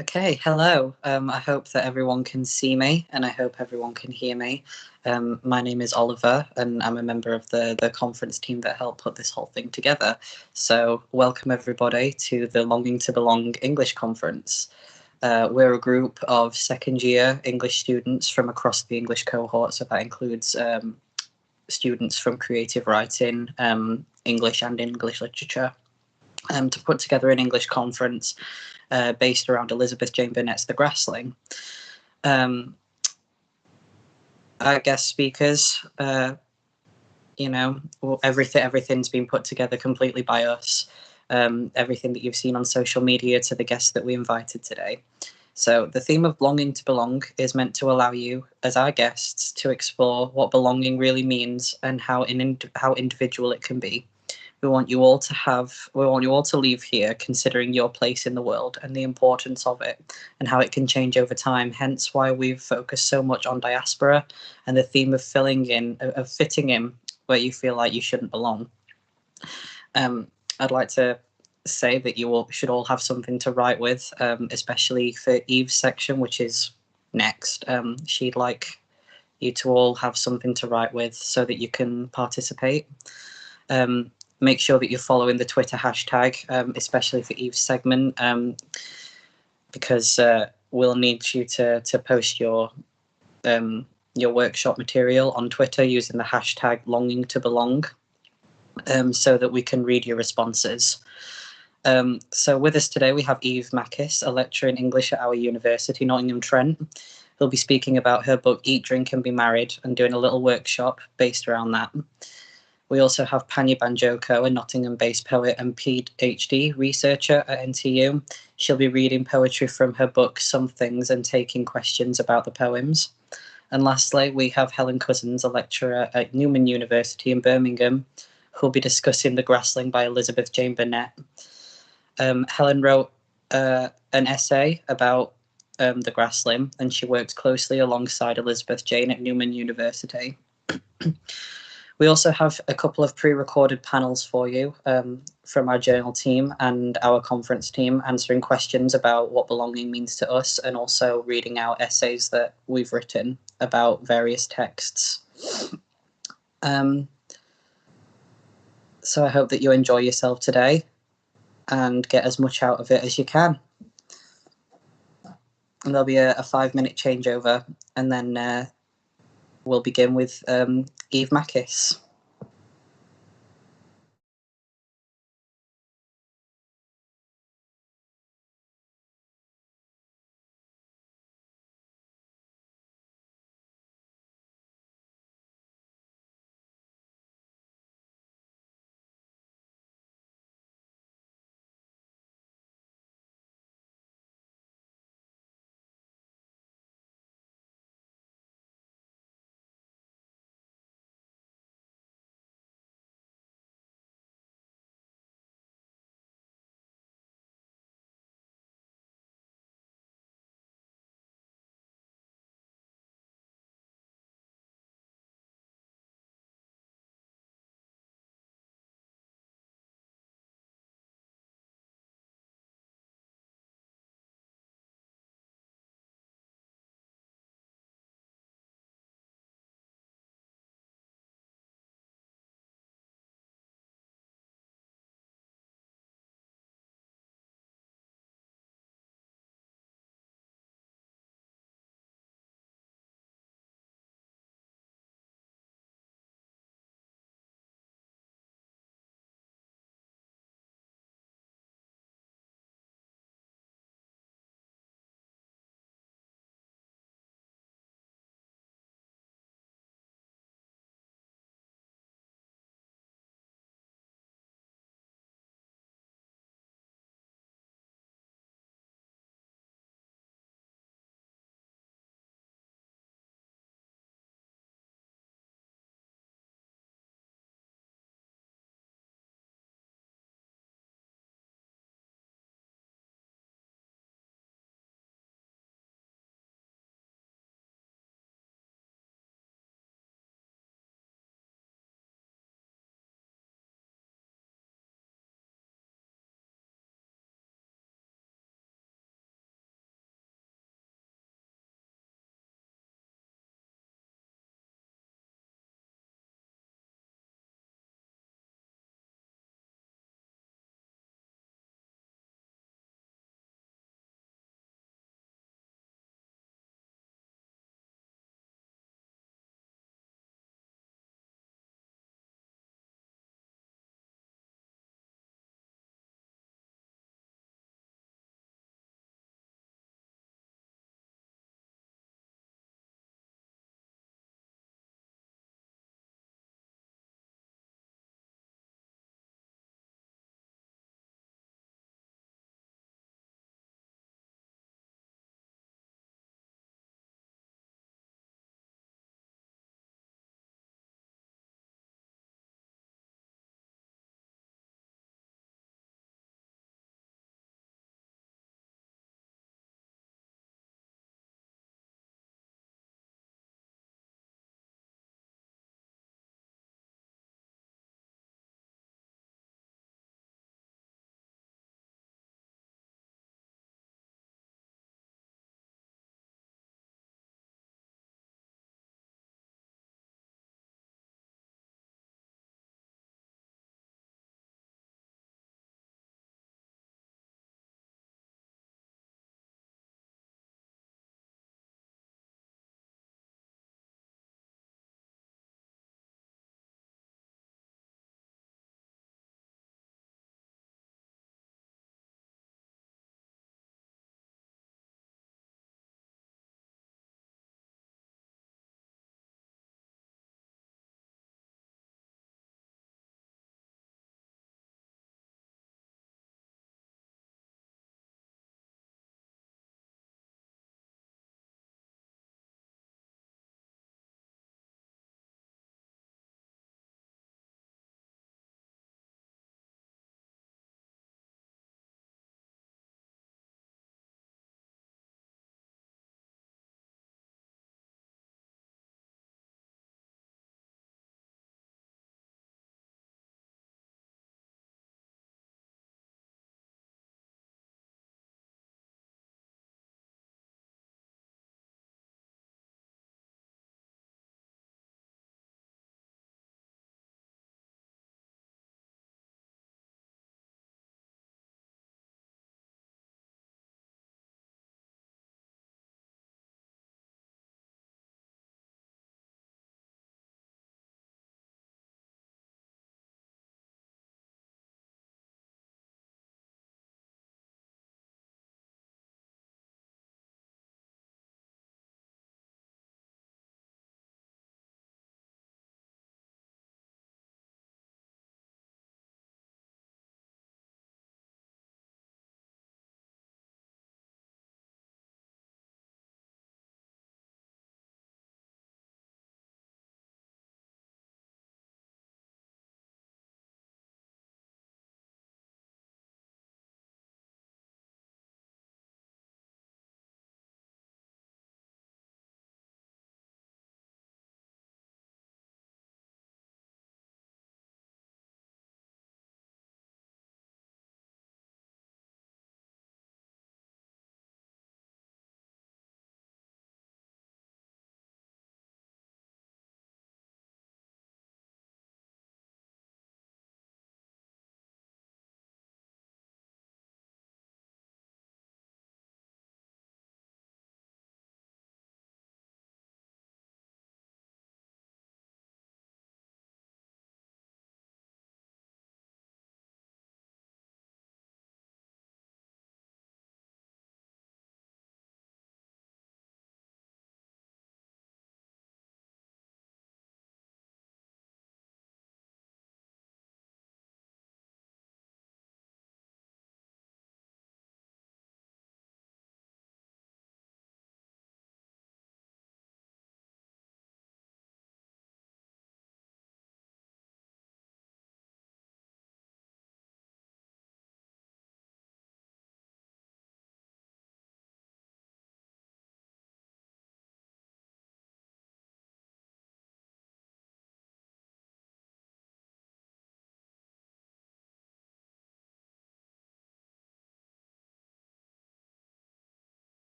Okay, hello. I hope that everyone can see me and I hope everyone can hear me. My name is Oliver and I'm a member of the conference team that helped put this whole thing together. So welcome everybody to the Longing to Belong English Conference. We're a group of second year English students from across the English cohort, so that includes students from creative writing, English and English literature, to put together an English conference based around Elizabeth Jane Burnett's The Grassling. Our guest speakers, everything's been put together completely by us. Everything that you've seen on social media to the guests that we invited today. So the theme of Longing to Belong is meant to allow you, as our guests, to explore what belonging really means and how individual it can be. We want you all to leave here considering your place in the world and the importance of it and how it can change over time. Hence why we've focused so much on diaspora and the theme of fitting in where you feel like you shouldn't belong. I'd like to say that you should all have something to write with, especially for Eve's section, which is next. She'd like you to all have something to write with so that you can participate. Make sure that you're following the Twitter hashtag, especially for Eve's segment, because we'll need you to post your workshop material on Twitter using the hashtag Longing to Belong, so that we can read your responses. So with us today we have Eve Makis, a lecturer in English at our university, Nottingham Trent, who'll be speaking about her book Eat, Drink and Be Married and doing a little workshop based around that. We also have Panya Banjoko, a Nottingham-based poet and PhD researcher at NTU. She'll be reading poetry from her book Some Things and taking questions about the poems. And lastly, we have Helen Cousins, a lecturer at Newman University in Birmingham, who'll be discussing The Grassling by Elizabeth Jane Burnett. Helen wrote an essay about The Grassling, and she worked closely alongside Elizabeth Jane at Newman University. We also have a couple of pre-recorded panels for you from our journal team and our conference team, answering questions about what belonging means to us and also reading out essays that we've written about various texts. So I hope that you enjoy yourself today and get as much out of it as you can. And there'll be a 5-minute changeover, and then we'll begin with Eve Makis.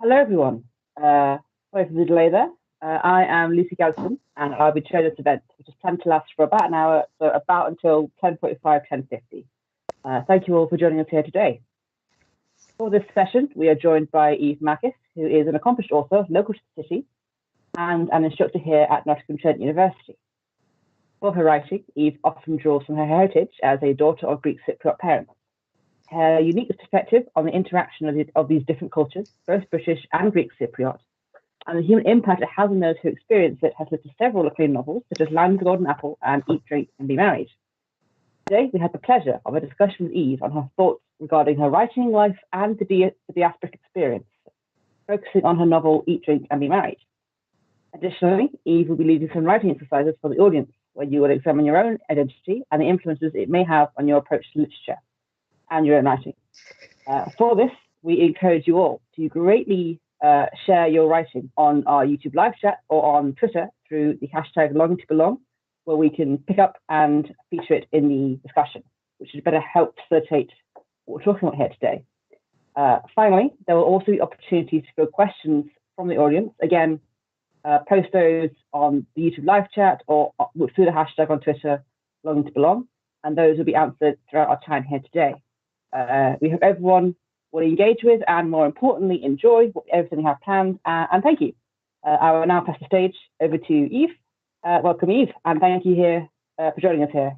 Hello, everyone. Sorry for the delay there. I am Lucy Galton, and I'll be chairing this event, which is planned to last for about an hour, so about until 10:45, 10:50. Thank you all for joining us here today. For this session, we are joined by Eve Makis, who is an accomplished author, local to the city, and an instructor here at Nottingham University. For her writing, Eve often draws from her heritage as a daughter of Greek-Cypriot parents. Her unique perspective on the interaction of these different cultures, both British and Greek-Cypriot, and the human impact it has on those who experience it has led to several acclaimed novels, such as Land, the Golden Apple and Eat, Drink and Be Married. Today, we had the pleasure of a discussion with Eve on her thoughts regarding her writing life and the diasporic experience, focusing on her novel Eat, Drink and Be Married. Additionally, Eve will be leading some writing exercises for the audience, where you will examine your own identity and the influences it may have on your approach to literature and your own writing. For this, we encourage you all to greatly share your writing on our YouTube live chat or on Twitter through the hashtag #LongingToBelong, where we can pick up and feature it in the discussion, which is better help facilitate what we're talking about here today. Finally, there will also be opportunities for questions from the audience. Again, post those on the YouTube live chat or through the hashtag on Twitter, #LongingToBelong, and those will be answered throughout our time here today. We hope everyone will engage with and, more importantly, enjoy everything we have planned. And thank you. I will now pass the stage over to Eve. Welcome, Eve, and thank you for joining us here.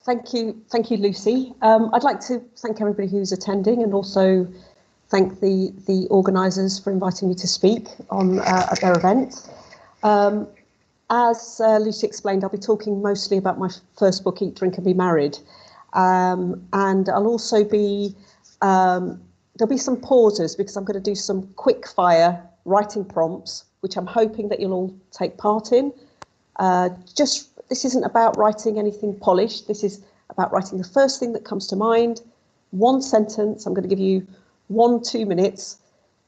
Thank you, Lucy. I'd like to thank everybody who's attending, and also thank the organisers for inviting me to speak at their event. As Lucy explained, I'll be talking mostly about my first book, Eat, Drink and Be Married. And I'll also be, there'll be some pauses because I'm going to do some quick fire writing prompts, which I'm hoping that you'll all take part in. This isn't about writing anything polished. This is about writing the first thing that comes to mind, one sentence. I'm going to give you 1-2 minutes,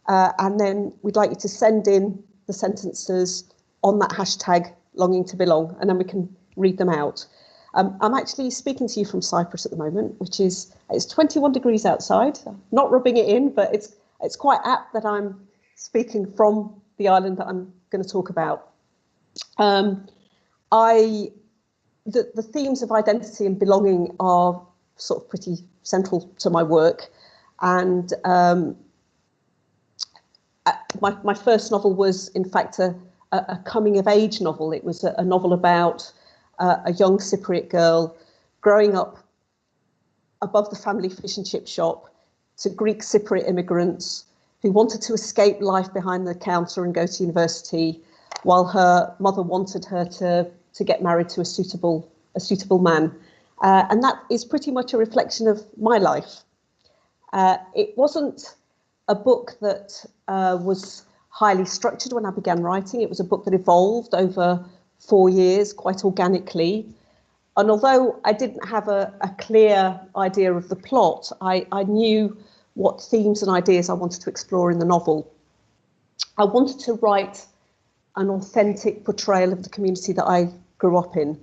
and then we'd like you to send in the sentences on that hashtag #LongingToBelong, and then we can read them out. I'm actually speaking to you from Cyprus at the moment, it's 21 degrees outside. Not rubbing it in, but it's quite apt that I'm speaking from the island that I'm going to talk about. The themes of identity and belonging are sort of pretty central to my work, and my first novel was, in fact, a coming of age novel. It was a novel about a young Cypriot girl growing up above the family fish and chip shop to Greek Cypriot immigrants who wanted to escape life behind the counter and go to university, while her mother wanted her to get married to a suitable man. And that is pretty much a reflection of my life. It wasn't a book that was highly structured when I began writing. It was a book that evolved over 4 years quite organically. And although I didn't have a clear idea of the plot, I knew what themes and ideas I wanted to explore in the novel. I wanted to write an authentic portrayal of the community that I grew up in,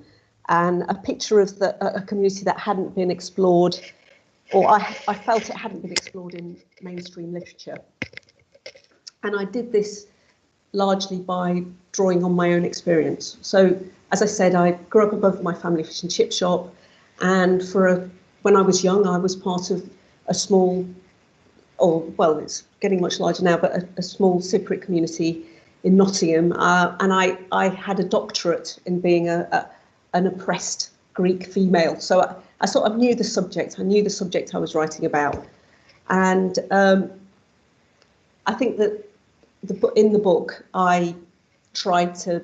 and a picture of a community that hadn't been explored, or I felt it hadn't been explored in mainstream literature. And I did this largely by drawing on my own experience. So, as I said, I grew up above my family fish and chip shop, and when I was young, I was part of a small, it's getting much larger now, but a small Cypriot community in Nottingham, and I had a doctorate in being an oppressed Greek female. So I sort of knew the subject. I knew the subject I was writing about, and I think that in the book, I tried to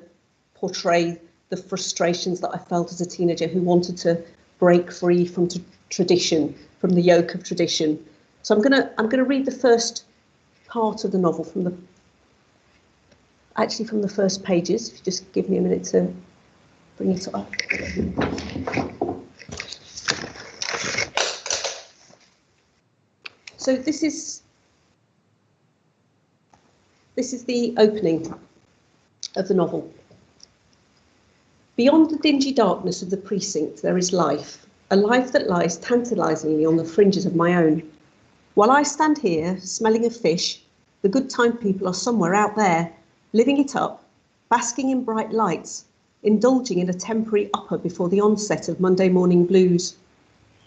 portray the frustrations that I felt as a teenager who wanted to break free from tradition, from the yoke of tradition. So I'm gonna read the first part of the novel from the first pages. If you just give me a minute to bring it up. So this is the opening of the novel. Beyond the dingy darkness of the precinct, there is life, a life that lies tantalisingly on the fringes of my own. While I stand here, smelling of fish, the good time people are somewhere out there, living it up, basking in bright lights, indulging in a temporary upper before the onset of Monday morning blues.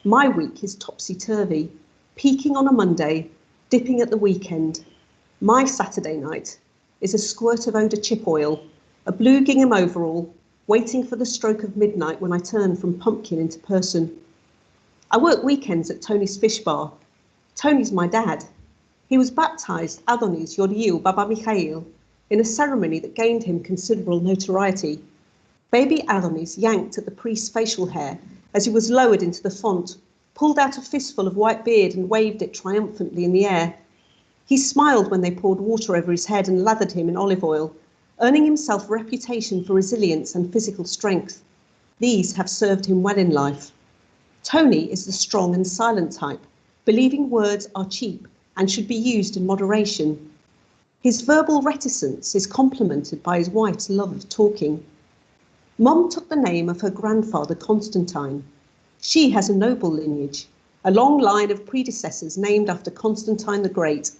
My week is topsy-turvy, peaking on a Monday, dipping at the weekend. My Saturday night is a squirt of Oda chip oil, a blue gingham overall, waiting for the stroke of midnight when I turn from pumpkin into person. I work weekends at Tony's Fish Bar. Tony's my dad. He was baptised Adonis Yodiu Baba Mikhail in a ceremony that gained him considerable notoriety. Baby Adonis yanked at the priest's facial hair as he was lowered into the font, pulled out a fistful of white beard and waved it triumphantly in the air. He smiled when they poured water over his head and lathered him in olive oil, earning himself a reputation for resilience and physical strength. These have served him well in life. Tony is the strong and silent type, believing words are cheap and should be used in moderation. His verbal reticence is complemented by his wife's love of talking. Mum took the name of her grandfather Constantine. She has a noble lineage, a long line of predecessors named after Constantine the Great.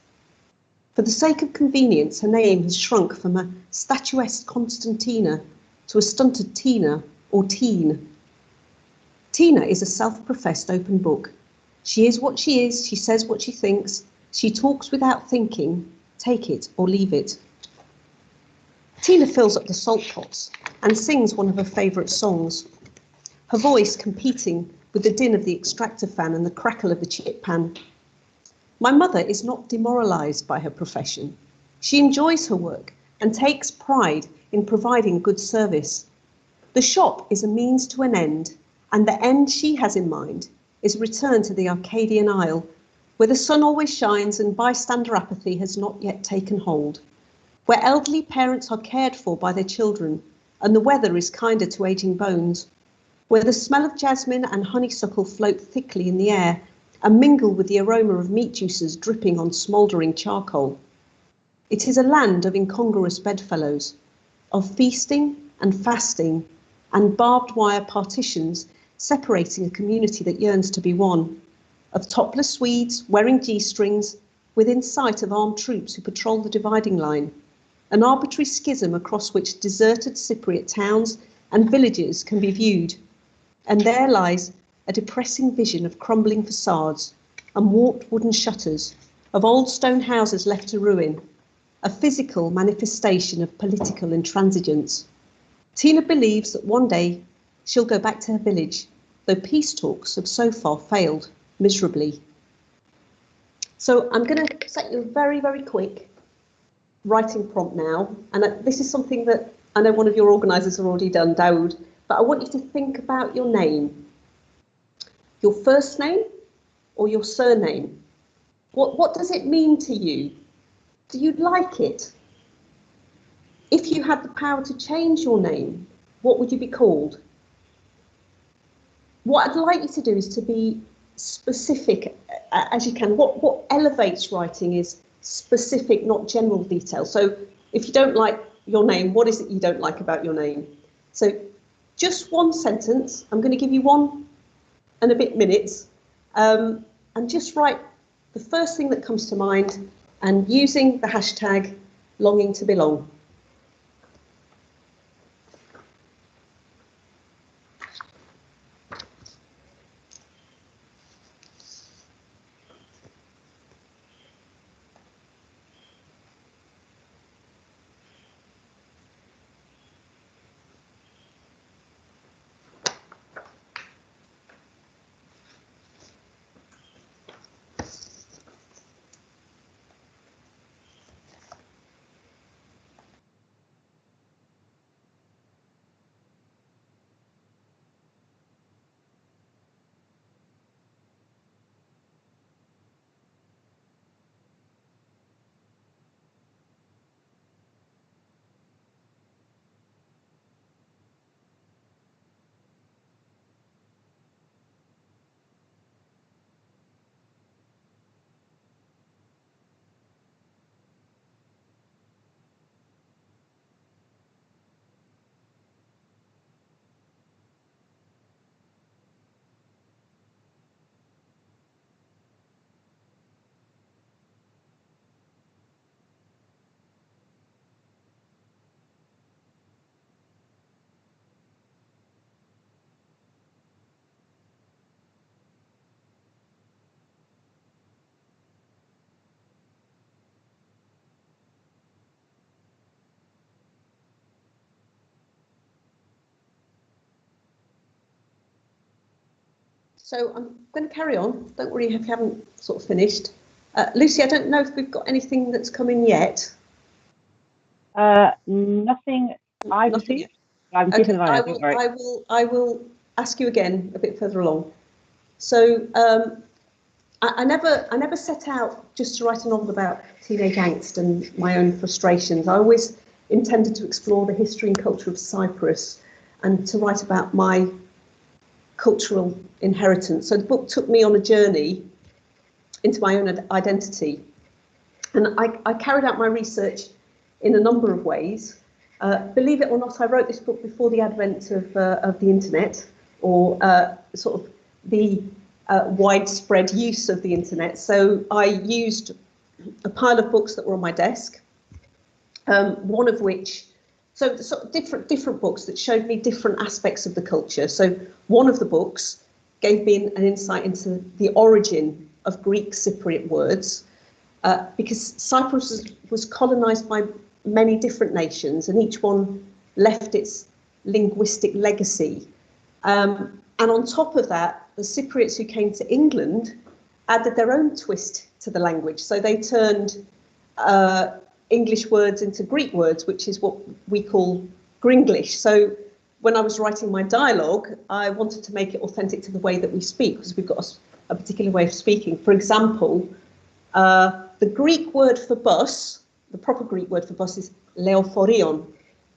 For the sake of convenience, her name has shrunk from a statuesque Constantina to a stunted Tina or Teen. Tina is a self-professed open book. She is what she is, she says what she thinks, she talks without thinking, take it or leave it. Tina fills up the salt pots and sings one of her favourite songs, her voice competing with the din of the extractor fan and the crackle of the chip pan. My mother is not demoralised by her profession. She enjoys her work and takes pride in providing good service. The shop is a means to an end, and the end she has in mind is a return to the Arcadian Isle, where the sun always shines and bystander apathy has not yet taken hold, where elderly parents are cared for by their children and the weather is kinder to ageing bones, where the smell of jasmine and honeysuckle float thickly in the air and mingle with the aroma of meat juices dripping on smouldering charcoal. It is a land of incongruous bedfellows, of feasting and fasting and barbed wire partitions separating a community that yearns to be one, of topless Swedes wearing G-strings within sight of armed troops who patrol the dividing line, an arbitrary schism across which deserted Cypriot towns and villages can be viewed. And there lies a depressing vision of crumbling facades and warped wooden shutters, of old stone houses left to ruin, a physical manifestation of political intransigence. Tina believes that one day she'll go back to her village, though peace talks have so far failed miserably. So I'm going to set you a very, very quick writing prompt now. And this is something that I know one of your organisers have already done, Daoud, but I want you to think about your name. Your first name or your surname? What does it mean to you? Do you like it? If you had the power to change your name, what would you be called? What I'd like you to do is to be specific as you can. What elevates writing is specific, not general detail. So if you don't like your name, what is it you don't like about your name? So just one sentence. I'm going to give you 1 and a bit minutes, and just write the first thing that comes to mind and using the hashtag longing to belong. So I'm going to carry on. Don't worry if you haven't sort of finished. Lucy, I don't know if we've got anything that's come in yet. Nothing I've Nothing received. yet. I'm keeping an eye out, don't worry. I will ask you again a bit further along. So I never set out just to write a novel about teenage angst and my own frustrations. I always intended to explore the history and culture of Cyprus and to write about my cultural inheritance. So the book took me on a journey into my own identity. And I carried out my research in a number of ways. Believe it or not, I wrote this book before the advent of the internet, or sort of the widespread use of the internet. So I used a pile of books that were on my desk, one of which, so sort of different books that showed me different aspects of the culture. So one of the books gave me an insight into the origin of Greek-Cypriot words, because Cyprus was colonized by many different nations, and each one left its linguistic legacy. And on top of that, the Cypriots who came to England added their own twist to the language. So they turned English words into Greek words, which is what we call Gringlish. So when I was writing my dialogue, I wanted to make it authentic to the way that we speak, because we've got a particular way of speaking. For example, the Greek word for bus, the proper Greek word for bus is leophorion.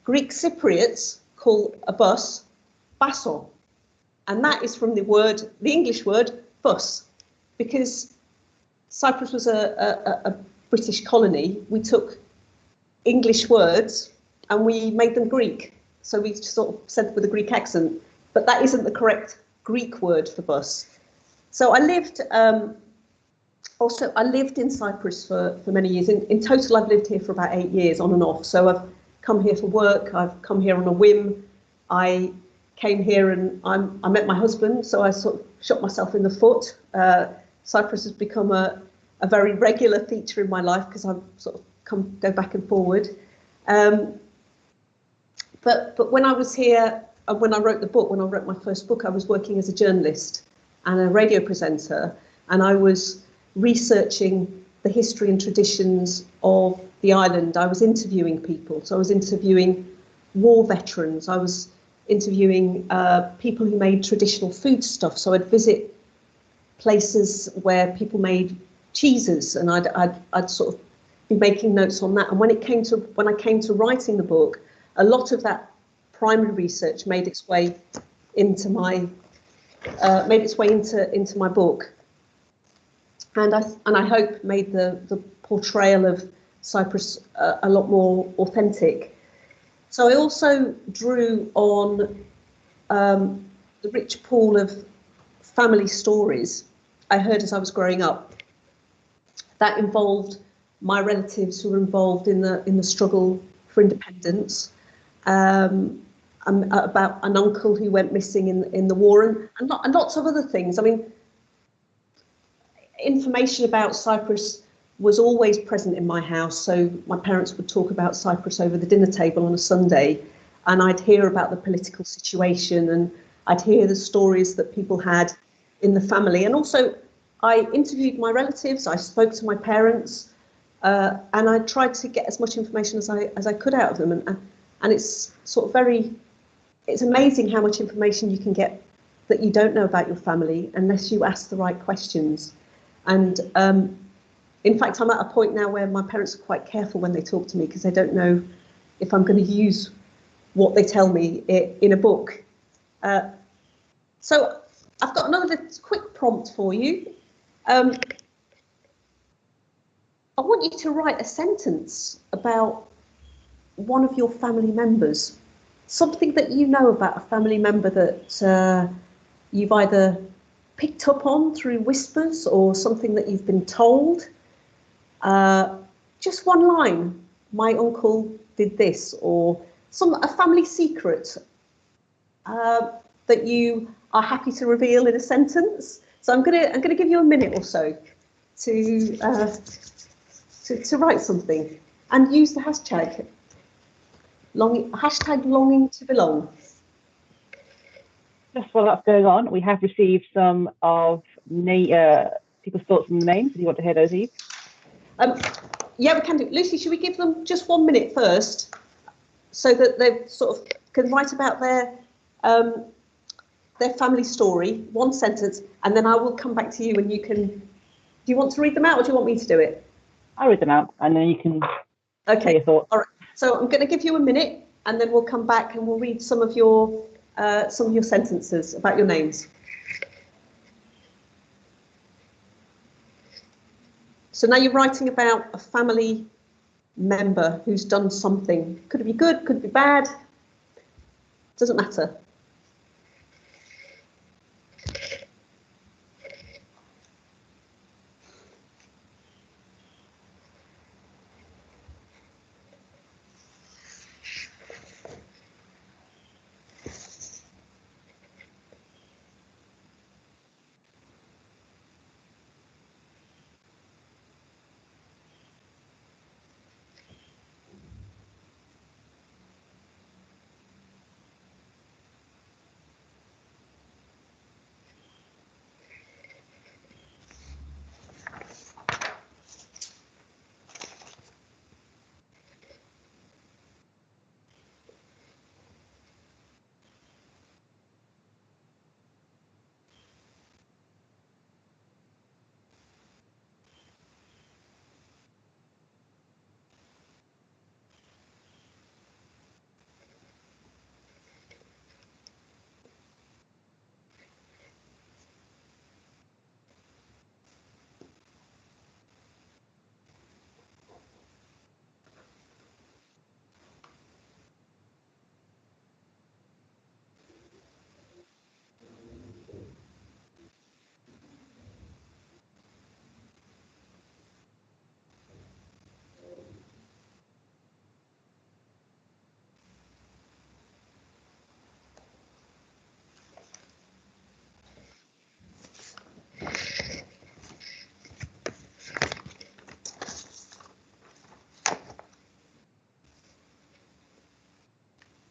Greek Cypriots call a bus basso. And that is from the English word bus. Because Cyprus was a British colony, we took English words and we made them Greek. So we sort of said them with a Greek accent, but that isn't the correct Greek word for bus. So I lived in Cyprus for many years. In total, I've lived here for about 8 years, on and off. So I've come here for work. I've come here on a whim. I came here and I met my husband, so I sort of shot myself in the foot. Cyprus has become a very regular feature in my life because I've sort of go back and forward. But when I was here, when I wrote my first book, I was working as a journalist and a radio presenter, and I was researching the history and traditions of the island. I was interviewing people. So I was interviewing war veterans. I was interviewing people who made traditional foodstuff. So I'd visit places where people made cheeses, and I'd sort of be making notes on that. And when I came to writing the book, a lot of that primary research made its way into my book. And I hope made the portrayal of Cyprus a lot more authentic. So I also drew on the rich pool of family stories I heard as I was growing up. That involved my relatives who were involved in the struggle for independence, about an uncle who went missing in the war, and lots of other things. I mean, information about Cyprus was always present in my house. So my parents would talk about Cyprus over the dinner table on a Sunday, and I'd hear about the political situation, and I'd hear the stories that people had in the family. And also I interviewed my relatives, I spoke to my parents, and I tried to get as much information as I could out of them. And it's sort of it's amazing how much information you can get that you don't know about your family unless you ask the right questions. And in fact, I'm at a point now where my parents are quite careful when they talk to me, because they don't know if I'm going to use what they tell me in a book. So I've got another quick prompt for you. I want you to write a sentence about one of your family members, something that you know about a family member that you've either picked up on through whispers or something that you've been told. Just one line, my uncle did this, or a family secret that you are happy to reveal in a sentence. So I'm gonna give you a minute or so to write something, and use the hashtag longing to belong. just while that's going on, we have received some of people's thoughts on the names. Do you want to hear those, Eve? Yeah, we can do. Lucy, should we give them just 1 minute first, so that they sort of can write about their family story, 1 sentence, and then I will come back to you and you can. Do you want to read them out, or do you want me to do it? I'll read them out, and then you can. Okay. Your thoughts. All right. So I'm going to give you 1 minute, and then we'll come back and we'll read some of your sentences about your names. So now you're writing about a family member who's done something. Could be good, could be bad. Doesn't matter.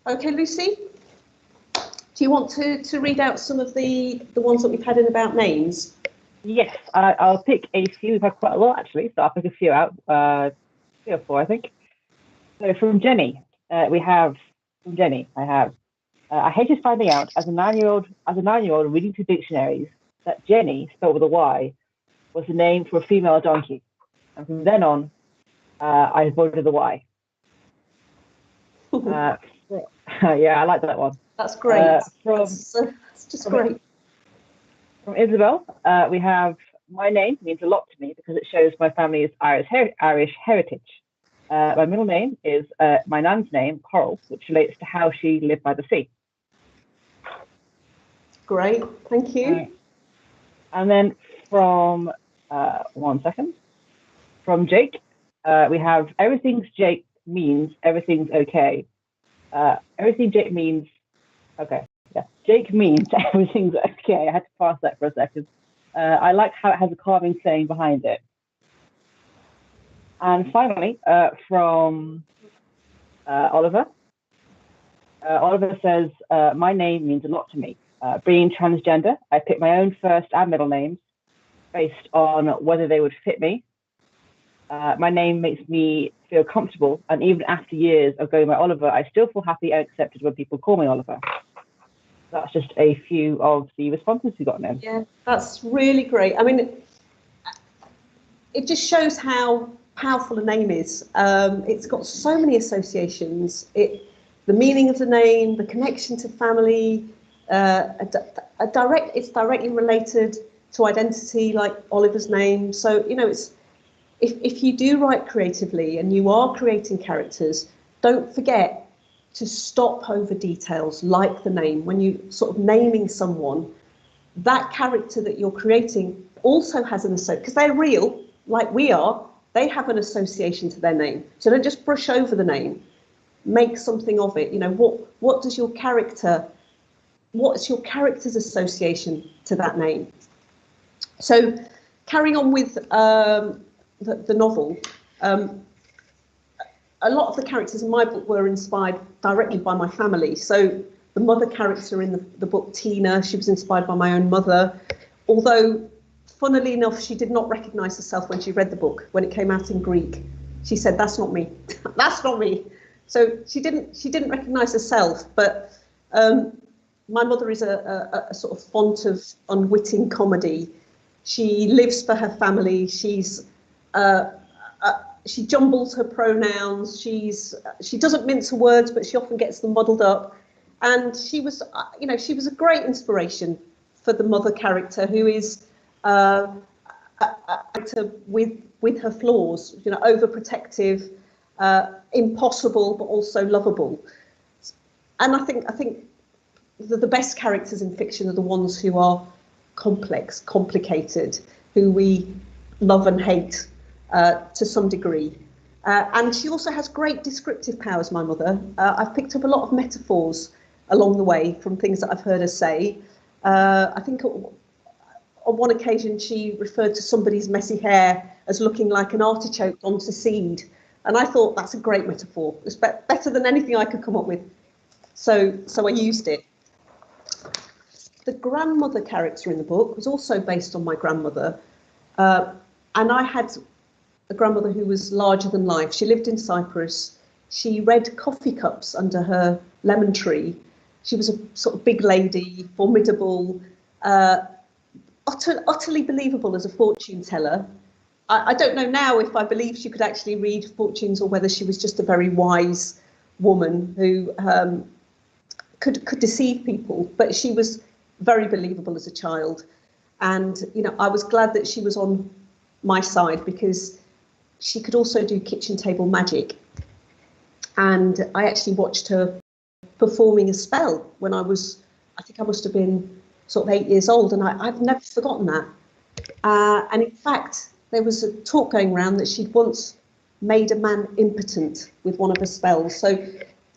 Okay, Lucy, do you want to read out some of the ones that we've had in about names? Yes, I'll pick a few. We've had quite a lot, actually, so I'll pick a few out. 3 or 4, I think. So from Jenny, I hated finding out as a 9-year-old reading through dictionaries that Jenny, spelled with a Y, was the name for a female donkey. And from then on, I avoided the Y. Yeah, I like that one. That's great. That's just great. From Isabel, we have, my name means a lot to me because it shows my family's Irish heritage. My middle name is my nan's name, Coral, which relates to how she lived by the sea. Great, thank you. And then from, 1 second, from Jake, we have everything's Jake means everything's okay. Everything Jake means, okay, yeah, Jake means everything's okay. I had to pass that for a second. I like how it has a calming saying behind it. And finally, from Oliver. Oliver says, my name means a lot to me. Being transgender, I picked my own first and middle names based on whether they would fit me. My name makes me feel comfortable, and even after years of going by Oliver, I still feel happy and accepted when people call me Oliver. That's just a few of the responses we got now. Yeah, that's really great. I mean, it just shows how powerful a name is. It's got so many associations. The meaning of the name, the connection to family, it's directly related to identity, like Oliver's name. So, you know, it's if you do write creatively and you are creating characters, don't forget to stop over details like the name. When you sort of naming someone, that character that you're creating also has an association, because they're real, like we are, they have an association to their name. So don't just brush over the name, make something of it. You know, what's your character's association to that name? So carrying on with the novel, a lot of the characters in my book were inspired directly by my family. So the mother character in the book, Tina, she was inspired by my own mother, although funnily enough, she did not recognise herself when she read the book. When it came out in Greek, she said, "That's not me. That's not me." So she didn't recognise herself. But my mother is a sort of font of unwitting comedy. She lives for her family. She jumbles her pronouns. She doesn't mince her words, but she often gets them muddled up. And she was a great inspiration for the mother character, who is a character with her flaws, overprotective, impossible, but also lovable. And I think the best characters in fiction are the ones who are complex, complicated, who we love and hate to some degree. And she also has great descriptive powers, my mother. I've picked up a lot of metaphors along the way from things that I've heard her say. I think on one occasion she referred to somebody's messy hair as looking like an artichoke onto seed. And I thought that's a great metaphor. It's better than anything I could come up with. So I used it. The grandmother character in the book was also based on my grandmother. And I had a grandmother who was larger than life. She lived in Cyprus. She read coffee cups under her lemon tree. She was a sort of big lady, formidable, utterly believable as a fortune teller. I don't know now if I believe she could actually read fortunes or whether she was just a very wise woman who could deceive people, but she was very believable as a child. And, I was glad that she was on my side because she could also do kitchen table magic. And I actually watched her performing a spell when I think I must have been sort of 8 years old, and I've never forgotten that. And in fact, there was a talk going around that she'd once made a man impotent with one of her spells. So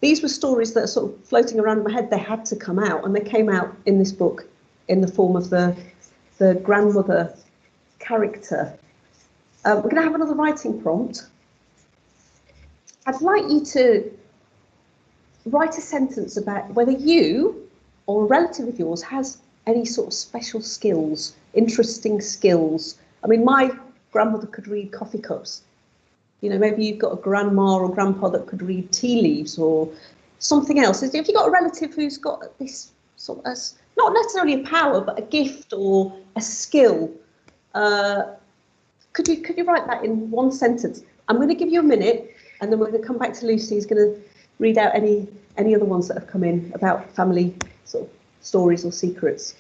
these were stories that are sort of floating around in my head. They had to come out, and they came out in this book in the form of the grandmother character. We're going to have another writing prompt. I'd like you to write a sentence about whether you or a relative of yours has any sort of special skills, interesting skills. I mean, my grandmother could read coffee cups. Maybe you've got a grandma or grandpa that could read tea leaves or something else. Have you got a relative who's got this sort of, not necessarily a power, but a gift or a skill? Could you write that in one sentence? I'm going to give you a minute, and then we're going to come back to Lucy, who's going to read out any other ones that have come in about family sort of stories or secrets.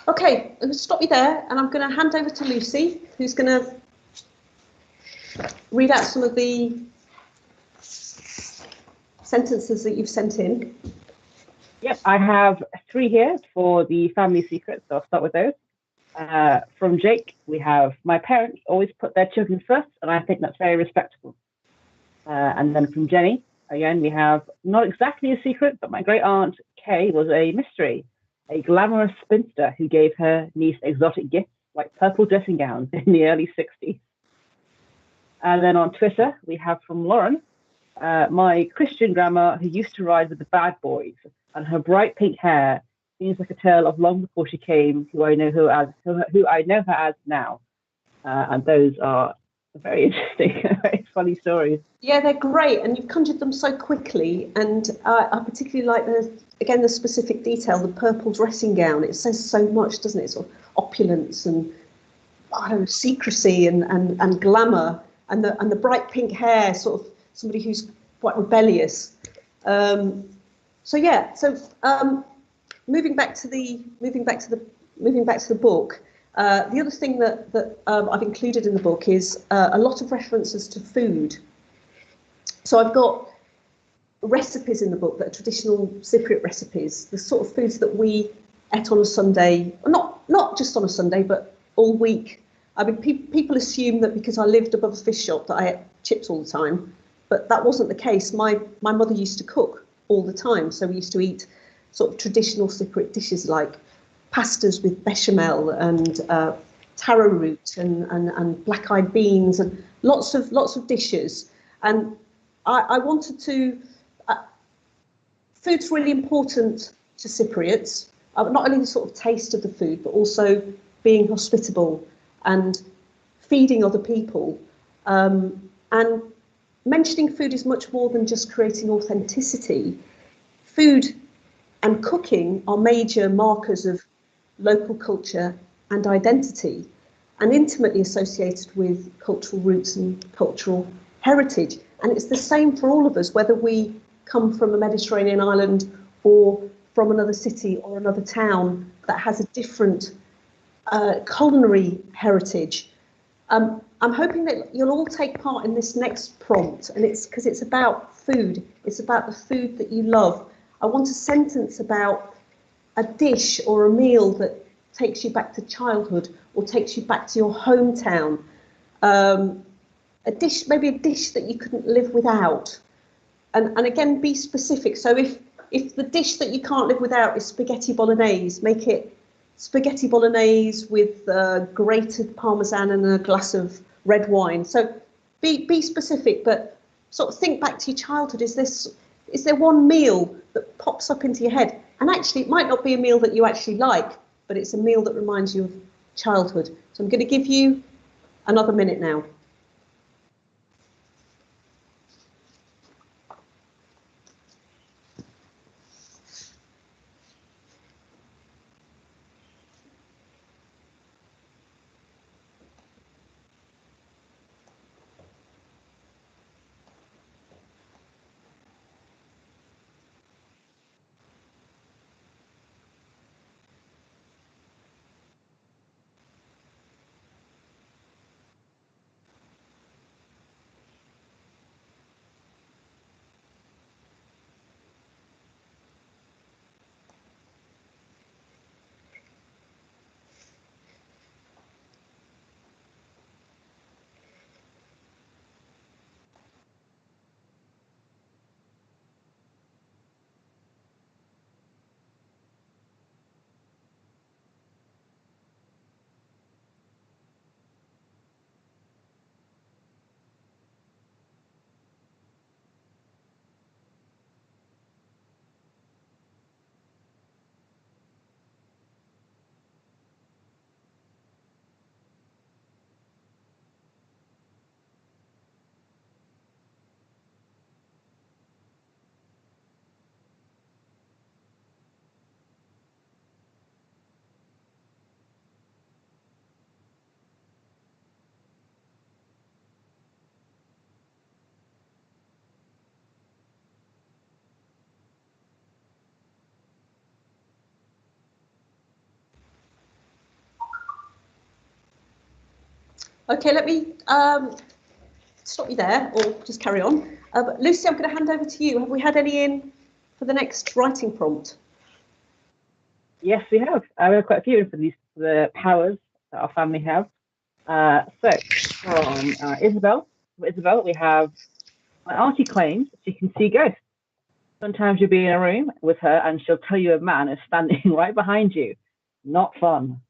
Okay, I'm going to stop you there, and I'm going to hand over to Lucy, who's going to read out some of the sentences that you've sent in. Yep, I have 3 here for the family secrets, so I'll start with those. From Jake, we have, my parents always put their children first, and I think that's very respectable. And then from Jenny, again, we have, not exactly a secret, but my great aunt Kay was a mystery, a glamorous spinster who gave her niece exotic gifts like purple dressing gowns in the early 60s. And then on Twitter, we have from Lauren, my Christian grandma who used to ride with the bad boys, and her bright pink hair seems like a tale of long before she came, who I know her as now. And those are very interesting, very funny stories. Yeah, they're great, and you've conjured them so quickly. And I particularly like the specific detail, the purple dressing gown. It says so much, doesn't it? Sort of opulence and secrecy and glamour, and the bright pink hair, sort of somebody who's quite rebellious. So yeah, moving back to the book. The other thing that I've included in the book is a lot of references to food. So I've got recipes in the book that are traditional Cypriot recipes, the sort of foods that we ate on a Sunday, not just on a Sunday, but all week. I mean, people assume that because I lived above a fish shop that I ate chips all the time, but that wasn't the case. My mother used to cook all the time, so we used to eat sort of traditional Cypriot dishes like pastas with bechamel and taro root and black-eyed beans and lots of dishes. And I wanted to. Food's really important to Cypriots. Not only the sort of taste of the food, but also being hospitable and feeding other people. And mentioning food is much more than just creating authenticity. Food and cooking are major markers of local culture and identity, and intimately associated with cultural roots and cultural heritage. And it's the same for all of us, whether we come from a Mediterranean island or from another city or another town that has a different culinary heritage. I'm hoping that you'll all take part in this next prompt, and it's because it's about food. It's about the food that you love. I want a sentence about a dish or a meal that takes you back to childhood or takes you back to your hometown. A dish, maybe a dish that you couldn't live without. And again, be specific. So if the dish that you can't live without is spaghetti bolognese, make it spaghetti bolognese with grated parmesan and a glass of red wine. So be specific, but sort of think back to your childhood. Is there one meal that pops up into your head? And actually, it might not be a meal that you actually like, but it's a meal that reminds you of childhood. So I'm going to give you another minute now. Okay, let me stop you there, or just carry on. But Lucy, I'm going to hand over to you. Have we had any in for the next writing prompt? Yes, we have. We have quite a few for the powers that our family have. So from Isabel, we have, my auntie claims she can see ghosts. Sometimes you'll be in a room with her and she'll tell you a man is standing right behind you. Not fun.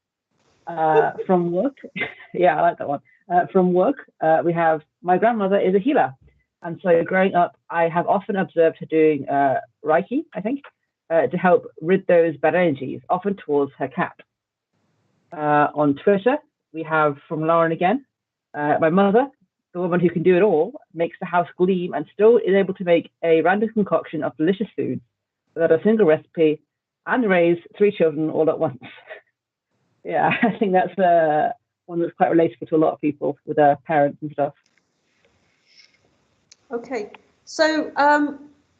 From work, yeah, I like that one. From work, we have, my grandmother is a healer. And so growing up, I have often observed her doing Reiki, I think, to help rid those bad energies, often towards her cat. On Twitter, we have from Lauren again, my mother, the woman who can do it all, makes the house gleam and still is able to make a random concoction of delicious foods without a single recipe and raise 3 children all at once. Yeah, I think that's one that's quite relatable to a lot of people with their parents and stuff. Okay, so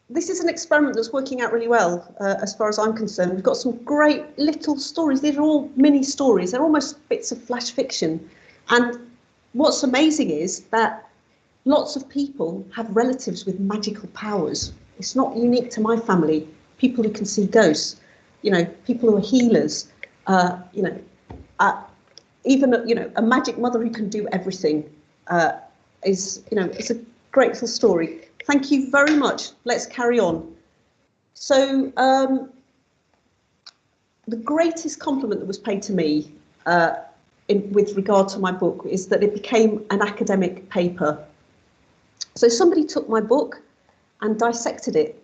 this is an experiment that's working out really well, as far as I'm concerned. We've got some great little stories. These are all mini stories. They're almost bits of flash fiction. And what's amazing is that lots of people have relatives with magical powers. It's not unique to my family. People who can see ghosts, you know, people who are healers, you know, even, you know, a magic mother who can do everything is, you know, it's a great little story. Thank you very much. Let's carry on. So the greatest compliment that was paid to me with regard to my book is that it became an academic paper. So somebody took my book and dissected it.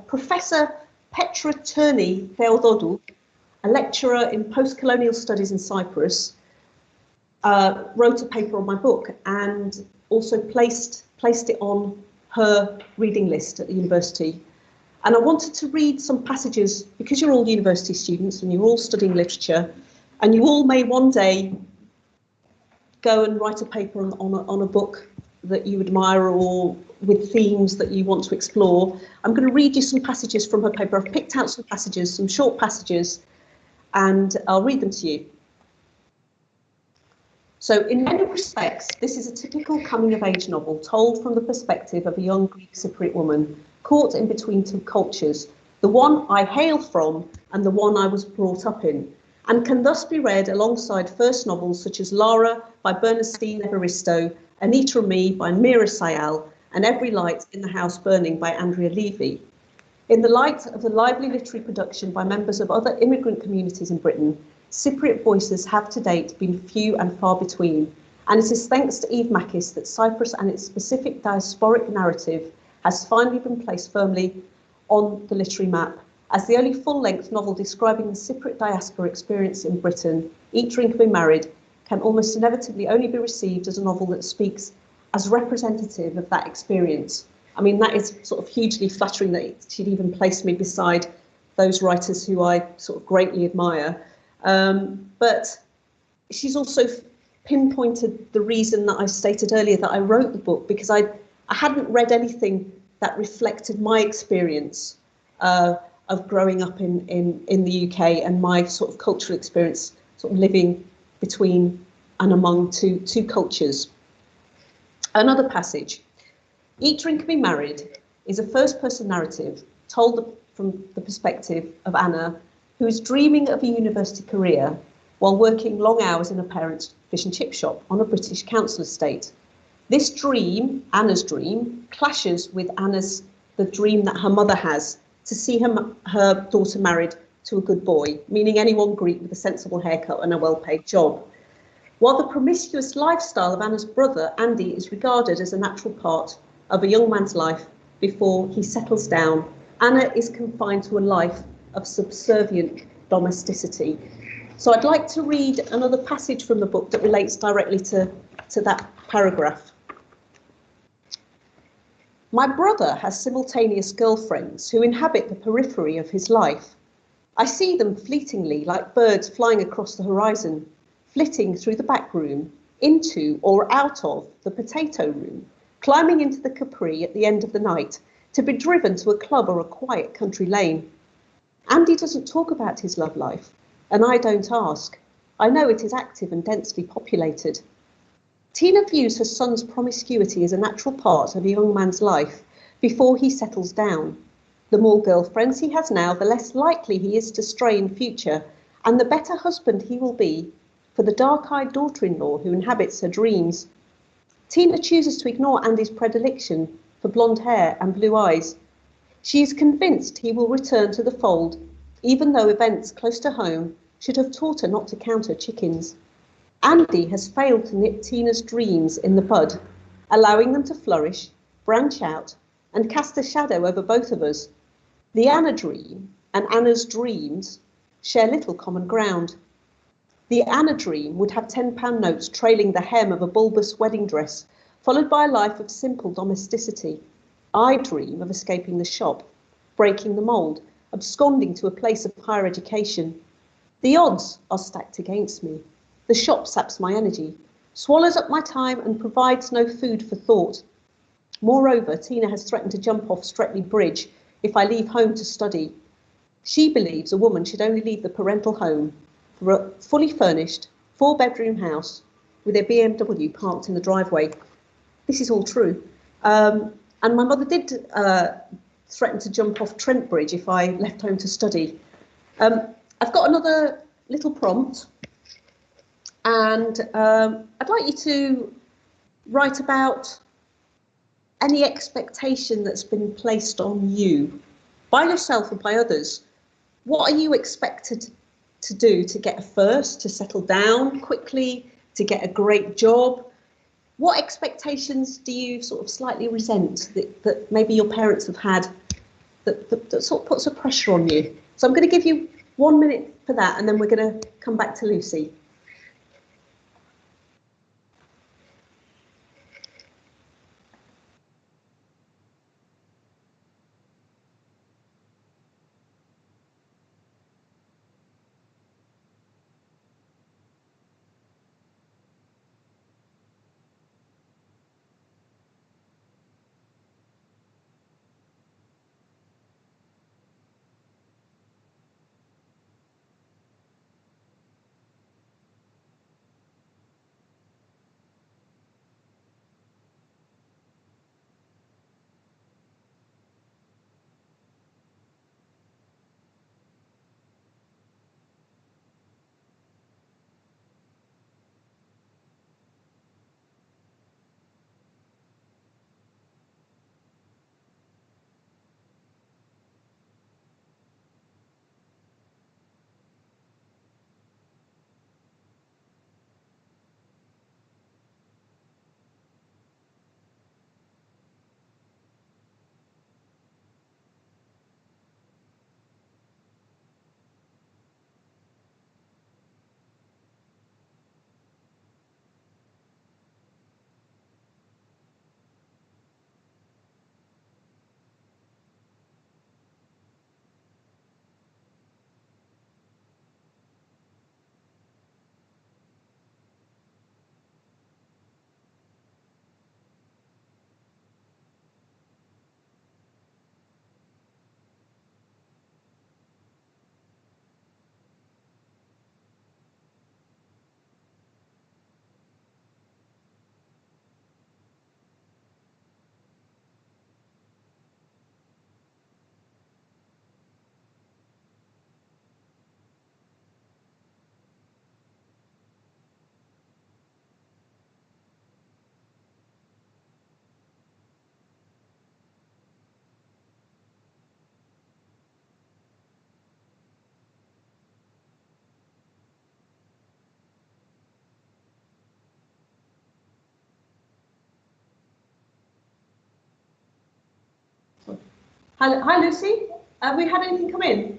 Professor Petra Turney Theododou, a lecturer in post-colonial studies in Cyprus, wrote a paper on my book and also placed it on her reading list at the university. And I wanted to read some passages, because you're all university students and you're all studying literature, and you all may one day go and write a paper on a book that you admire or with themes that you want to explore. I'm going to read you some passages from her paper. I've picked out some passages, some short passages, and I'll read them to you. So in many respects, this is a typical coming-of-age novel told from the perspective of a young Greek-Cypriot woman caught in between two cultures, the one I hail from and the one I was brought up in, and can thus be read alongside first novels such as Lara by Burnett Evaristo, Anita and Me by Mira Sayal, and Every Light in the House Burning by Andrea Levy. In the light of the lively literary production by members of other immigrant communities in Britain, Cypriot voices have to date been few and far between, and it is thanks to Eve Makis that Cyprus and its specific diasporic narrative has finally been placed firmly on the literary map. As the only full-length novel describing the Cypriot diaspora experience in Britain, Eat, Drink and Be Married can almost inevitably only be received as a novel that speaks as representative of that experience. I mean, that is sort of hugely flattering that she'd even placed me beside those writers who I sort of greatly admire. But she's also pinpointed the reason that I stated earlier that I wrote the book, because I hadn't read anything that reflected my experience of growing up in the UK and my sort of cultural experience, sort of living between and among two cultures. Another passage. Eat, Drink and Be Married is a first-person narrative told from the perspective of Anna, who is dreaming of a university career while working long hours in a parent's fish and chip shop on a British council estate. This dream, Anna's dream, clashes with the dream that her mother has to see her daughter married to a good boy, meaning anyone Greek with a sensible haircut and a well-paid job. While the promiscuous lifestyle of Anna's brother, Andy, is regarded as a natural part of a young man's life before he settles down, Anna is confined to a life of subservient domesticity. So I'd like to read another passage from the book that relates directly to that paragraph. My brother has simultaneous girlfriends who inhabit the periphery of his life. I see them fleetingly like birds flying across the horizon, flitting through the back room, into or out of the potato room, climbing into the Capri at the end of the night to be driven to a club or a quiet country lane. Andy doesn't talk about his love life, and I don't ask. I know it is active and densely populated. Tina views her son's promiscuity as a natural part of a young man's life, before he settles down. The more girlfriends he has now, the less likely he is to stray in future, and the better husband he will be for the dark-eyed daughter-in-law who inhabits her dreams. Tina chooses to ignore Andy's predilection for blonde hair and blue eyes. She is convinced he will return to the fold, even though events close to home should have taught her not to count her chickens. Andy has failed to nip Tina's dreams in the bud, allowing them to flourish, branch out, and cast a shadow over both of us. The Anna dream and Anna's dreams share little common ground. The Anna dream would have £10 notes trailing the hem of a bulbous wedding dress, followed by a life of simple domesticity. I dream of escaping the shop, breaking the mould, absconding to a place of higher education. The odds are stacked against me. The shop saps my energy, swallows up my time and provides no food for thought. Moreover, Tina has threatened to jump off Streatley Bridge if I leave home to study. She believes a woman should only leave the parental home for a fully furnished, 4-bedroom house with their BMW parked in the driveway. This is all true. And my mother did threaten to jump off Trent Bridge if I left home to study. I've got another little prompt, and I'd like you to write about any expectation that's been placed on you by yourself or by others. What are you expected to do to get a first, to settle down quickly, to get a great job? What expectations do you sort of slightly resent that maybe your parents have had that sort of puts a pressure on you? So I'm going to give you 1 minute for that, and then we're going to come back to Lucy. Hi, Lucy. Have we had anything come in?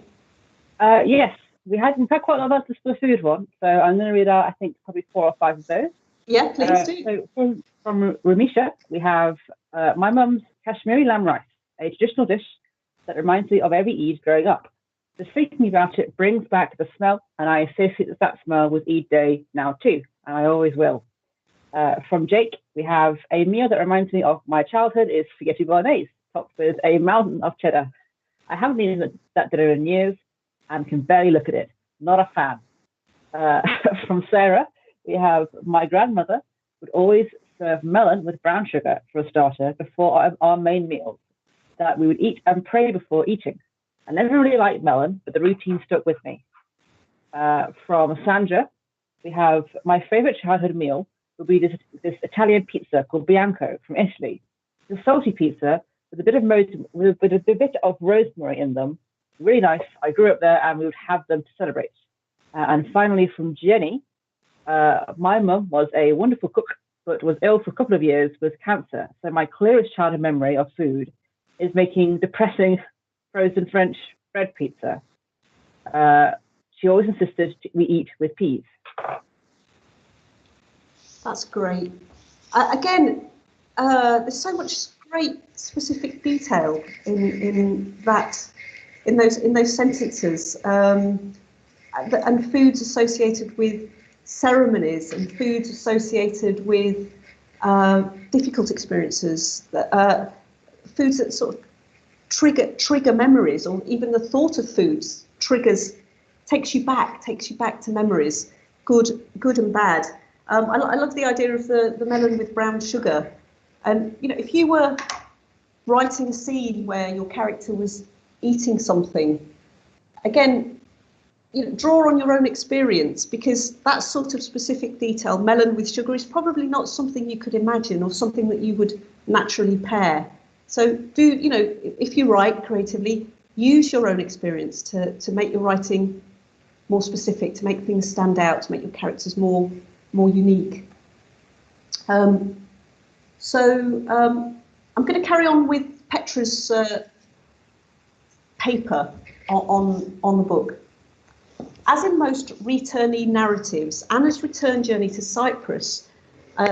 Yes, we had in fact quite a lot of the food one, so I'm going to read out, I think, probably 4 or 5 of those. Yeah, please do. So from Ramisha, we have my mum's Kashmiri lamb rice, a traditional dish that reminds me of every Eid growing up. Just thinking about it brings back the smell, and I associate that smell with Eid Day now too, and I always will. From Jake, we have a meal that reminds me of my childhood is spaghetti bolognese, topped with a mountain of cheddar. I haven't eaten that dinner in years and can barely look at it. Not a fan. From Sarah, we have my grandmother would always serve melon with brown sugar for a starter before our main meals. that we would eat and pray before eating. I never really liked melon, but the routine stuck with me. From Sandra, we have my favorite childhood meal would be this Italian pizza called Bianco from Italy. It's a salty pizza with a bit of rosemary in them. Really nice. I grew up there and we would have them to celebrate. And finally, from Jenny, my mum was a wonderful cook, but was ill for a couple of years with cancer. So my clearest childhood memory of food is making depressing frozen French bread pizza. She always insisted we eat with peas. That's great. Again, there's so much great specific detail in those sentences, and foods associated with ceremonies and foods associated with difficult experiences, foods that sort of trigger memories, or even the thought of foods takes you back to memories, good and bad. I love the idea of the melon with brown sugar. And if you were writing a scene where your character was eating something, again, draw on your own experience, because that sort of specific detail, melon with sugar, is probably not something you could imagine or something that you would naturally pair. So if you write creatively, use your own experience to make your writing more specific, to make things stand out, to make your characters more unique. So I'm going to carry on with Petra's paper on the book. As in most returnee narratives, Anna's return journey to Cyprus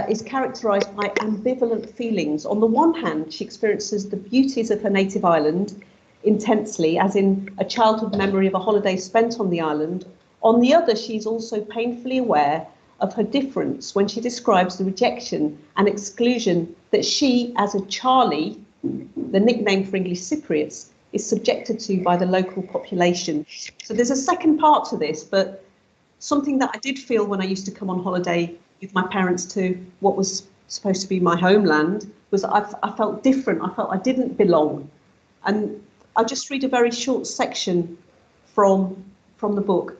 is characterised by ambivalent feelings. On the one hand, she experiences the beauties of her native island intensely, as in a childhood memory of a holiday spent on the island. On the other, she's also painfully aware of her difference when she describes the rejection and exclusion that she, as a Charlie, the nickname for English Cypriots, is subjected to by the local population. So there's a second part to this, but something that I did feel when I used to come on holiday with my parents to what was supposed to be my homeland was I felt different. I felt I didn't belong. And I'll just read a very short section from the book.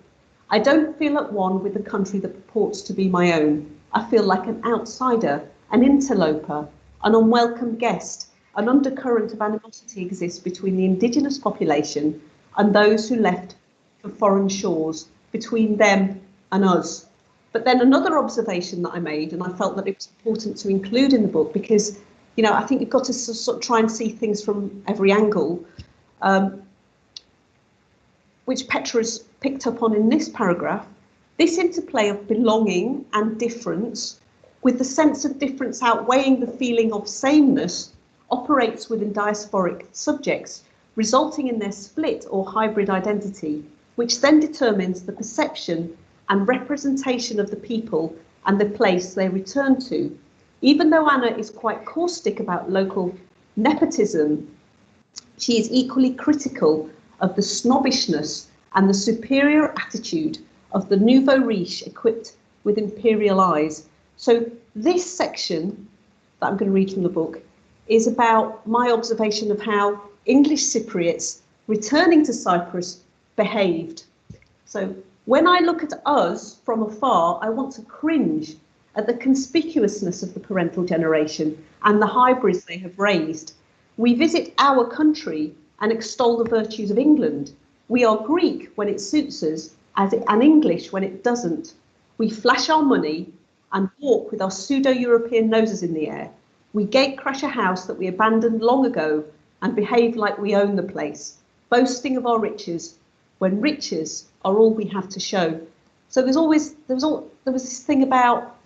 I don't feel at one with the country that purports to be my own. I feel like an outsider, an interloper, an unwelcome guest. An undercurrent of animosity exists between the indigenous population and those who left for foreign shores, between them and us. But then another observation that I made, and I felt that it was important to include in the book, because I think you've got to sort of try and see things from every angle, which Petra's picked up on in this paragraph. This interplay of belonging and difference, with the sense of difference outweighing the feeling of sameness, operates within diasporic subjects, resulting in their split or hybrid identity, which then determines the perception and representation of the people and the place they return to. Even though Anna is quite caustic about local nepotism, she is equally critical of the snobbishness and the superior attitude of the nouveau riche equipped with imperial eyes. So this section that I'm going to read from the book is about my observation of how English Cypriots returning to Cyprus behaved. So when I look at us from afar, I want to cringe at the conspicuousness of the parental generation and the hybrids they have raised. We visit our country and extol the virtues of England. We are Greek when it suits us and English when it doesn't. We flash our money and walk with our pseudo-European noses in the air. We gatecrash a house that we abandoned long ago and behave like we own the place, boasting of our riches, when riches are all we have to show. So there was this thing about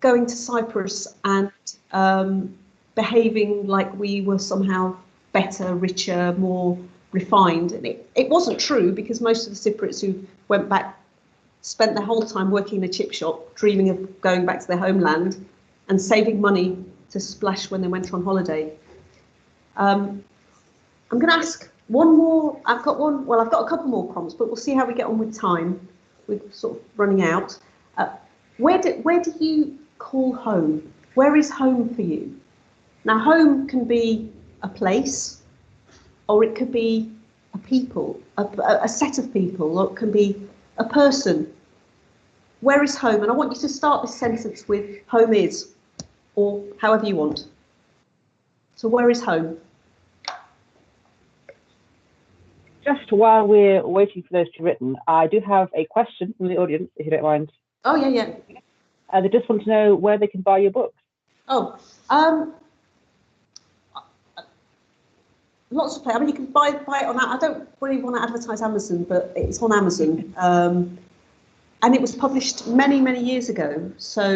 going to Cyprus and behaving like we were somehow better, richer, more refined. And it wasn't true, because most of the Cypriots who went back spent their whole time working in a chip shop, dreaming of going back to their homeland and saving money to splash when they went on holiday. I'm going to ask one more. I've got a couple more prompts, but we'll see how we get on with time. We're sort of running out. Where do you call home? Where is home for you? Now, home can be a place, or it could be a people, a set of people, or it can be a person. Where is home? And I want you to start this sentence with home is, or however you want. So where is home? Just while we're waiting for those to be written, I do have a question from the audience, if you don't mind. Oh, yeah. They just want to know where they can buy your books. Oh, lots of places. I mean, you can buy it on. I don't really want to advertise Amazon, but it's on Amazon, and it was published many years ago. So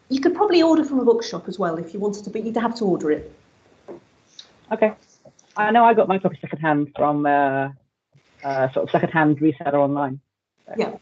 you could probably order from a bookshop as well if you wanted to, but you'd have to order it. Okay. I know I got my copy secondhand from sort of secondhand reseller online. So. Yeah.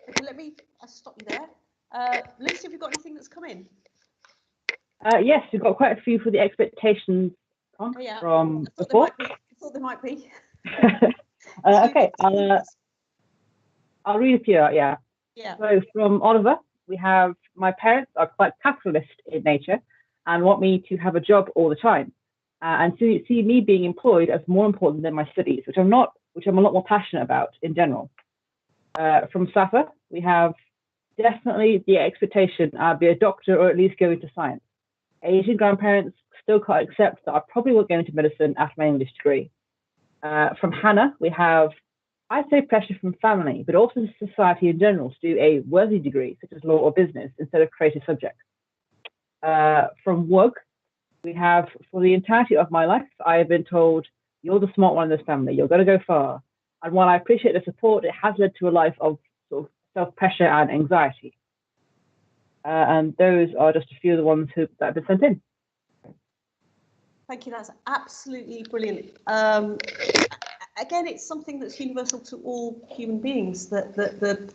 Okay, let me stop you there. Lucy, have you got anything that's come in? Yes, we've got quite a few for the expectations from before. I thought there might be. Okay, I'll read a few out, yeah. So from Oliver, we have, my parents are quite capitalist in nature and want me to have a job all the time. And see me being employed as more important than my studies, which I'm a lot more passionate about in general. From Safa, we have definitely the expectation I'll be a doctor or at least go into science. Asian grandparents still can't accept that I probably will go into medicine after my English degree. From Hannah, we have, I'd say, pressure from family, but also society in general to do a worthy degree, such as law or business, instead of creative subjects. From Wug, we have, for the entirety of my life, I have been told, you're the smart one in this family, you're going to go far. And while I appreciate the support, it has led to a life of sort of self-pressure and anxiety. And those are just a few of the ones that have been sent in. Thank you, that's absolutely brilliant. Again, it's something that's universal to all human beings, that the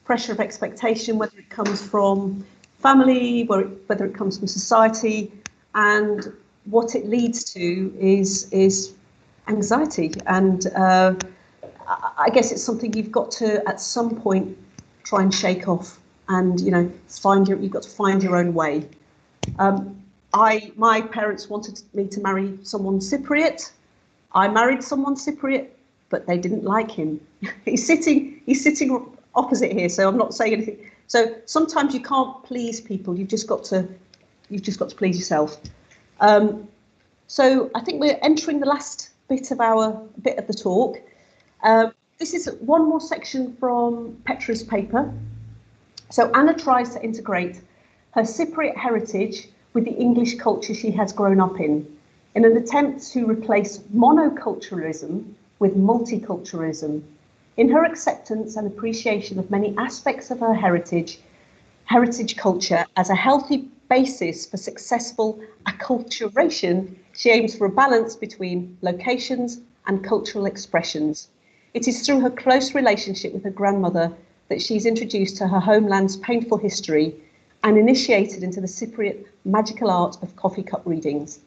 pressure of expectation, whether it comes from family, whether it comes from society, and what it leads to is anxiety. And I guess it's something you've got to, at some point, try and shake off, and you've got to find your own way. My parents wanted me to marry someone Cypriot. I married someone Cypriot, but they didn't like him. He's sitting opposite here, so I'm not saying anything. So sometimes you can't please people. You've just got to please yourself. So I think we're entering the last bit of the talk. This is one more section from Petra's paper. So Anna tries to integrate her Cypriot heritage with the English culture she has grown up in an attempt to replace monoculturalism with multiculturalism. In her acceptance and appreciation of many aspects of her heritage culture as a healthy basis for successful acculturation, she aims for a balance between locations and cultural expressions. It is through her close relationship with her grandmother that she's introduced to her homeland's painful history and initiated into the Cypriot magical art of coffee cup readings.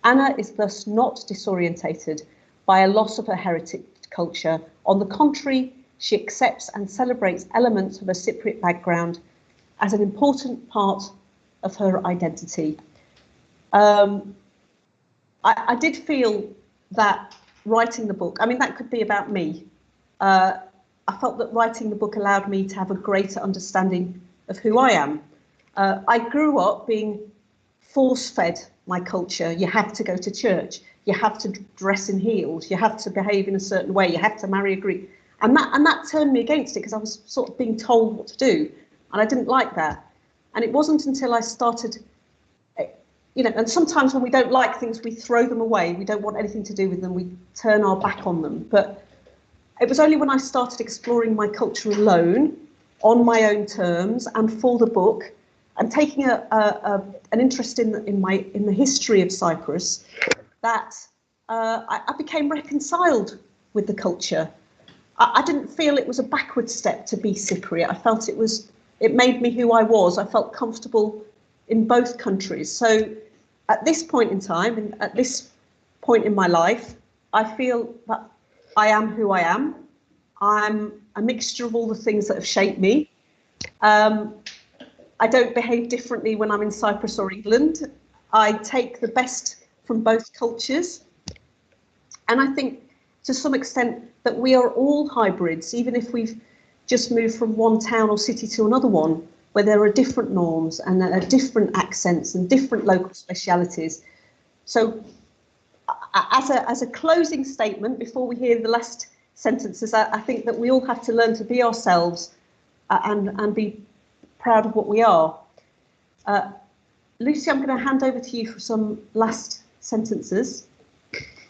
Anna is thus not disorientated by a loss of her heritage culture. On the contrary, she accepts and celebrates elements of her Cypriot background as an important part of her identity. I did feel that writing the book, I mean, that could be about me. I felt that writing the book allowed me to have a greater understanding of who I am. I grew up being force-fed my culture. You have to go to church, you have to dress in heels, you have to behave in a certain way, you have to marry a Greek. And that turned me against it because I was sort of being told what to do, and I didn't like that. And it wasn't until I started, you know, and sometimes when we don't like things, we throw them away. We don't want anything to do with them. We turn our back on them. But it was only when I started exploring my culture alone, on my own terms, and for the book, and taking an interest in the history of Cyprus, that I became reconciled with the culture. I didn't feel it was a backward step to be Cypriot. I felt it made me who I was. I felt comfortable in both countries. So at this point in time, and at this point in my life, I feel that I am who I am. I'm a mixture of all the things that have shaped me. I don't behave differently when I'm in Cyprus or England. I take the best from both cultures. And I think to some extent that we are all hybrids, even if we've just moved from one town or city to another one, where there are different norms and different accents and different local specialities. So as a closing statement, before we hear the last sentences, I think that we all have to learn to be ourselves and be proud of what we are. Lucy, I'm going to hand over to you for some last sentences.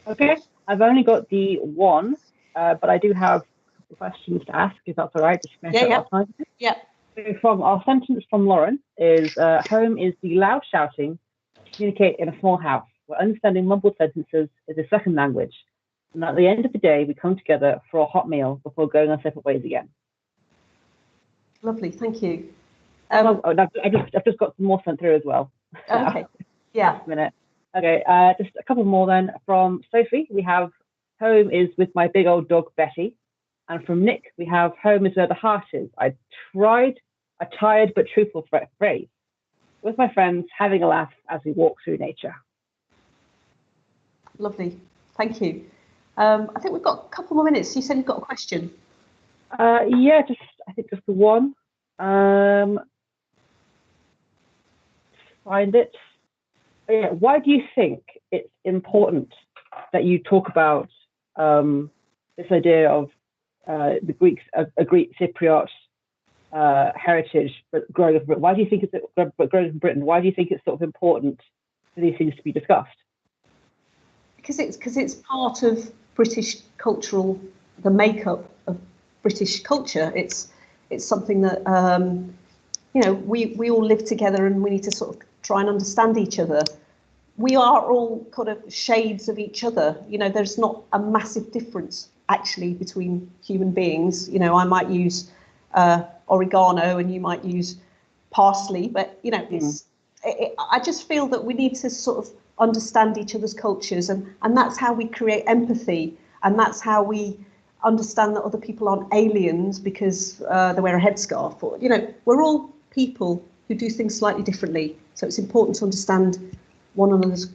Okay, I've only got the one, but I do have a questions to ask, if that's all right. Just Yeah. So from our sentence from Lauren is, home is the loud shouting to communicate in a small house, where understanding mumbled sentences is a second language. And at the end of the day, we come together for a hot meal before going our separate ways again. Lovely, thank you. I've just got some more sent through as well. Okay, yeah. Last minute. Okay, just a couple more then. From Sophie, we have home is with my big old dog Betty. And from Nick, we have home is where the heart is. A tired but truthful phrase. With my friends, having a laugh as we walk through nature. Lovely, thank you. I think we've got a couple more minutes. You said you've got a question. Yeah, I think just the one. Find it. Yeah, why do you think it's important that you talk about this idea of the Greeks, a Greek-Cypriot heritage, but growing up in Britain? Why do you think growing up in Britain? Why do you think it's sort of important for these things to be discussed? Because it's part of British cultural, the makeup of British culture. It's something that you know, we all live together, and we need to sort of try and understand each other. We are all kind of shades of each other. You know, there's not a massive difference actually between human beings. You know, I might use oregano and you might use parsley, but you know, I just feel that we need to sort of understand each other's cultures, and that's how we create empathy, and that's how we understand that other people aren't aliens because they wear a headscarf, or, you know, we're all people who do things slightly differently. So it's important to understand one another's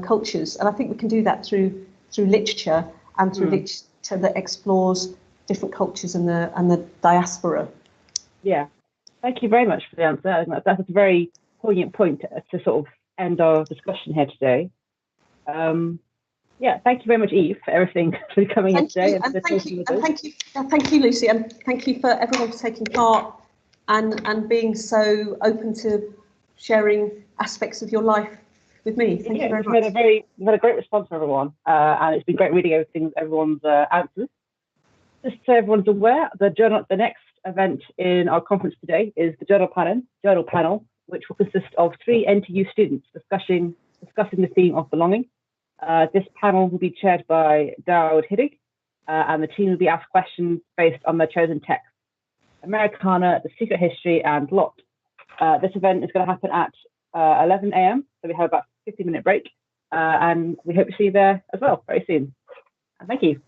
cultures, and I think we can do that through literature and through literature that explores different cultures and the diaspora. Yeah, thank you very much for the answer. I think that's a very poignant point to sort of end our discussion here today. Yeah, thank you very much, Eve, for everything, for coming in today. Thank you, Lucy, and thank you for everyone for taking part and being so open to sharing aspects of your life with me. Thank you very much. We've had a great response from everyone, and it's been great reading everyone's answers. Just so everyone's aware, the next event in our conference today is the journal panel, which will consist of 3 NTU students discussing the theme of belonging. This panel will be chaired by Daoud Hiddig, and the team will be asked questions based on their chosen text: Americana, The Secret History, and Lot. This event is going to happen at 11 a.m, so we have about a 15-minute break. and we hope to see you there as well very soon. And thank you.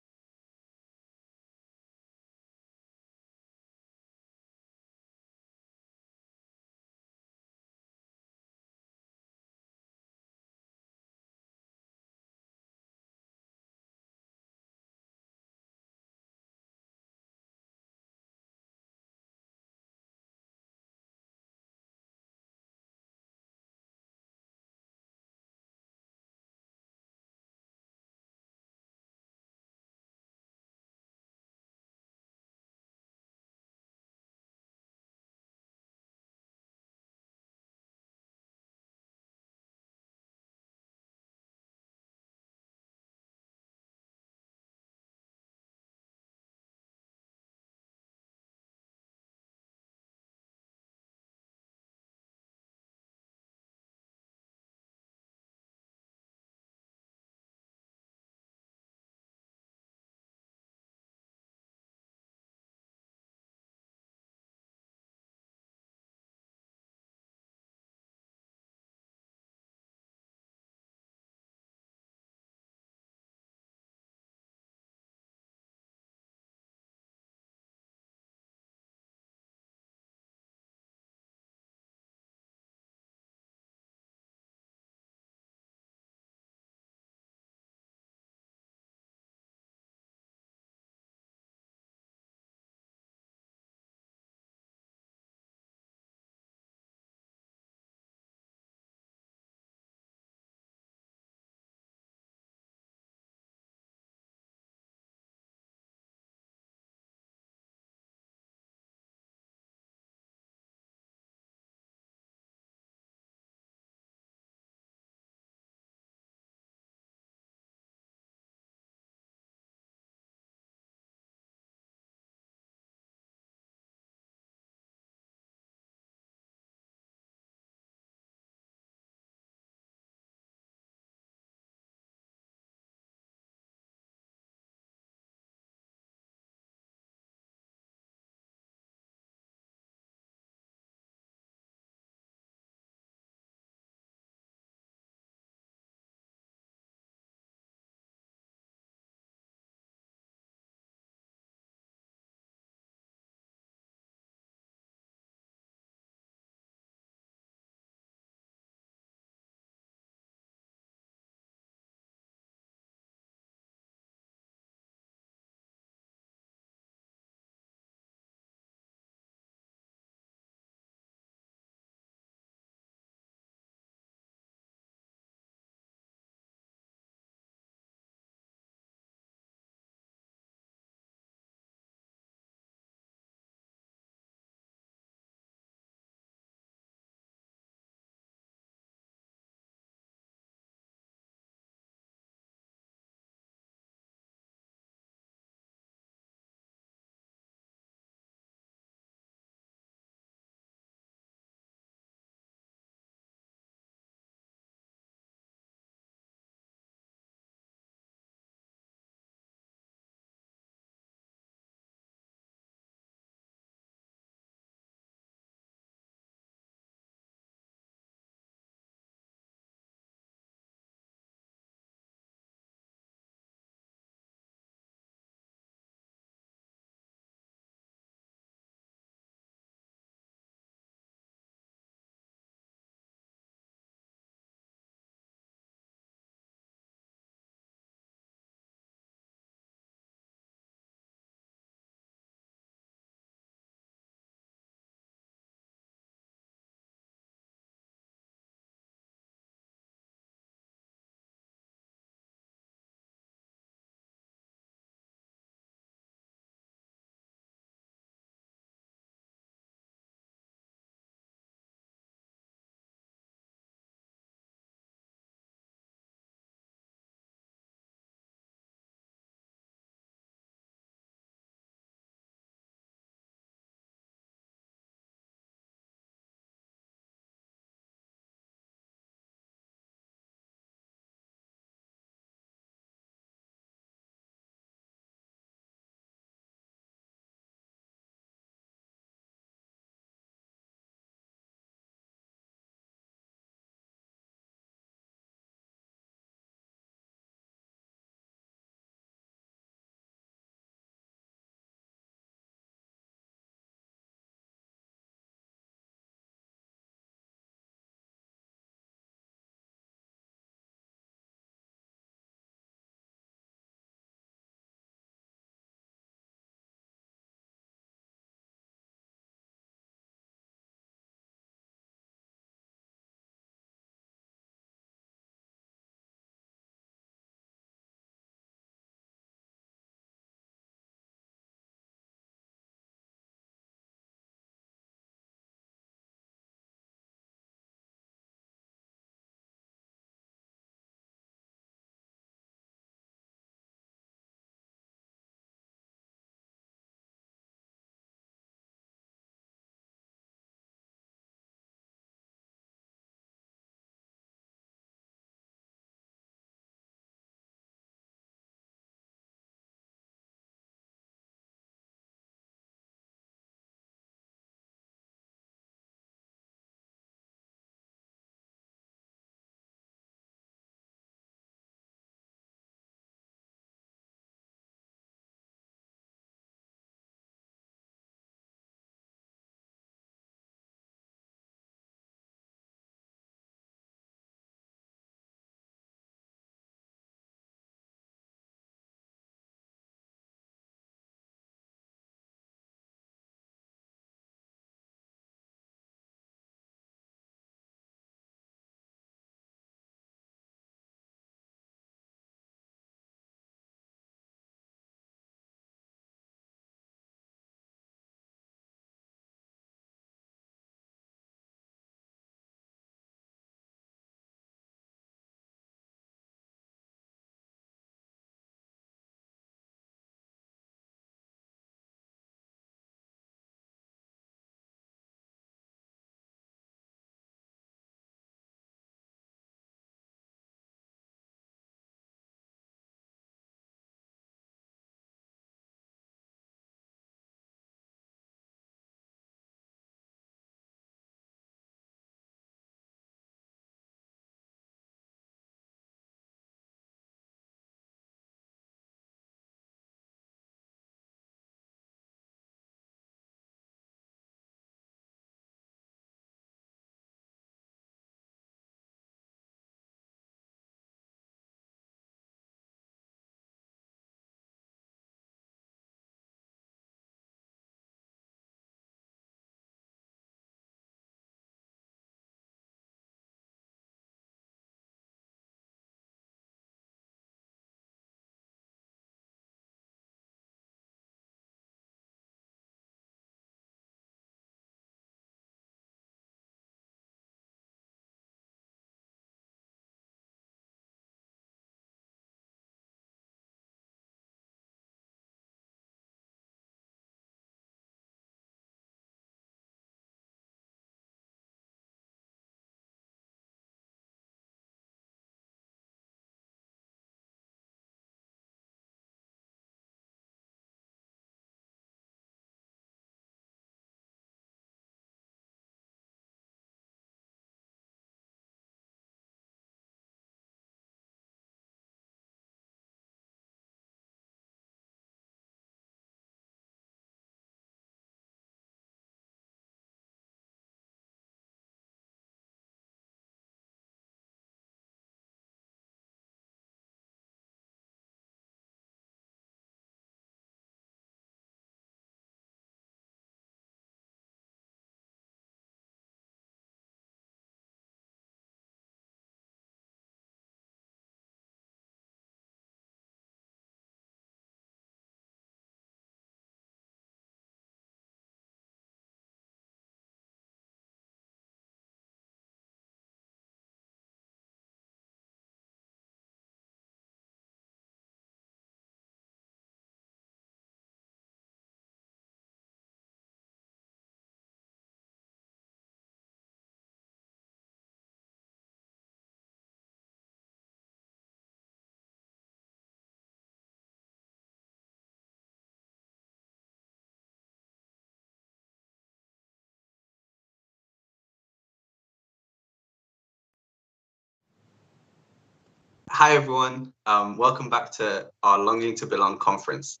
Hi everyone, welcome back to our Longing to Belong conference.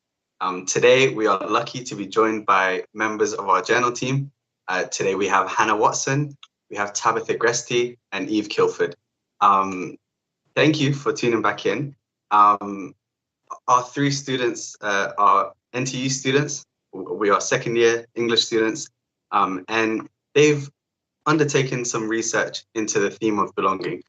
Today we are lucky to be joined by members of our journal team. Today we have Hannah Watson, we have Tabitha Gresti and Eve Kilford. Thank you for tuning back in. Our three students are NTU students. We are second year English students, and they've undertaken some research into the theme of belonging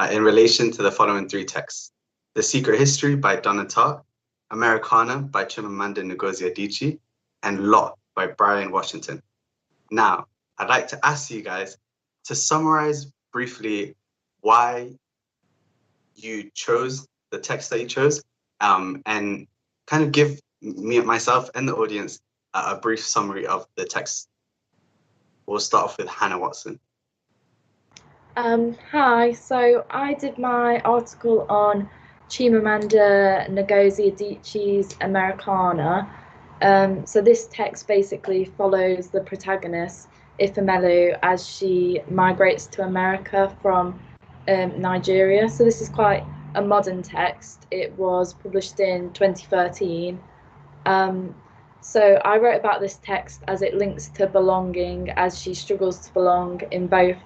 in relation to the following three texts: The Secret History by Donna Tartt, Americana by Chimamanda Ngozi Adichie, and Lot by Brian Washington. Now, I'd like to ask you guys to summarize briefly why you chose the text that you chose, and kind of give myself and the audience a brief summary of the text. We'll start off with Hannah Watson. Hi, so I did my article on Chimamanda Ngozi Adichie's Americana. So this text basically follows the protagonist, Ifemelu, as she migrates to America from Nigeria. So this is quite a modern text. It was published in 2013. So I wrote about this text as it links to belonging, as she struggles to belong in both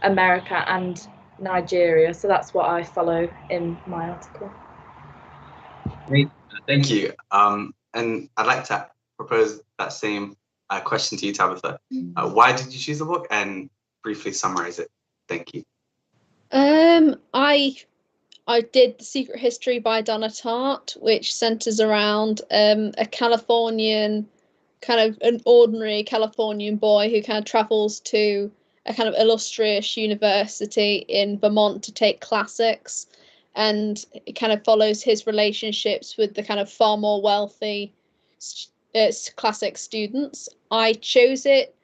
America and Nigeria. So that's what I follow in my article. Great, thank you. And I'd like to propose that same question to you, Tabitha. Why did you choose the book, and briefly summarize it? Thank you. I did The Secret History by Donna Tartt, which centers around a Californian, kind of an ordinary Californian boy who kind of travels to a kind of illustrious university in Vermont to take classics, and it kind of follows his relationships with the kind of far more wealthy classic students. I chose it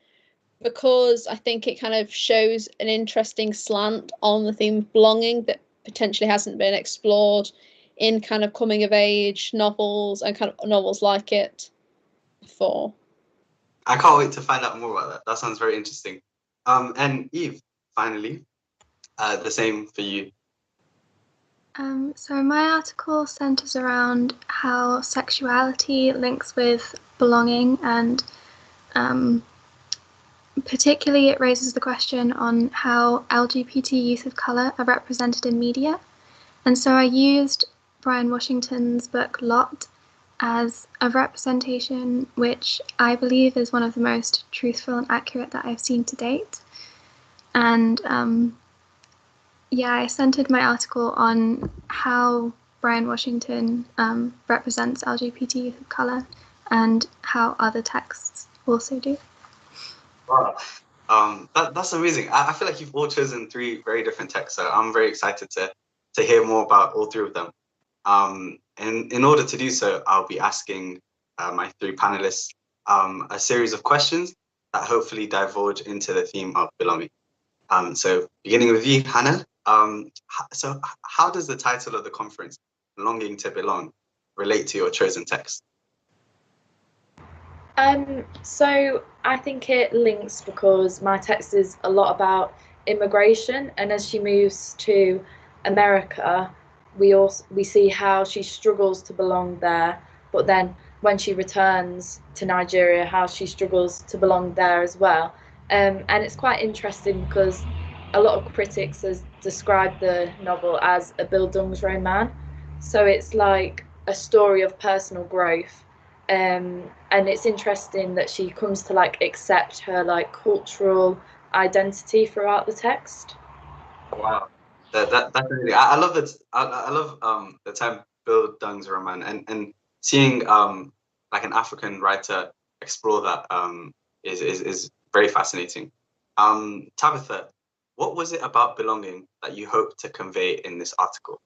because I think it kind of shows an interesting slant on the theme of belonging that potentially hasn't been explored in kind of coming of age novels and kind of novels like it before. I can't wait to find out more about that. That sounds very interesting. And Eve, finally, the same for you. So my article centers around how sexuality links with belonging, and particularly it raises the question on how LGBT youth of colour are represented in media. And so I used Brian Washington's book Lot as a representation which I believe is one of the most truthful and accurate that I've seen to date. And I centered my article on how Brian Washington represents LGBT youth of colour and how other texts also do. Wow, that's amazing. I feel like you've all chosen three very different texts, so I'm very excited to hear more about all three of them. And in order to do so, I'll be asking my three panelists a series of questions that hopefully divulge into the theme of belonging. So beginning with you, Hannah. So how does the title of the conference, Longing to Belong, relate to your chosen text? So I think it links because my text is a lot about immigration, and as she moves to America, we see how she struggles to belong there, but then when she returns to Nigeria, how she struggles to belong there as well. And it's quite interesting because a lot of critics has described the novel as a Bildungsroman, so it's like a story of personal growth. And it's interesting that she comes to like accept her like cultural identity throughout the text. Wow, that's really, I love it. I love the term Bildungsroman, and seeing like an African writer explore that is very fascinating. Tabitha, what was it about belonging that you hope to convey in this article?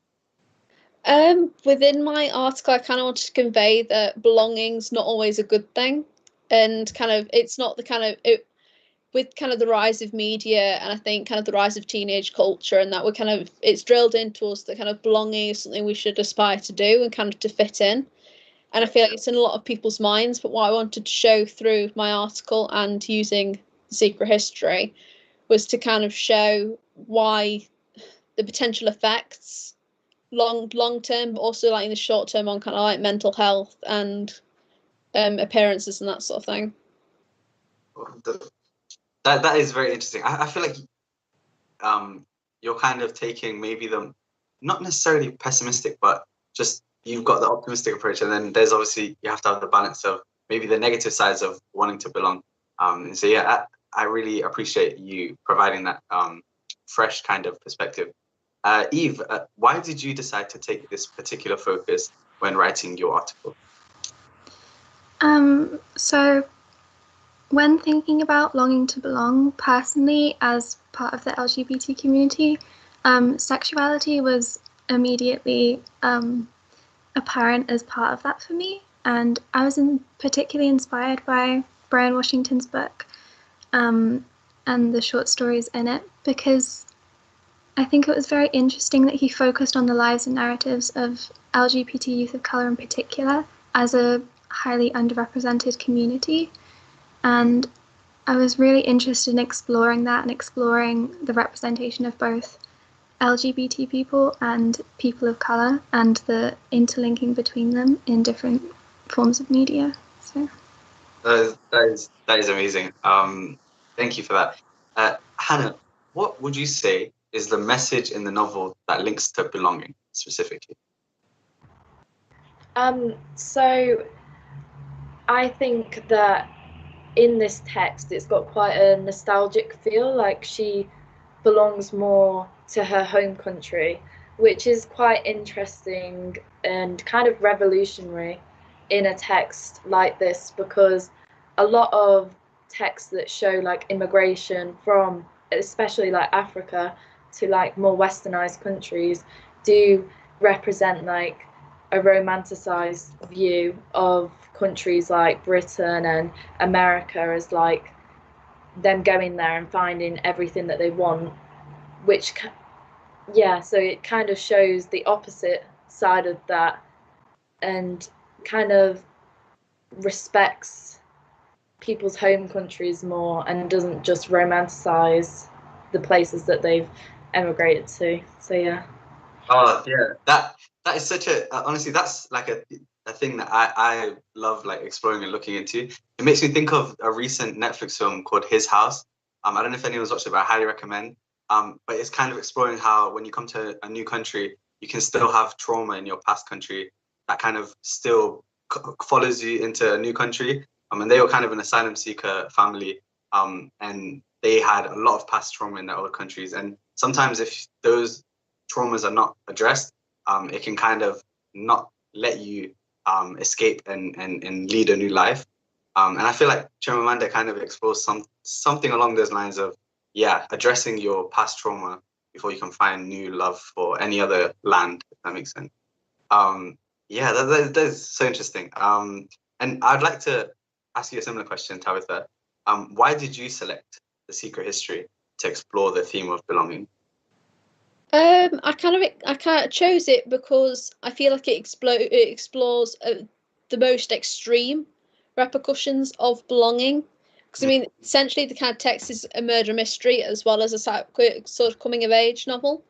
Within my article, I kind of wanted to convey that belonging's not always a good thing, and kind of it's not the kind of with kind of the rise of media, and I think kind of the rise of teenage culture, and that we're kind of it's drilled into us that kind of belonging is something we should aspire to do and kind of to fit in. And I feel like it's in a lot of people's minds. But what I wanted to show through my article and using The Secret History was to kind of show why the potential effects long term, but also like in the short term on kind of like mental health and appearances and that sort of thing. That is very interesting. I feel like you're kind of taking maybe the not necessarily pessimistic, but just you've got the optimistic approach, and then there's obviously you have to have the balance of maybe the negative sides of wanting to belong. And so yeah, I really appreciate you providing that fresh kind of perspective. Eve, why did you decide to take this particular focus when writing your article? So when thinking about longing to belong personally as part of the LGBT community, sexuality was immediately apparent as part of that for me. And I was particularly inspired by Brian Washington's book and the short stories in it, because I think it was very interesting that he focused on the lives and narratives of LGBT youth of colour in particular as a highly underrepresented community. And I was really interested in exploring that and exploring the representation of both LGBT people and people of colour and the interlinking between them in different forms of media. So that is amazing. Thank you for that. Hannah, what would you say is the message in the novel that links to belonging specifically? So I think that in this text it's got quite a nostalgic feel, like she belongs more to her home country, which is quite interesting and kind of revolutionary in a text like this, because a lot of texts that show like immigration from especially like Africa to like more westernized countries do represent like a romanticized view of countries like Britain and America as like them going there and finding everything that they want, which so it kind of shows the opposite side of that and kind of respects people's home countries more and doesn't just romanticize the places that they've emigrated to. So yeah. Oh yeah, that is such a honestly, that's like a thing that I love like exploring and looking into. It makes me think of a recent Netflix film called His House. I don't know if anyone's watched it, but I highly recommend. But it's kind of exploring how when you come to a new country, you can still have trauma in your past country that kind of still follows you into a new country. And they were kind of an asylum seeker family, and they had a lot of past trauma in their old countries. And sometimes if those traumas are not addressed, it can kind of not let you escape and lead a new life. And I feel like Chimamanda kind of explores something along those lines of, addressing your past trauma before you can find new love for any other land, if that makes sense. That is so interesting. And I'd like to ask you a similar question, Tabitha. Why did you select The Secret History to explore the theme of belonging? I kind of chose it because I feel like it explores the most extreme repercussions of belonging. Because I mean, essentially, the kind of text is a murder mystery as well as a sort of coming of age novel.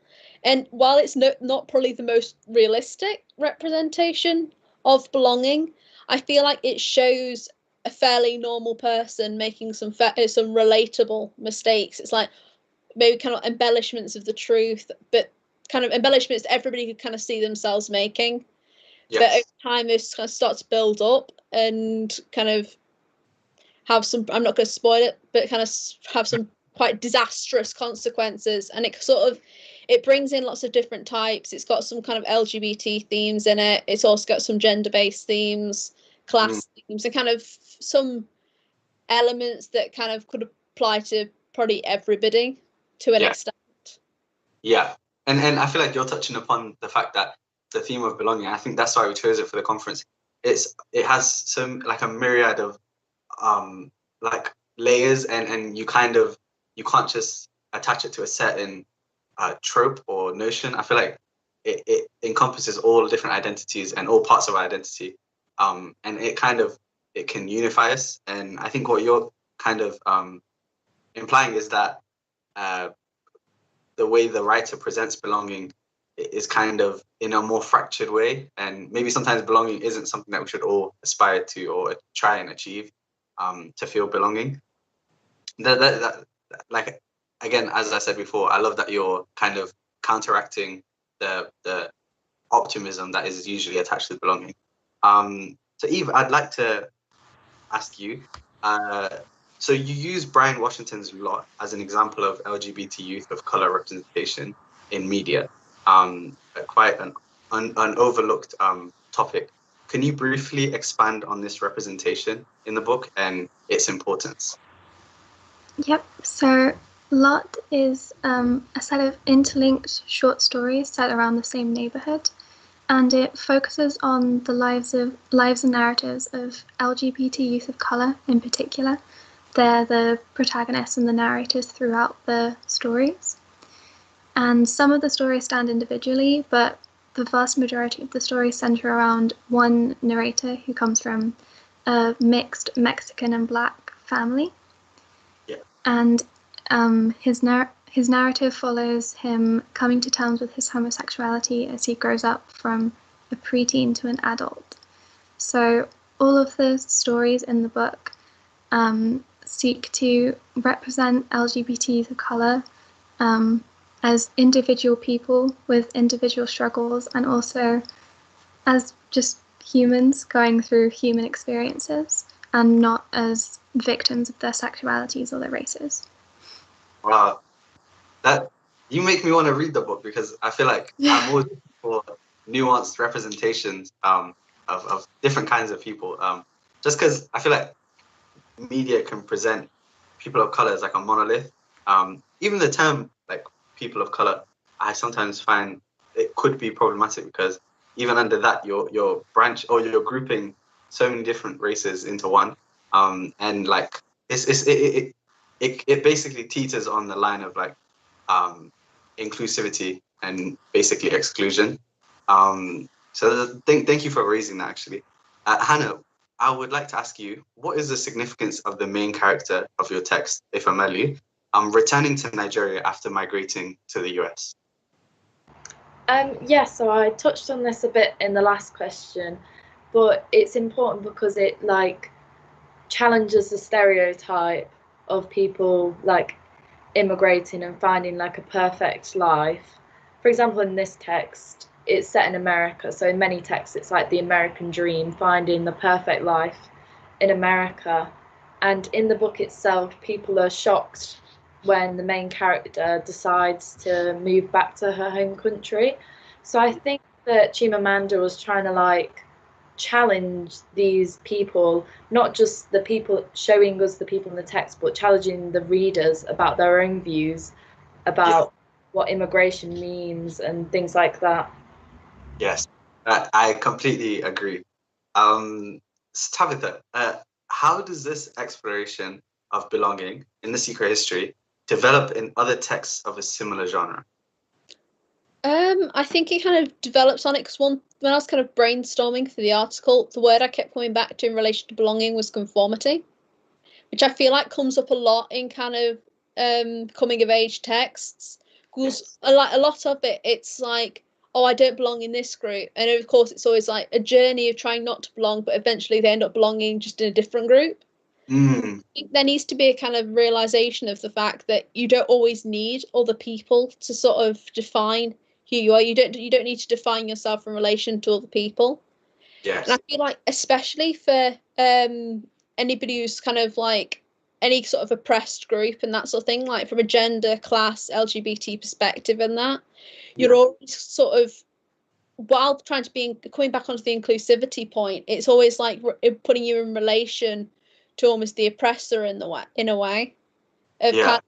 And while it's not probably the most realistic representation of belonging, I feel like it shows a fairly normal person making some relatable mistakes. It's like maybe kind of embellishments of the truth, but kind of embellishments that everybody could kind of see themselves making. Yes. But over time, this kind of starts to build up and kind of have some, I'm not going to spoil it, but kind of have some quite disastrous consequences. And it brings in lots of different types. It's got some kind of LGBT themes in it. It's also got some gender-based themes, class themes, and kind of some elements that kind of could apply to probably everybody to an extent. Yeah, and I feel like you're touching upon the fact that the theme of belonging, I think that's why we chose it for the conference. It has some like a myriad of like layers, and you can't just attach it to a certain trope or notion. I feel like it encompasses all different identities and all parts of our identity, and it can unify us. And I think what you're kind of implying is that the way the writer presents belonging is kind of in a more fractured way, and maybe sometimes belonging isn't something that we should all aspire to or try and achieve to feel belonging. Like, again, as I said before, I love that you're kind of counteracting the optimism that is usually attached to belonging. So Eve, I'd like to ask you, so you use Brian Washington's Lot as an example of LGBT youth of color representation in media, quite an overlooked topic. Can you briefly expand on this representation in the book and its importance? Yep, so Lot is a set of interlinked short stories set around the same neighborhood, and it focuses on the lives and narratives of LGBT youth of color in particular. They're the protagonists and the narrators throughout the stories. And some of the stories stand individually, but the vast majority of the stories center around one narrator who comes from a mixed Mexican and Black family. Yeah. And his narrative follows him coming to terms with his homosexuality as he grows up from a preteen to an adult. So all of the stories in the book seek to represent LGBTs of color as individual people with individual struggles, and also as just humans going through human experiences, and not as victims of their sexualities or their races. Wow, that you make me want to read the book, because I feel like I'm always looking for nuanced representations of different kinds of people. Just because I feel like media can present people of color as like a monolith. Even the term like people of color, I sometimes find it could be problematic, because even under that, you're grouping so many different races into one, and like it basically teeters on the line of like inclusivity and basically exclusion. So thank you for raising that, actually. Hannah, I would like to ask you, what is the significance of the main character of your text, Ifemelu, returning to Nigeria after migrating to the US? Yeah, so I touched on this a bit in the last question, but it's important because it like challenges the stereotype of people like immigrating and finding like a perfect life. For example, in this text, it's set in America. So in many texts, it's like the American dream, finding the perfect life in America. And in the book itself, people are shocked when the main character decides to move back to her home country. So I think that Chimamanda was trying to like challenge these people, not just the people showing us the people in the text, but challenging the readers about their own views about what immigration means and things like that. Yes, I completely agree. Tabitha, how does this exploration of belonging in The Secret History develop in other texts of a similar genre? I think it kind of develops on it, because when I was kind of brainstorming for the article, the word I kept coming back to in relation to belonging was conformity, which I feel like comes up a lot in kind of coming of age texts, because a lot of it, it's like, oh, I don't belong in this group, and of course it's always like a journey of trying not to belong, but eventually they end up belonging just in a different group. I think there needs to be a kind of realization of the fact that you don't always need other people to sort of define who you are. You don't need to define yourself in relation to other people. Yes. And I feel like, especially for anybody who's kind of like any sort of oppressed group and that sort of thing, like from a gender, class, LGBT perspective, and that you're always sort of, while trying to be coming back onto the inclusivity point, it's always like putting you in relation to almost the oppressor in a way of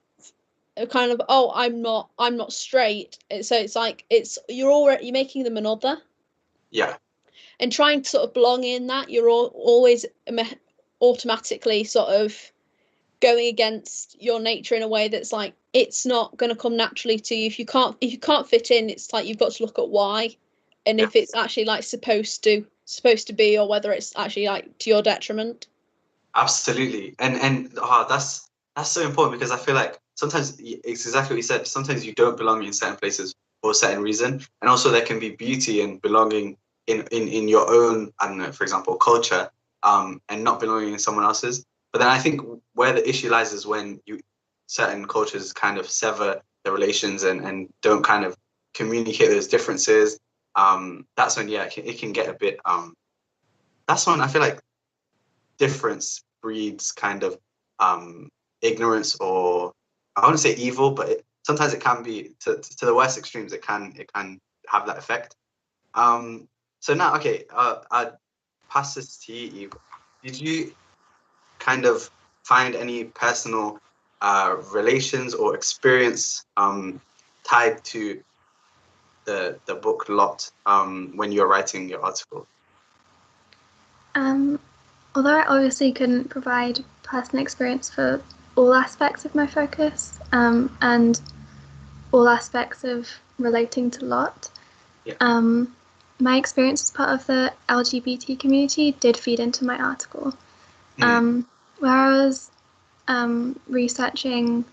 kind of oh, I'm not straight, so it's like you're making them another, and trying to sort of belong in that, you're always automatically sort of going against your nature in a way that's like it's not going to come naturally to you. If you can't fit in, it's like you've got to look at why, and if it's actually like supposed to be, or whether it's actually like to your detriment. Absolutely. And that's so important, because I feel like sometimes it's exactly what you said. Sometimes you don't belong in certain places for a certain reason. And also there can be beauty in belonging in your own, I don't know, for example, culture, and not belonging in someone else's. But then I think where the issue lies is when certain cultures kind of sever the relations and don't kind of communicate those differences. That's when, yeah, it can get a bit, that's when I feel like difference breeds kind of ignorance, or I wouldn't say evil, but sometimes it can be to the worst extremes. It can have that effect. So now, okay, I'd pass this to you, Eve. Did you kind of find any personal relations or experience tied to the book Lot when you're writing your article? Although I obviously couldn't provide personal experience for all aspects of my focus and all aspects of relating to Lot, Yeah. my experience as part of the LGBT community did feed into my article. Where I was researching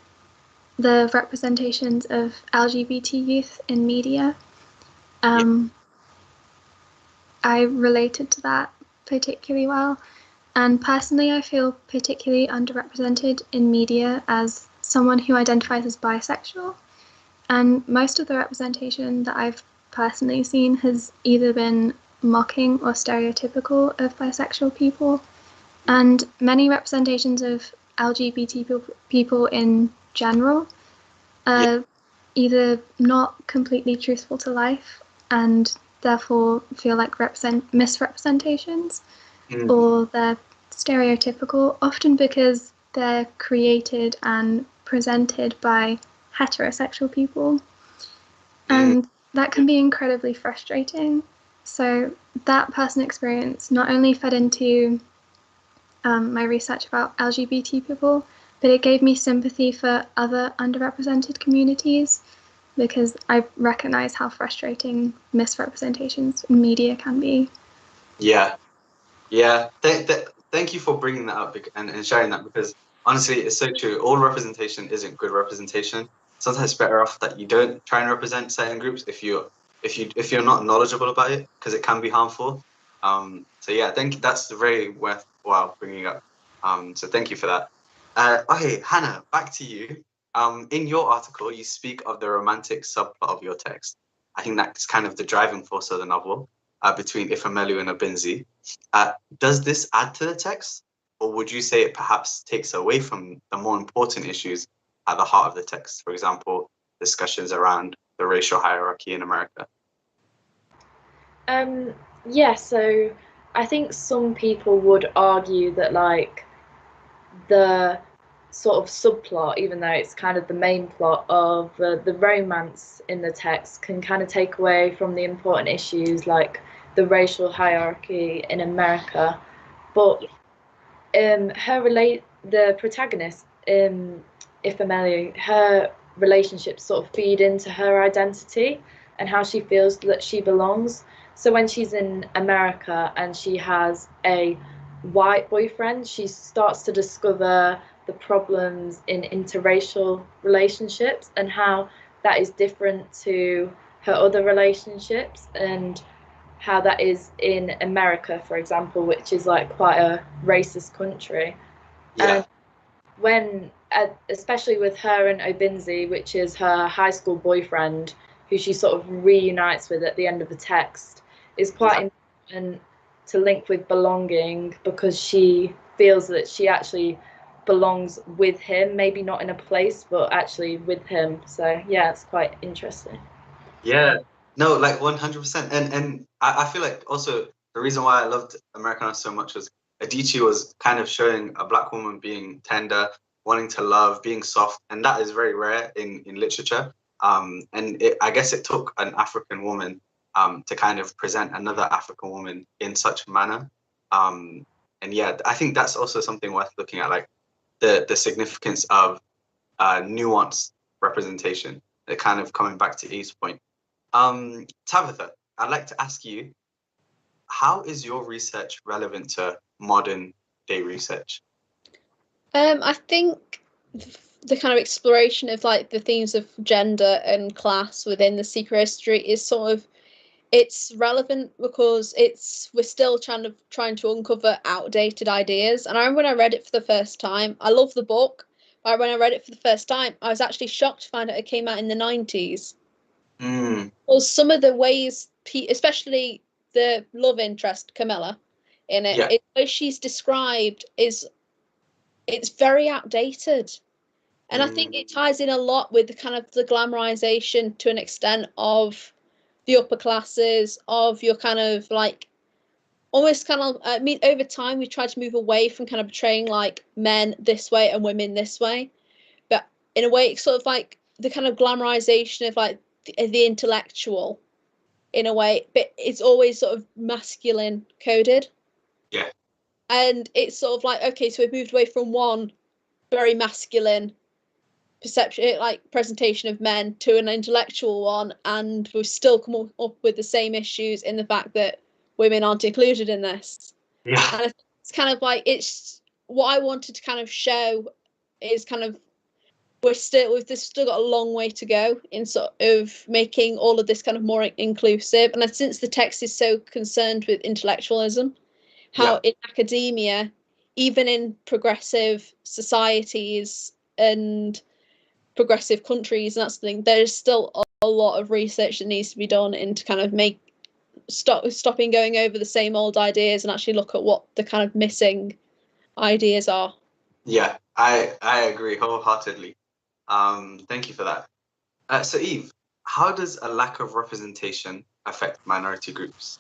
the representations of LGBT youth in media, I related to that particularly well. And personally, I feel particularly underrepresented in media as someone who identifies as bisexual. And most of the representation that I've personally seen has either been mocking or stereotypical of bisexual people. And many representations of LGBT people in general are either not completely truthful to life and therefore feel like misrepresentations, or they're stereotypical, often because they're created and presented by heterosexual people. And that can be incredibly frustrating. So that personal experience not only fed into my research about LGBT people, but it gave me sympathy for other underrepresented communities, because I recognize how frustrating misrepresentations in media can be. Yeah. Thank you for bringing that up and sharing that, because honestly, it's so true. All representation isn't good representation. Sometimes it's better off that you don't try and represent certain groups if you're not knowledgeable about it, because it can be harmful. So yeah, that's very worthwhile bringing up. So thank you for that. Okay, Hannah, back to you. In your article, you speak of the romantic subplot of your text. I think that's kind of the driving force of the novel, between Ifemelu and Obinzi. Does this add to the text, or would you say it perhaps takes away from the more important issues at the heart of the text? For example, discussions around the racial hierarchy in America. Yeah, so I think some people would argue that like the sort of subplot, even though it's kind of the main plot of the romance in the text, can kind of take away from the important issues like the racial hierarchy in America. But the protagonist, Ifemelu, her relationships sort of feed into her identity and how she feels that she belongs. So when she's in America and she has a white boyfriend, she starts to discover the problems in interracial relationships and how that is different to her other relationships, and how that is in America, for example, which is like quite a racist country. Yeah. And especially with her and Obinzi, which is her high school boyfriend, who she sort of reunites with at the end of the text, is quite important to link with belonging, because she feels that she actually belongs with him, maybe not in a place, but actually with him. So yeah, it's quite interesting. Yeah, no, like 100%. And I feel like also the reason why I loved Americana so much was Adichie was kind of showing a Black woman being tender, wanting to love, being soft, and that is very rare in literature. And I guess it took an African woman to kind of present another African woman in such a manner. And yeah, I think that's also something worth looking at, like the significance of nuanced representation. Kind of coming back to Eve's point. Tabitha, I'd like to ask you, how is your research relevant to modern day research? I think the kind of exploration of like the themes of gender and class within the secret history is sort of, it's relevant because we're still trying to uncover outdated ideas. And I remember when I read it for the first time, I love the book, but when I read it for the first time, I was actually shocked to find out it came out in the 90s. Well, some of the ways, especially the love interest Camilla in it, the way she's described it's very outdated. And I think it ties in a lot with the kind of the glamorization to an extent of the upper classes, of your kind of like almost kind of, I mean, over time we tried to move away from kind of portraying like men this way and women this way, but in a way it's sort of like the kind of glamorization of like the intellectual in a way, but it's always sort of masculine coded. Yeah. And it's sort of like, okay, so we've moved away from one very masculine perception, like presentation of men, to an intellectual one, and we've still come up with the same issues in the fact that women aren't included in this. Yeah. And it's kind of like, it's what I wanted to kind of show is kind of we've still got a long way to go in sort of making all of this kind of more inclusive. And since the text is so concerned with intellectualism, how in academia, even in progressive societies and progressive countries and that's the thing, there's still a lot of research that needs to be done into kind of stopping going over the same old ideas and actually look at what the kind of missing ideas are. Yeah, I agree wholeheartedly. Thank you for that. So Eve, how does a lack of representation affect minority groups?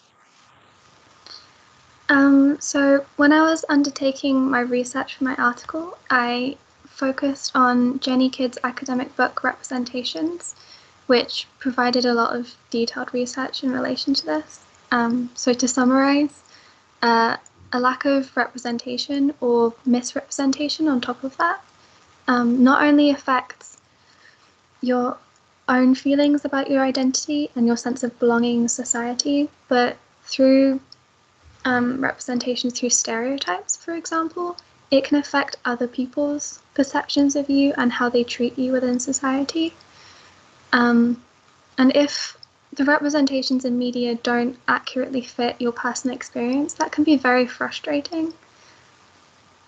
So when I was undertaking my research for my article, I focused on Jenny Kidd's academic book Representations, which provided a lot of detailed research in relation to this. So to summarize, a lack of representation or misrepresentation on top of that not only affects your own feelings about your identity and your sense of belonging in society, but through representation through stereotypes, for example, it can affect other people's perceptions of you and how they treat you within society. And if the representations in media don't accurately fit your personal experience, that can be very frustrating.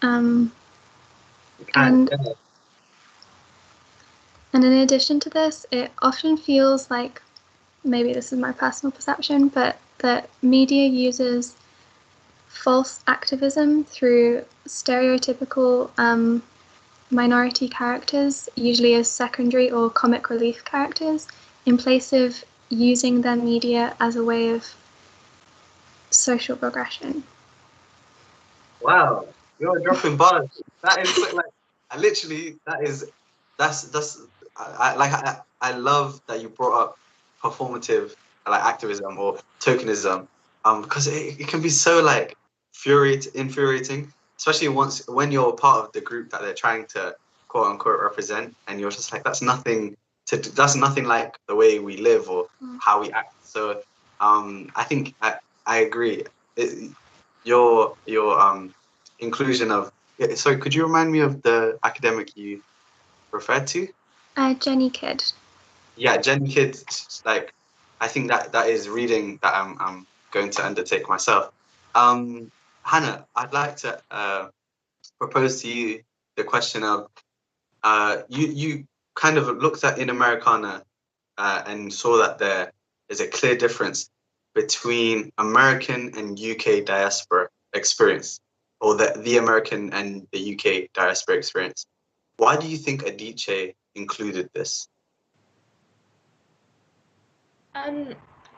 And in addition to this, it often feels like, maybe this is my personal perception, but that media uses false activism through stereotypical minority characters, usually as secondary or comic relief characters, in place of using their media as a way of social progression. Wow, you're dropping bars. That is like, I love that you brought up performative like activism or tokenism, because it can be so like infuriating, especially when you're part of the group that they're trying to quote unquote represent, and you're just like, that's nothing like the way we live or how we act. So I think I agree. Your inclusion of, sorry, could you remind me of the academic you referred to? Jenny Kidd. Yeah, Jenny Kidd. Like, I think that is reading that I'm going to undertake myself. Hannah, I'd like to propose to you the question of you kind of looked at In Americana and saw that there is a clear difference between American and UK diaspora experience, or the American and the UK diaspora experience. Why do you think Adichie included this?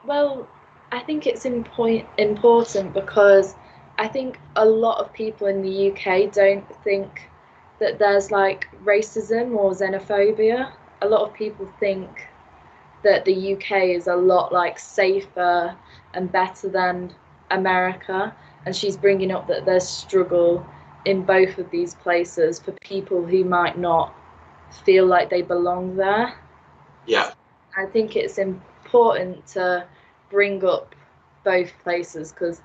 Well, I think it's important because I think a lot of people in the UK don't think that there's like racism or xenophobia. A lot of people think that the UK is a lot like safer and better than America, and she's bringing up that there's struggle in both of these places for people who might not feel like they belong there. Yeah, I think it's important to bring up both places because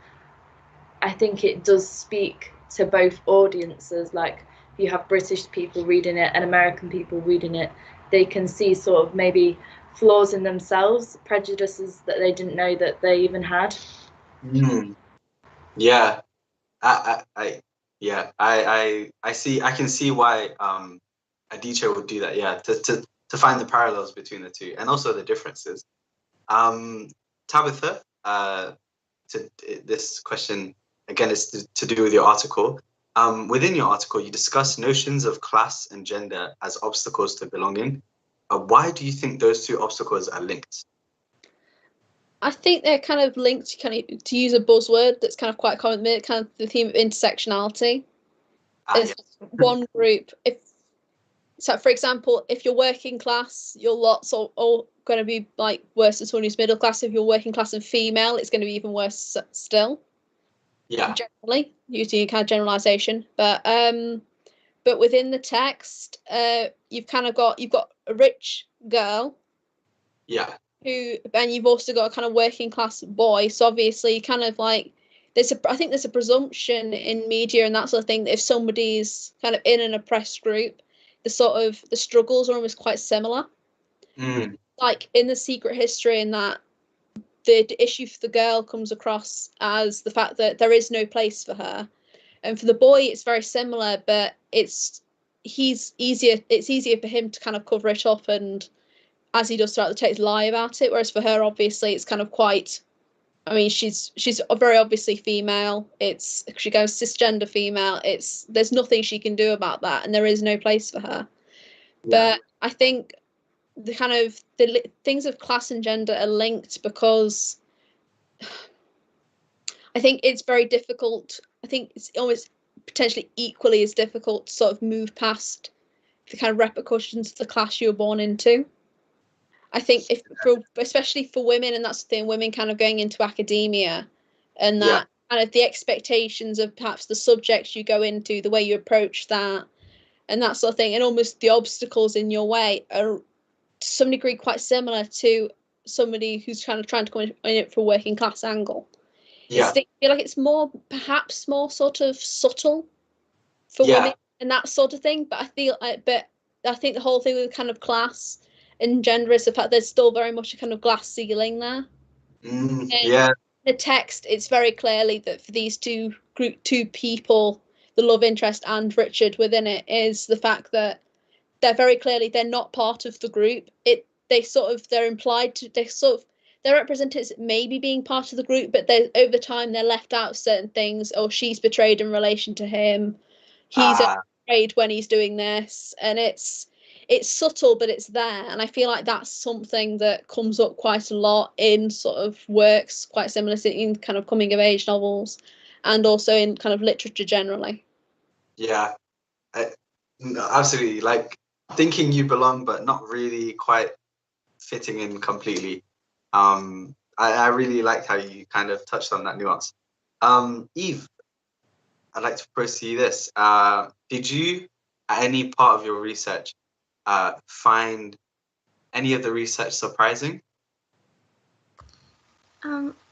I think it does speak to both audiences, like you have British people reading it and American people reading it, they can see sort of maybe flaws in themselves, prejudices that they didn't know that they even had. Yeah, I see. I can see why a teacher would do that. Yeah, to find the parallels between the two and also the differences. Tabitha, this question again is to do with your article. Within your article, you discuss notions of class and gender as obstacles to belonging. Why do you think those two obstacles are linked? I think they're kind of linked, to use a buzzword that's kind of quite common, kind of the theme of intersectionality. As one group, so for example, if you're working class, your lots are all going to be like worse than someone who's middle class. If you're working class and female, it's going to be even worse still. Yeah. Generally, using a kind of generalization, but within the text, you've got a rich girl. Yeah. And you've also got a kind of working class boy. So obviously, kind of like I think there's a presumption in media and that sort of thing that if somebody's kind of in an oppressed group, the struggles are almost quite similar. Like in The Secret History, in that the issue for the girl comes across as the fact that there is no place for her, and for the boy it's very similar, but it's easier for him to kind of cover it up, and as he does throughout the text, lie about it, whereas for her obviously it's kind of quite, I mean, she's very obviously female, she goes cisgender female, there's nothing she can do about that, and there is no place for her. But I think the kind of the things of class and gender are linked because I think it's very difficult. I think it's almost potentially equally as difficult to sort of move past the kind of repercussions of the class you were born into. I think especially for women, and that's the thing, women kind of going into academia, and that kind of the expectations of perhaps the subjects you go into, the way you approach that, and that sort of thing, and almost the obstacles in your way are to some degree quite similar to somebody who's kind of trying to come in it for a working class angle. I feel like it's perhaps more sort of subtle for women and that sort of thing. But I think the whole thing with kind of class and gender is the fact there's still very much a kind of glass ceiling there. The text, it's very clearly that for these two people, the love interest and Richard within it, is the fact that they're not part of the group. They're implied to, they're represented as maybe being part of the group, but over time they're left out of certain things. Or she's betrayed in relation to him, he's betrayed when he's doing this, and it's subtle, but it's there. And I feel like that's something that comes up quite a lot in sort of works quite similar to in kind of coming of age novels, and also in kind of literature generally. Absolutely. Like thinking you belong, but not really quite fitting in completely. I really liked how you kind of touched on that nuance. Eve, I'd like to propose to you this. Did you, at any part of your research, find any of the research surprising?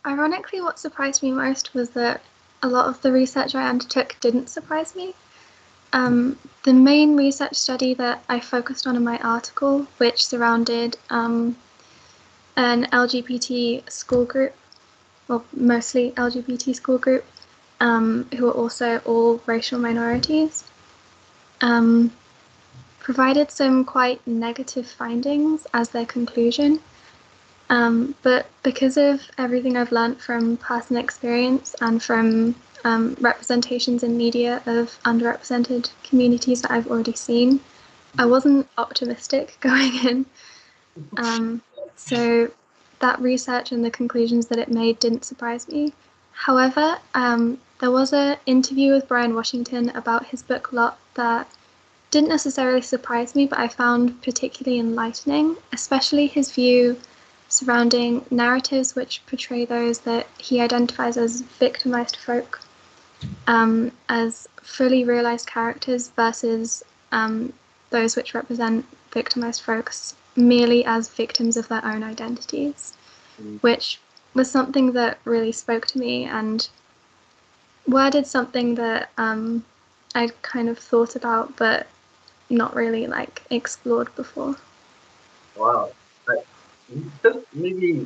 Ironically, what surprised me most was that a lot of the research I undertook didn't surprise me. The main research study that I focused on in my article, which surrounded an LGBT school group, well, mostly LGBT school group, who are also all racial minorities, provided some quite negative findings as their conclusion. But because of everything I've learnt from personal experience and from representations in media of underrepresented communities that I've already seen, I wasn't optimistic going in. So that research and the conclusions that it made didn't surprise me. However, there was an interview with Brian Washington about his book Lot that didn't necessarily surprise me, but I found particularly enlightening, especially his view surrounding narratives which portray those that he identifies as victimized folk as fully realized characters versus those which represent victimized folks merely as victims of their own identities, which was something that really spoke to me and worded something that I'd kind of thought about, but not really like explored before. Wow. Like, just maybe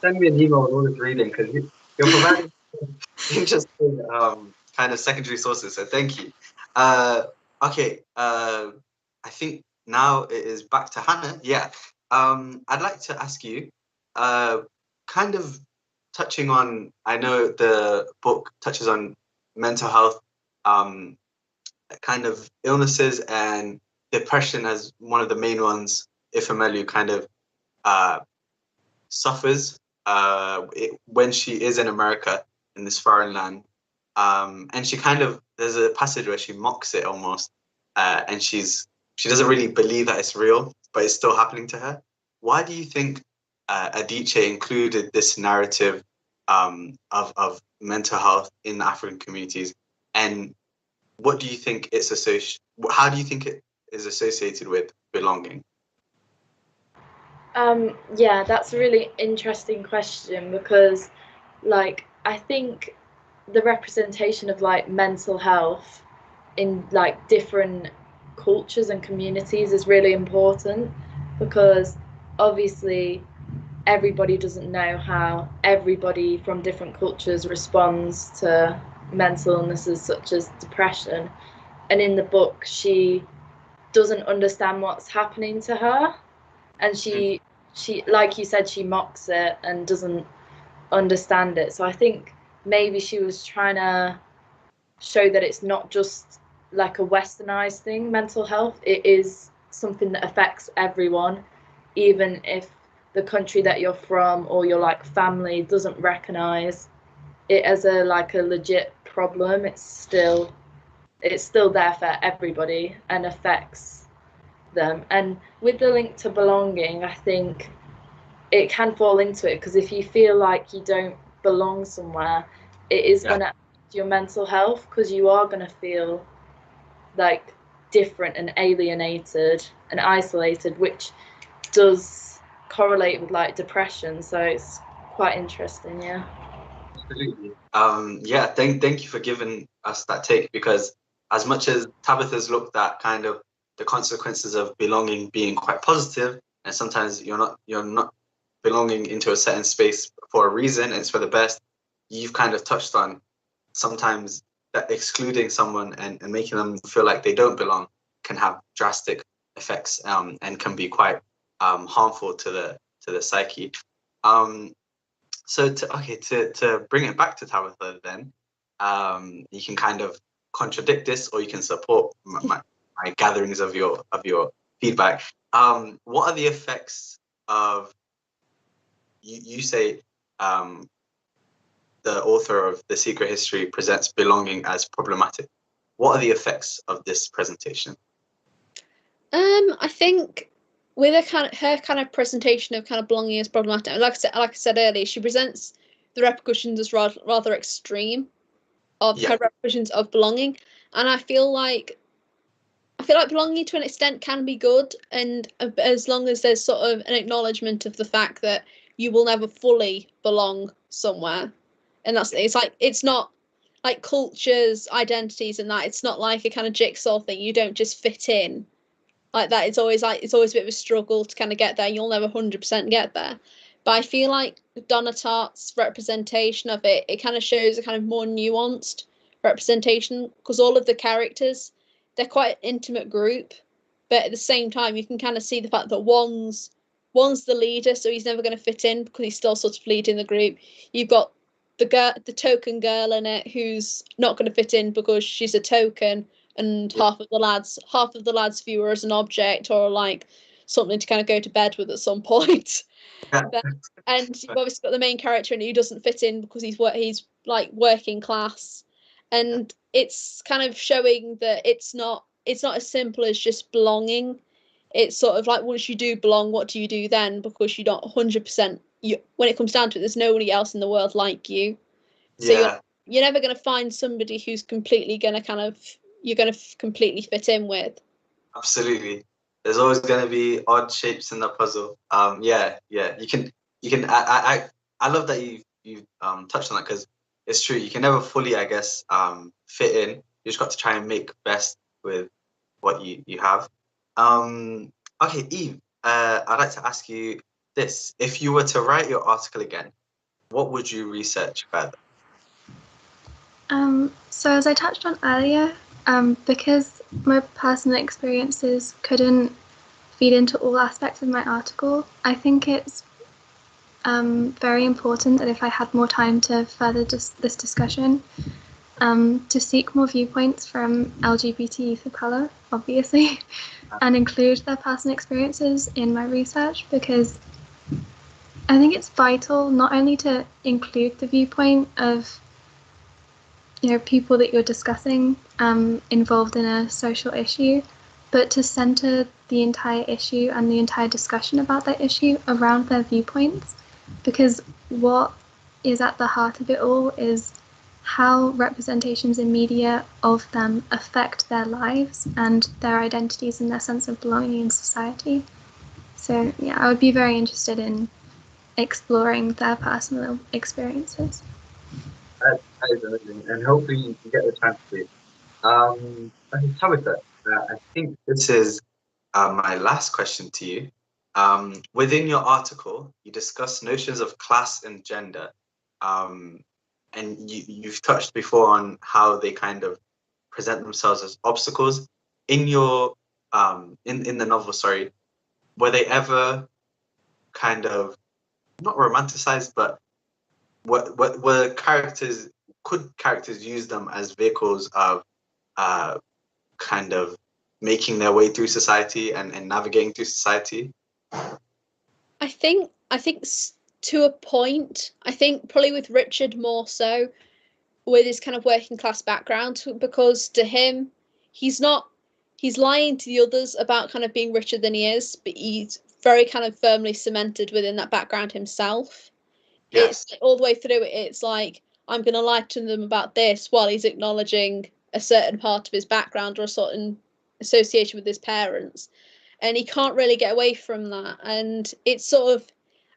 send me an email with all this reading, because you're providing interesting kind of secondary sources. So thank you. Okay. I think now it is back to Hannah. Yeah. I'd like to ask you, kind of touching on, I know the book touches on mental health, kind of illnesses and depression as one of the main ones. Ifemelu kind of suffers when she is in America, in this foreign land, and she kind of, there's a passage where she mocks it almost, and she doesn't really believe that it's real, but it's still happening to her. Why do you think Adichie included this narrative of mental health in the African communities, and what do you think how do you think it is associated with belonging? Yeah, that's a really interesting question, because like I think the representation of like mental health in like different cultures and communities is really important, because obviously everybody doesn't know how everybody from different cultures responds to mental illnesses such as depression. And in the book, she doesn't understand what's happening to her, and she like you said, she mocks it and doesn't understand it. So I think maybe she was trying to show that it's not just like a westernized thing, mental health. It is something that affects everyone, even if the country that you're from or your like family doesn't recognize it as a like a legit problem. It's still there for everybody and affects them. And with the link to belonging, I think it can fall into it, because if you feel like you don't belong somewhere, it is going to affect your mental health, because you are going to feel like different and alienated and isolated, which does correlate with like depression. So it's quite interesting. Yeah. Absolutely. Yeah, thank you for giving us that take, because as much as Tabitha's looked at kind of the consequences of belonging being quite positive, and sometimes you're not belonging into a certain space for a reason, it's for the best, you've kind of touched on sometimes that excluding someone and making them feel like they don't belong can have drastic effects, and can be quite harmful to the psyche. So to bring it back to Tabitha, then you can kind of contradict this, or you can support my gatherings of your feedback. What are the effects of, you say the author of The Secret History presents belonging as problematic. What are the effects of this presentation? I think with her kind of presentation of kind of belonging as problematic, like I said earlier, she presents the repercussions as rather extreme of her repercussions of belonging, and I feel like belonging to an extent can be good, and as long as there's sort of an acknowledgement of the fact that you will never fully belong somewhere, and it's not like cultures, identities, and that it's not like a kind of jigsaw thing. You don't just fit in like that. It's always a bit of a struggle to kind of get there. You'll never 100% get there. But I feel like Donna Tartt's representation of it kind of shows a kind of more nuanced representation, because all of the characters, they're quite an intimate group, but at the same time you can kind of see the fact that one's the leader, so he's never going to fit in because he's still sort of leading the group. You've got the token girl in it who's not going to fit in because she's a token, and half of the lads view her as an object or like something to kind of go to bed with at some point. And you've obviously got the main character in it who doesn't fit in because he's like working class, and it's kind of showing that it's not as simple as just belonging. It's sort of like, once you do belong, what do you do then? Because you're not 100%. When it comes down to it, there's nobody else in the world like you. So you're never going to find somebody who's completely going to you're going to completely fit in with. Absolutely. There's always going to be odd shapes in the puzzle. You can. I love that you touched on that, because it's true. You can never fully, I guess, fit in. just got to try and make best with what you have. Okay, Eve, I'd like to ask you this. If you were to write your article again, what would you research further? So as I touched on earlier, because my personal experiences couldn't feed into all aspects of my article, I think it's very important that if I had more time to further this discussion, to seek more viewpoints from LGBT youth of colour, obviously, and include their personal experiences in my research, because I think it's vital not only to include the viewpoint of people that you're discussing involved in a social issue, but to centre the entire issue and the entire discussion about that issue around their viewpoints, because what is at the heart of it all is how representations in media of them affect their lives and their identities and their sense of belonging in society. So yeah, I would be very interested in exploring their personal experiences. That is amazing, and hopefully you can get the chance to. Okay, Tabitha, I think this is my last question to you. Within your article, you discuss notions of class and gender, and you've touched before on how they kind of present themselves as obstacles. In your in the novel, sorry, were they ever kind of not romanticized, but what were characters? Could characters use them as vehicles of kind of making their way through society and navigating through society? I think to a point. I think probably with Richard more so, with his kind of working class background, because to him, he's lying to the others about kind of being richer than he is, but he's very kind of firmly cemented within that background himself. Yes. It's all the way through it. It's like, I'm going to lie to them about this while he's acknowledging a certain part of his background or a certain association with his parents. And he can't really get away from that. And it's sort of,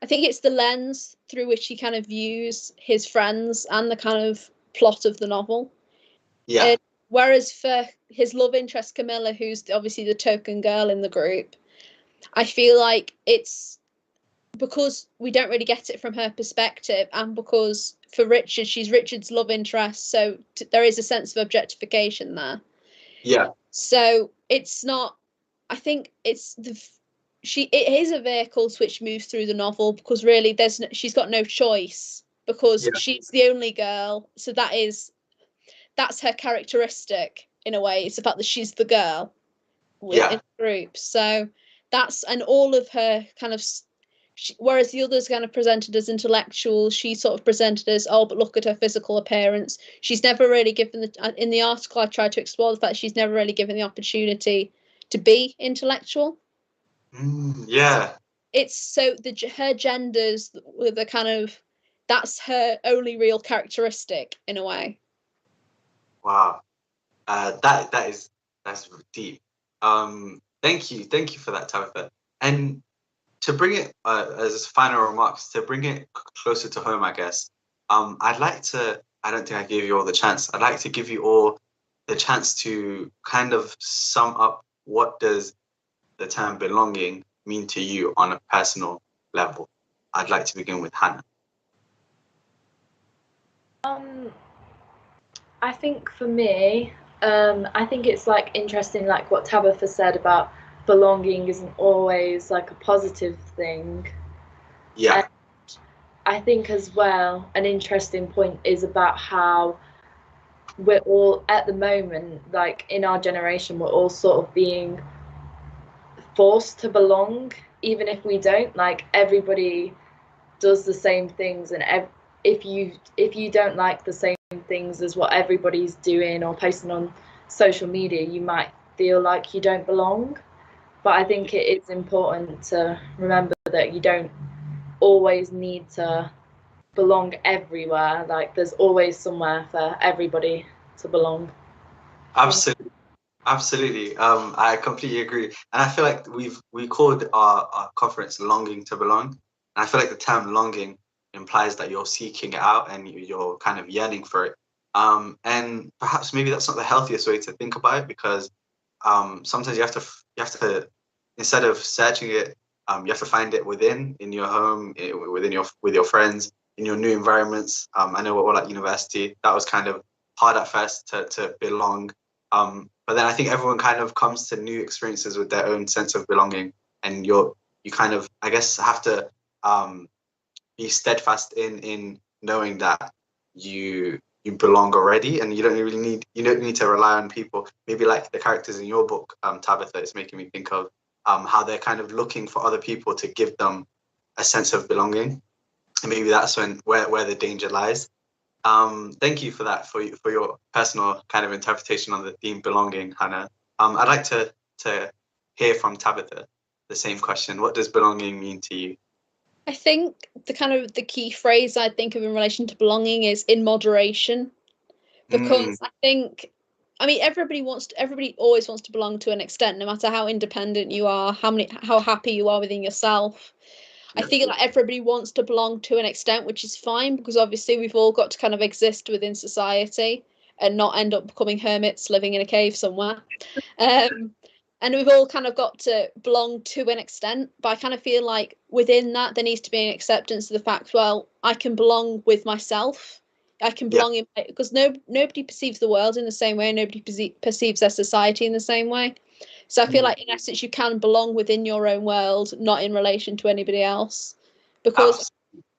I think it's the lens through which he kind of views his friends and the kind of plot of the novel. Yeah. Whereas for his love interest, Camilla, who's obviously the token girl in the group, I feel like it's because we don't really get it from her perspective, and because for Richard, she's Richard's love interest, so there is a sense of objectification there. Yeah. So it's not, I think it's it is a vehicle which moves through the novel, because really she's got no choice, because she's the only girl, so that's her characteristic in a way. It's the fact that she's the girl in the group. So that's, and all of her kind of, whereas the others kind of presented as intellectual, she sort of presented as, oh, but look at her physical appearance. She's never really given in the article I tried to explore the fact she's never really given the opportunity to be intellectual. Yeah. It's so her genders with the kind of, that's her only real characteristic in a way. Wow. That's deep. Thank you for that, Tabitha. And to bring it as final remarks, to bring it closer to home, I guess, I'd like to, I don't think I gave you all the chance. I'd like to give you all the chance to kind of sum up, what does the term belonging mean to you on a personal level? I'd like to begin with Hannah. I think for me, I think it's like interesting, like what Tabitha said about belonging isn't always like a positive thing. Yeah. And I think as well, an interesting point is about how we're all at the moment, like in our generation, we're all sort of being forced to belong, even if we don't. Like everybody does the same things, and if you don't like the same things as what everybody's doing or posting on social media, you might feel like you don't belong. But I think it is important to remember that you don't always need to belong everywhere. Like there's always somewhere for everybody to belong. Absolutely. I completely agree. And I feel like we called our conference Longing to Belong. And I feel like the term longing implies that you're seeking it out and you're kind of yearning for it. And perhaps maybe that's not the healthiest way to think about it, because sometimes you have to instead of searching it, you have to find it in your home, with your friends, in your new environments. I know we're all at university. That was kind of hard at first to belong. But then I think everyone kind of comes to new experiences with their own sense of belonging, and you kind of, I guess, have to be steadfast in knowing that you belong already, and you don't need to rely on people. Maybe like the characters in your book, Tabitha, is making me think of how they're kind of looking for other people to give them a sense of belonging, and maybe that's where the danger lies. Thank you for that, for your personal kind of interpretation on the theme belonging, Hannah. I'd like to hear from Tabitha the same question. What does belonging mean to you? I think the key phrase I think of in relation to belonging is in moderation, because I mean, everybody always wants to belong to an extent, no matter how independent you are, how happy you are within yourself. I think that everybody wants to belong to an extent, which is fine, because obviously we've all got to kind of exist within society and not end up becoming hermits living in a cave somewhere. And we've all kind of got to belong to an extent, but I kind of feel like within that there needs to be an acceptance of the fact, well, I can belong with myself. I can belong in, because nobody perceives the world in the same way. Nobody perceives their society in the same way. So I feel like in essence you can belong within your own world, not in relation to anybody else, because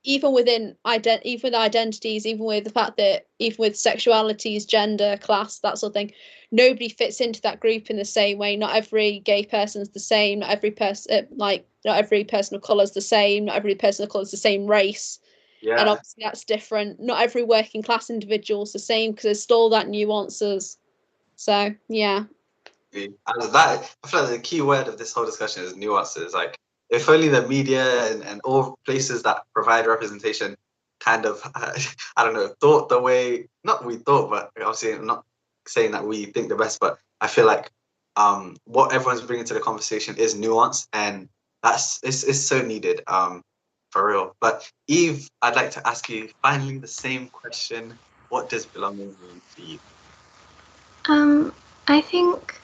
even within identities, even with the fact that even with sexualities, gender, class, that sort of thing, nobody fits into that group in the same way. Not every gay person's the same. Not every person of colour is the same. Not every person of colour is the same race. Yeah. And obviously that's different. Not every working class individual is the same, because there's still that nuances. So yeah. I feel like the key word of this whole discussion is nuances. Like, if only the media and all places that provide representation kind of, I don't know, thought the way, not we thought, but obviously I'm not saying that we think the best, but I feel like what everyone's bringing to the conversation is nuance, and it's so needed, for real. But Eve, I'd like to ask you finally the same question. What does belonging mean to you? I think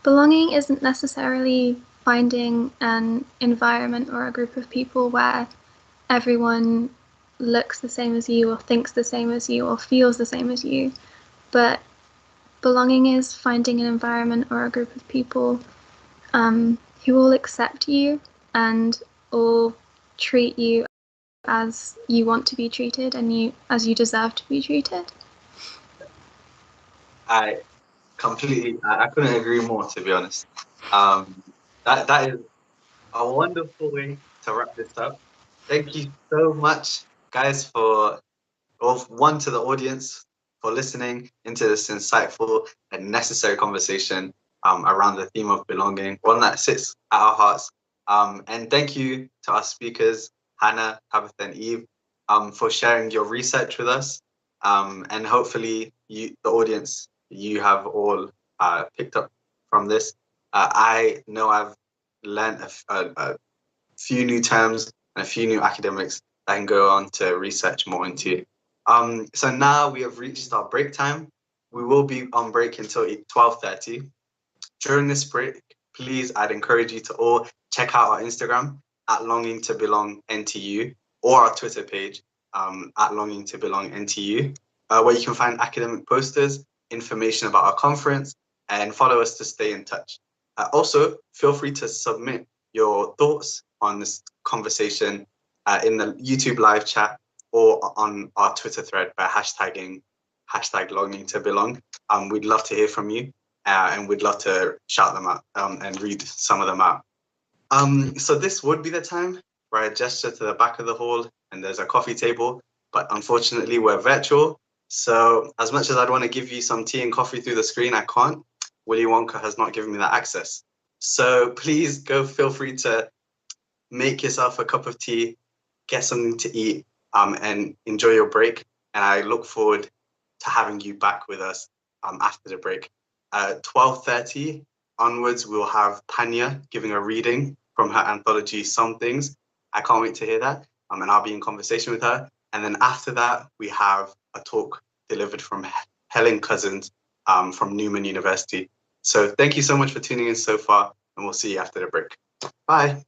belonging isn't necessarily finding an environment or a group of people where everyone looks the same as you, or thinks the same as you, or feels the same as you. But belonging is finding an environment or a group of people who all accept you and all treat you as you want to be treated and as you deserve to be treated. I couldn't agree more, to be honest. That is a wonderful way to wrap this up. Thank you so much, guys, to the audience for listening into this insightful and necessary conversation around the theme of belonging, one that sits at our hearts. And thank you to our speakers, Hannah, Tabitha, and Eve, for sharing your research with us. And hopefully, the audience, you have all picked up from this. I know I've learned a few new terms and a few new academics that I can go on to research more into. So now we have reached our break time. We will be on break until 12:30. During this break, please, I'd encourage you to all check out our Instagram at Longing to Belong NTU, or our Twitter page at Longing to Belong NTU, where you can find academic posters, information about our conference, and follow us to stay in touch. Also, feel free to submit your thoughts on this conversation in the YouTube live chat or on our Twitter thread by hashtagging #LongingToBelong. We'd love to hear from you, and we'd love to shout them out and read some of them out. So this would be the time where I gesture to the back of the hall and there's a coffee table, but unfortunately we're virtual. So as much as I'd want to give you some tea and coffee through the screen, I can't. Willy Wonka has not given me that access. So please feel free to make yourself a cup of tea, get something to eat, and enjoy your break. And I look forward to having you back with us after the break. 12:30 onwards, we'll have Panya giving a reading from her anthology, Some Things. I can't wait to hear that. And I'll be in conversation with her. And then after that, we have a talk delivered from Helen Cousins from Newman University. So thank you so much for tuning in so far, and we'll see you after the break. Bye.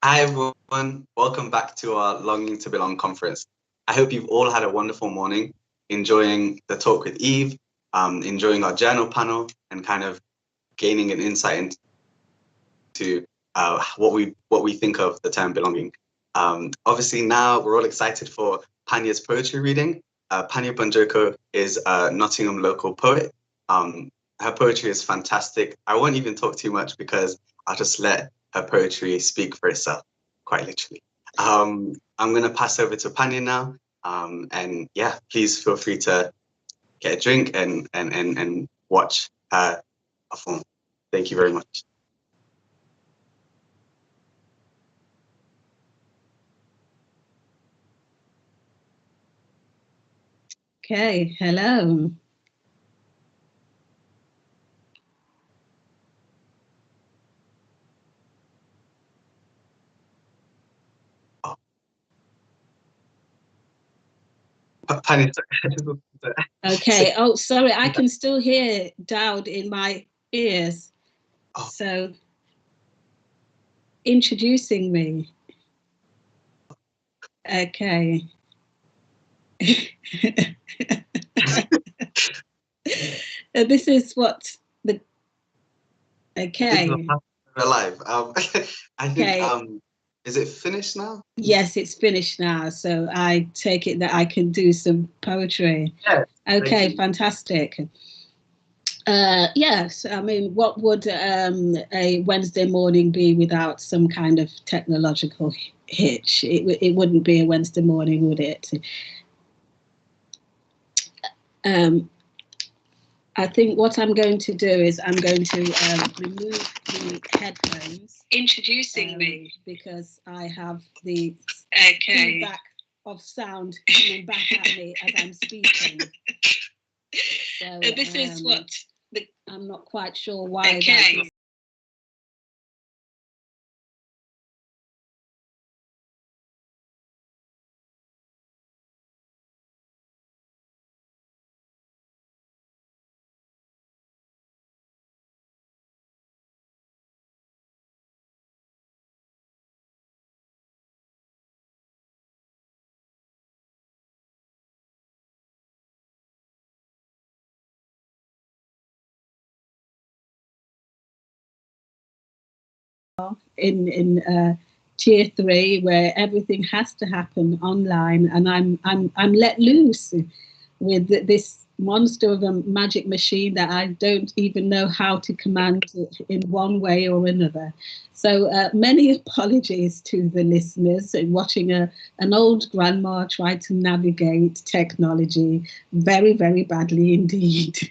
Hi everyone, welcome back to our Longing to Belong conference. I hope you've all had a wonderful morning, enjoying the talk with Eve, enjoying our journal panel, and kind of gaining an insight into what we think of the term belonging. Obviously now we're all excited for Panya's poetry reading. Panya Banjoko is a Nottingham local poet. Her poetry is fantastic. I won't even talk too much because I'll just let her poetry speak for itself, quite literally. I'm going to pass over to Panya now. And yeah, please feel free to get a drink and watch her perform. Thank you very much. Okay, hello. Okay, oh, sorry, I can still hear Dowd in my ears. Oh. So, introducing me. Okay. This is what the, okay. We're live. I think, okay. Is it finished now? Yes, it's finished now. So I take it that I can do some poetry. Yes. Okay, fantastic. Yes, I mean, what would a Wednesday morning be without some kind of technological hitch? It wouldn't be a Wednesday morning, would it? I think what I'm going to do is I'm going to remove the headphones. Introducing me. Because I have the feedback of sound coming back at me as I'm speaking. So, this is what... I'm not quite sure why that is. In tier 3, where everything has to happen online, and I'm let loose with this monster of a magic machine that I don't even know how to command in one way or another. So many apologies to the listeners watching an old grandma try to navigate technology very, very badly indeed.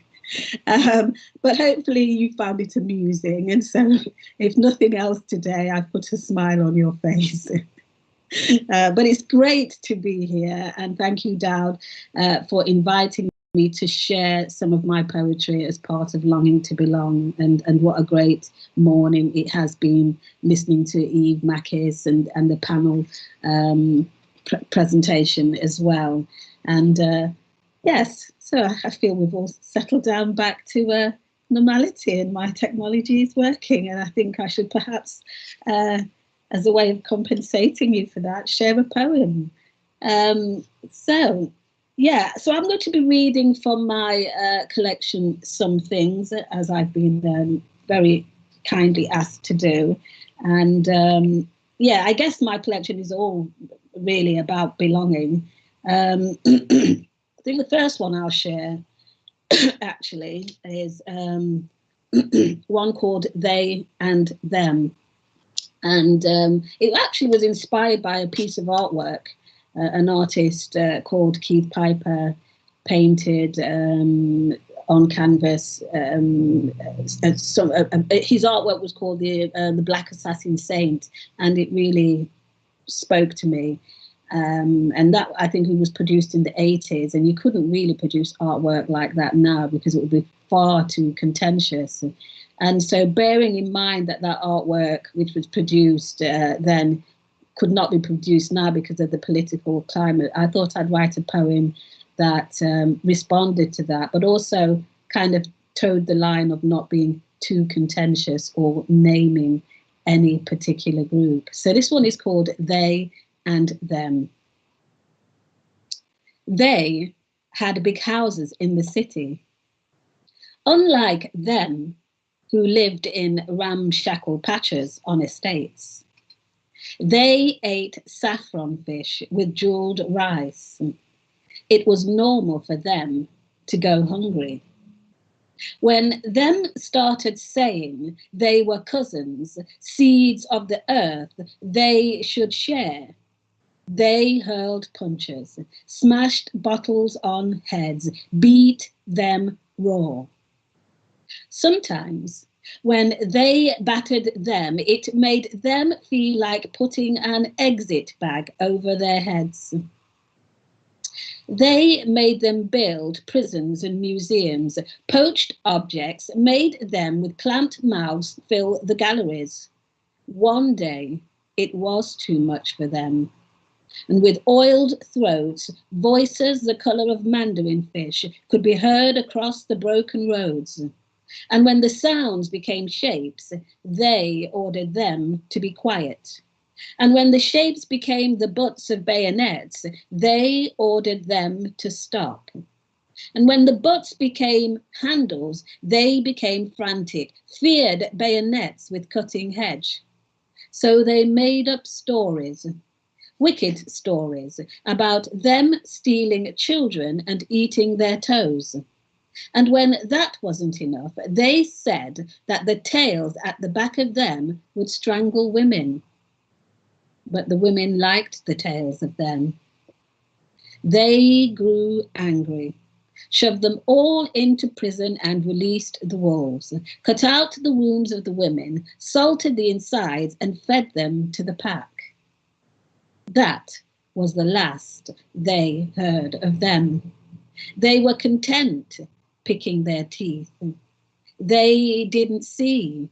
But hopefully you found it amusing, and so if nothing else today, I've put a smile on your face. But it's great to be here, and thank you, Dowd, for inviting me to share some of my poetry as part of Longing to Belong, and what a great morning it has been listening to Eve, Makis, and the panel presentation as well. And yes, so I feel we've all settled down back to normality, and my technology is working, and I think I should perhaps, as a way of compensating you for that, share a poem. So I'm going to be reading from my collection, Some Things, as I've been very kindly asked to do. And I guess my collection is all really about belonging. I think the first one I'll share actually is one called They and Them. And it actually was inspired by a piece of artwork an artist called Keith Piper painted on canvas. His artwork was called the Black Assassin Saint, and it really spoke to me. And that, I think, it was produced in the 80s, and you couldn't really produce artwork like that now because it would be far too contentious. And so bearing in mind that artwork, which was produced then, could not be produced now because of the political climate, I thought I'd write a poem that responded to that, but also kind of towed the line of not being too contentious or naming any particular group. So this one is called They and Them. They had big houses in the city. Unlike them, who lived in ramshackle patches on estates, they ate saffron fish with jeweled rice. It was normal for them to go hungry. When them started saying they were cousins, seeds of the earth, they should share, they hurled punches, smashed bottles on heads, beat them raw. Sometimes, when they battered them, it made them feel like putting an exit bag over their heads. They made them build prisons and museums. Poached objects made them with clamped mouths fill the galleries. One day, it was too much for them. And with oiled throats, voices the colour of mandarin fish could be heard across the broken roads. And when the sounds became shapes, they ordered them to be quiet. And when the shapes became the butts of bayonets, they ordered them to stop. And when the butts became handles, they became frantic, feared bayonets with cutting edge. So they made up stories, wicked stories, about them stealing children and eating their toes. And when that wasn't enough, they said that the tails at the back of them would strangle women. But the women liked the tales of them. They grew angry, shoved them all into prison and released the wolves, cut out the wombs of the women, salted the insides and fed them to the pack. That was the last they heard of them. They were content picking their teeth. They didn't see.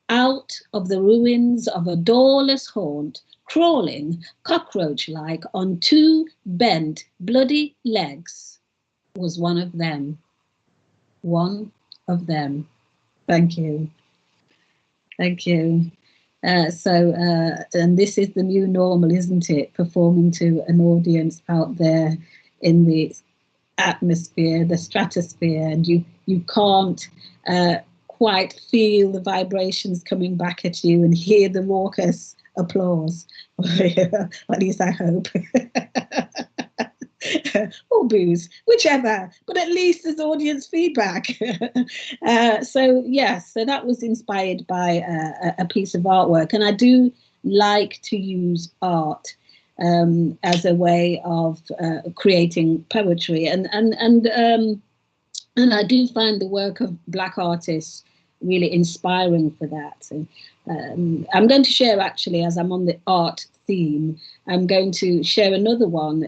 Out of the ruins of a doorless haunt, crawling cockroach-like on two bent, bloody legs, was one of them. One of them. Thank you. Thank you. And this is the new normal, isn't it? Performing to an audience out there in the atmosphere, the stratosphere, and you can't quite feel the vibrations coming back at you and hear the raucous applause. At least I hope. Or booze, whichever, but at least there's audience feedback. So that was inspired by a piece of artwork, and I do like to use art as a way of creating poetry, and I do find the work of Black artists really inspiring for that. And, I'm going to share, actually, as I'm on the art theme, I'm going to share another one,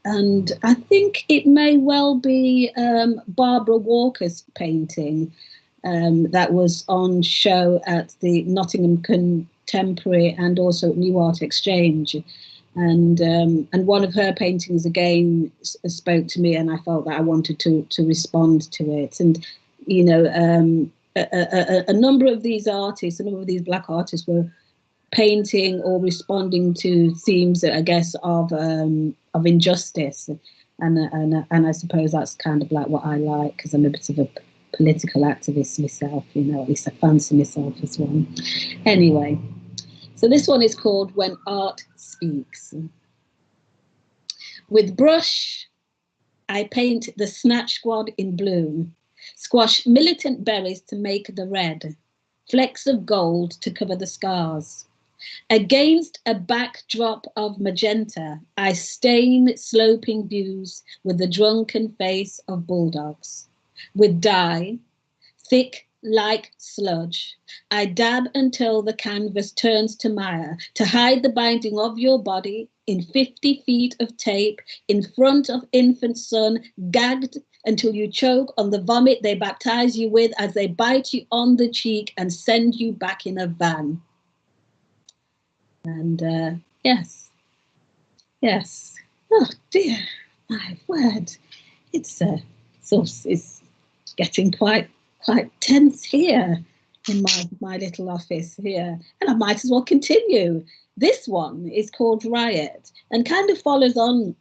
and I think it may well be Barbara Walker's painting that was on show at the Nottingham Contemporary and also New Art Exchange. And one of her paintings again spoke to me, and I felt that I wanted to respond to it. And you know, a number of these artists, a number of these Black artists, were painting or responding to themes, I guess, of injustice, and I suppose that's kind of like what I like, because I'm a bit of a political activist myself. You know, at least I fancy myself as one. Anyway, so this one is called When Art Speaks. With brush, I paint the snatch squad in bloom, squash militant berries to make the red, flecks of gold to cover the scars. Against a backdrop of magenta, I stain sloping views with the drunken face of bulldogs. With dye, thick like sludge, I dab until the canvas turns to mire, to hide the binding of your body in 50 feet of tape in front of infant son, gagged until you choke on the vomit they baptize you with as they bite you on the cheek and send you back in a van. And yes. Oh dear, my word. It's getting quite tense here. in my little office here, and I might as well continue. This one is called Riot, and kind of follows on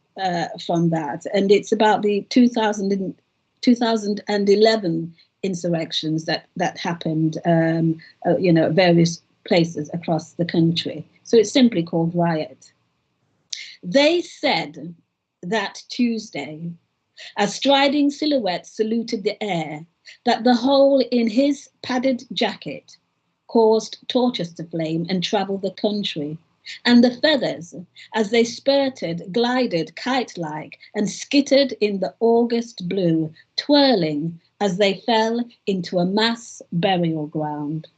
from that, and it's about the 2011 insurrections that happened, at various places across the country. So it's simply called Riot. They said that Tuesday, as striding silhouettes saluted the air, that the hole in his padded jacket caused torches to flame and travel the country, and the feathers, as they spurted, glided kite-like and skittered in the August blue, twirling as they fell into a mass burial ground.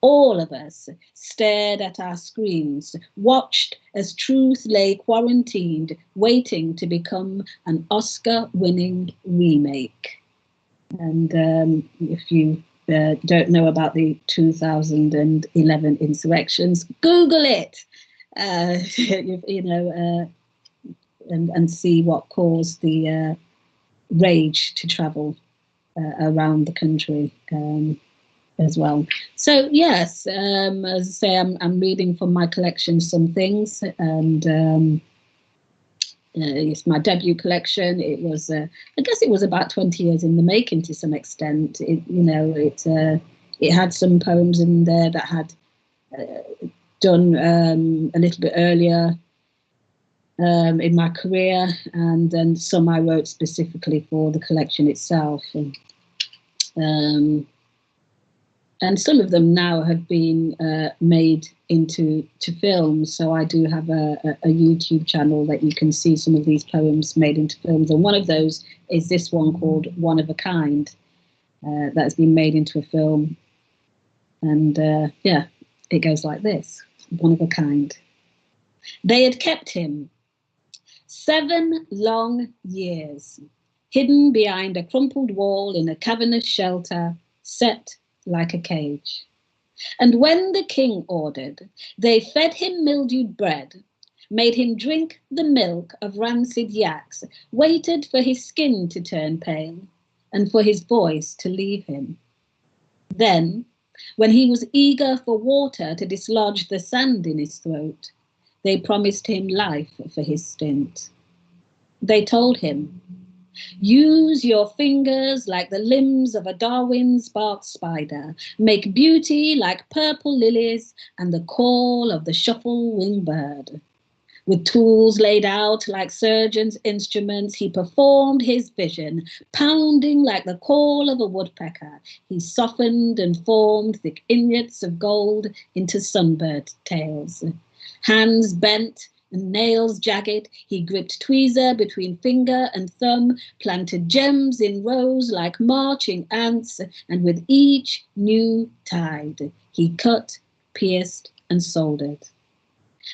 All of us stared at our screens, watched as truth lay quarantined, waiting to become an Oscar-winning remake. And if you don't know about the 2011 insurrections, Google it, and see what caused the rage to travel around the country as well. So yes, as I say, I'm reading from my collection Some Things, and it's my debut collection. It was, I guess, it was about 20 years in the making to some extent. It had some poems in there that had done a little bit earlier in my career, and then some I wrote specifically for the collection itself. And some of them now have been made into films. So I do have a YouTube channel that you can see some of these poems made into films. And one of those is this one called One of a Kind, that's been made into a film. And it goes like this: One of a Kind. They had kept him 7 long years, hidden behind a crumpled wall in a cavernous shelter, set like a cage. And when the king ordered, they fed him mildewed bread, made him drink the milk of rancid yaks, waited for his skin to turn pale, and for his voice to leave him. Then, when he was eager for water to dislodge the sand in his throat, they promised him life for his stint. They told him, use your fingers like the limbs of a Darwin's bark spider. Make beauty like purple lilies and the call of the shuffle-winged bird. With tools laid out like surgeons' instruments, he performed his vision, pounding like the call of a woodpecker. He softened and formed thick ingots of gold into sunbird tails. Hands bent and nails jagged, he gripped tweezer between finger and thumb, planted gems in rows like marching ants, and with each new tide, he cut, pierced, and soldered.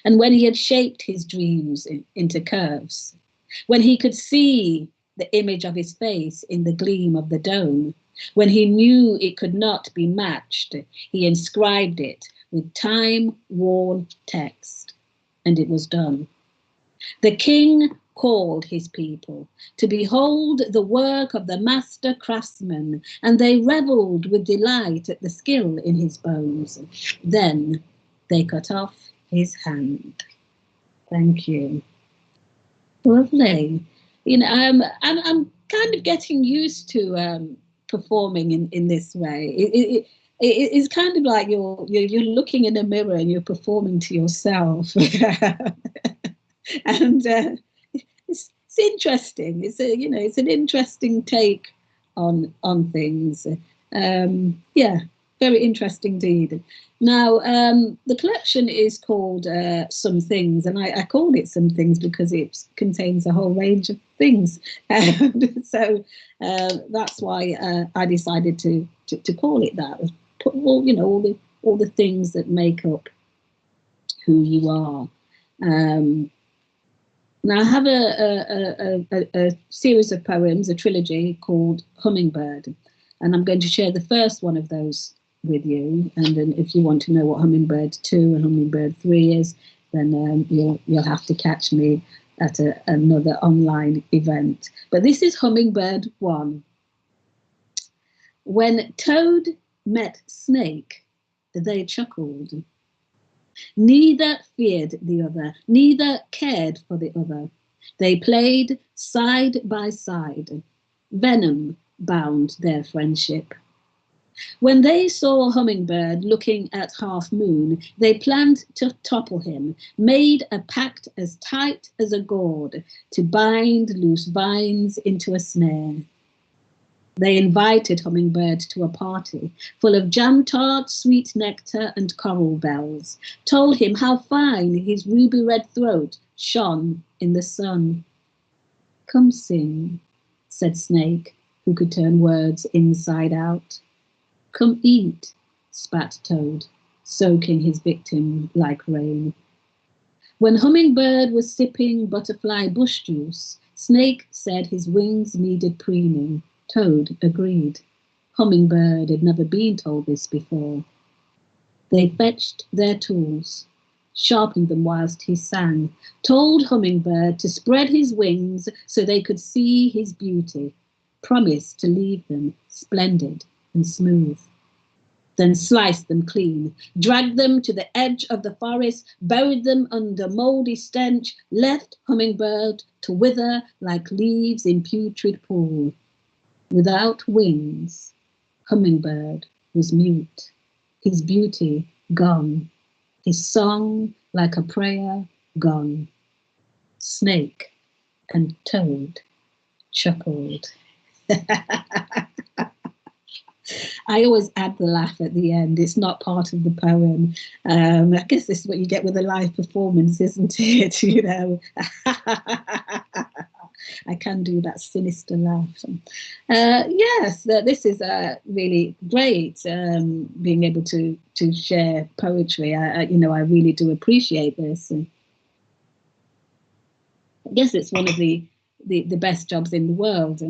And when he had shaped his dreams into curves, when he could see the image of his face in the gleam of the dome, when he knew it could not be matched, he inscribed it with time-worn text, and it was done. The king called his people to behold the work of the master craftsman, and they revelled with delight at the skill in his bones. Then they cut off his hand. Thank you. Lovely. I'm kind of getting used to performing in this way. It's kind of like you're looking in a mirror and you're performing to yourself. And it's interesting. It's an interesting take on things. Very interesting indeed. Now, the collection is called Some Things, and I called it Some Things because it contains a whole range of things. So that's why I decided to call it that. Put all the things that make up who you are. Now I have a series of poems, a trilogy called Hummingbird, and I'm going to share the first one of those with you. And then if you want to know what Hummingbird 2 and Hummingbird 3 is, then you'll have to catch me at another online event. But this is Hummingbird 1. When Toad met Snake, they chuckled. Neither feared the other, neither cared for the other. They played side by side. Venom bound their friendship. When they saw Hummingbird looking at Half Moon, they planned to topple him, made a pact as tight as a gourd to bind loose vines into a snare. They invited Hummingbird to a party full of jam-tart, sweet nectar and coral bells, told him how fine his ruby-red throat shone in the sun. Come sing, said Snake, who could turn words inside out. Come eat, spat Toad, soaking his victim like rain. When Hummingbird was sipping butterfly bush juice, Snake said his wings needed preening. Toad agreed. Hummingbird had never been told this before. They fetched their tools, sharpened them whilst he sang, told Hummingbird to spread his wings so they could see his beauty, promised to leave them splendid and smooth. Then sliced them clean, dragged them to the edge of the forest, buried them under mouldy stench, left Hummingbird to wither like leaves in putrid pool. Without wings, Hummingbird was mute, his beauty gone, his song like a prayer gone. Snake and Toad chuckled. I always add the laugh at the end. It's not part of the poem. I guess this is what you get with a live performance, isn't it? You know, I can do that sinister laugh. Yes, this is really great. Being able to share poetry, I really do appreciate this. And I guess it's one of the best jobs in the world.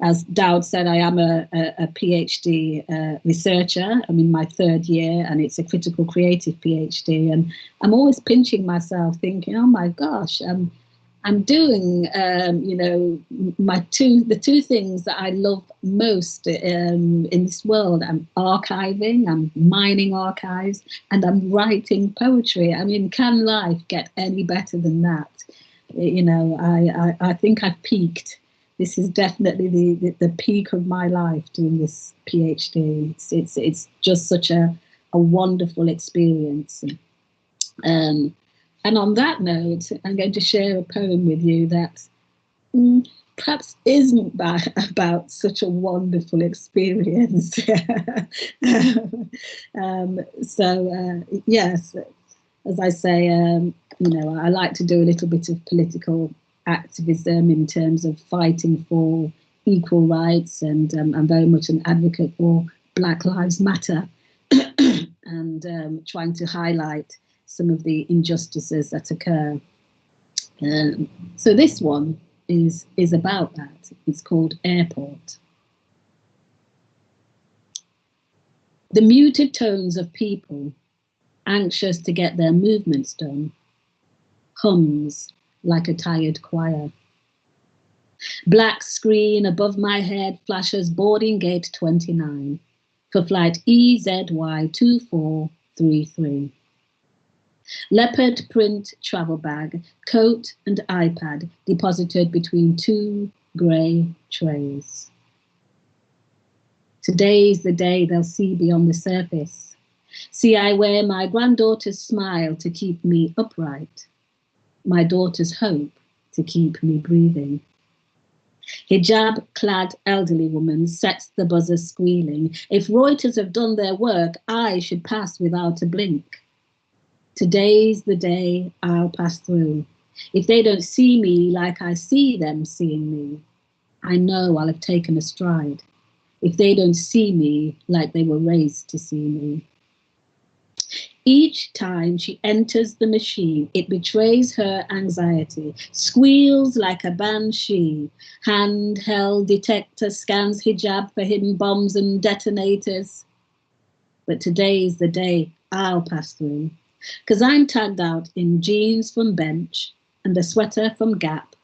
As Dowd said, I am a PhD researcher. I'm in my third year, and it's a critical creative PhD. And I'm always pinching myself, thinking, "Oh my gosh, I'm doing, the two things that I love most in this world. I'm archiving, I'm mining archives, and I'm writing poetry. I mean, can life get any better than that? You know, I think I've peaked. This is definitely the peak of my life doing this PhD. It's just such a wonderful experience. And on that note, I'm going to share a poem with you that perhaps isn't about such a wonderful experience. Yes, as I say, I like to do a little bit of political activism in terms of fighting for equal rights, and I'm very much an advocate for Black Lives Matter and trying to highlight some of the injustices that occur. So this one is about that. It's called Airport. The muted tones of people, anxious to get their movements done, hums like a tired choir. Black screen above my head flashes boarding gate 29 for flight EZY2433. Leopard print travel bag, coat and iPad deposited between two grey trays. Today's the day they'll see beyond the surface. See, I wear my granddaughter's smile to keep me upright, my daughter's hope to keep me breathing. Hijab-clad elderly woman sets the buzzer squealing. If Reuters have done their work, I should pass without a blink. Today's the day I'll pass through. If they don't see me like I see them seeing me, I know I'll have taken a stride. If they don't see me like they were raised to see me. Each time she enters the machine, it betrays her anxiety, squeals like a banshee. Handheld detector scans hijab for hidden bombs and detonators. But today's the day I'll pass through, because I'm tagged out in jeans from Bench and a sweater from Gap.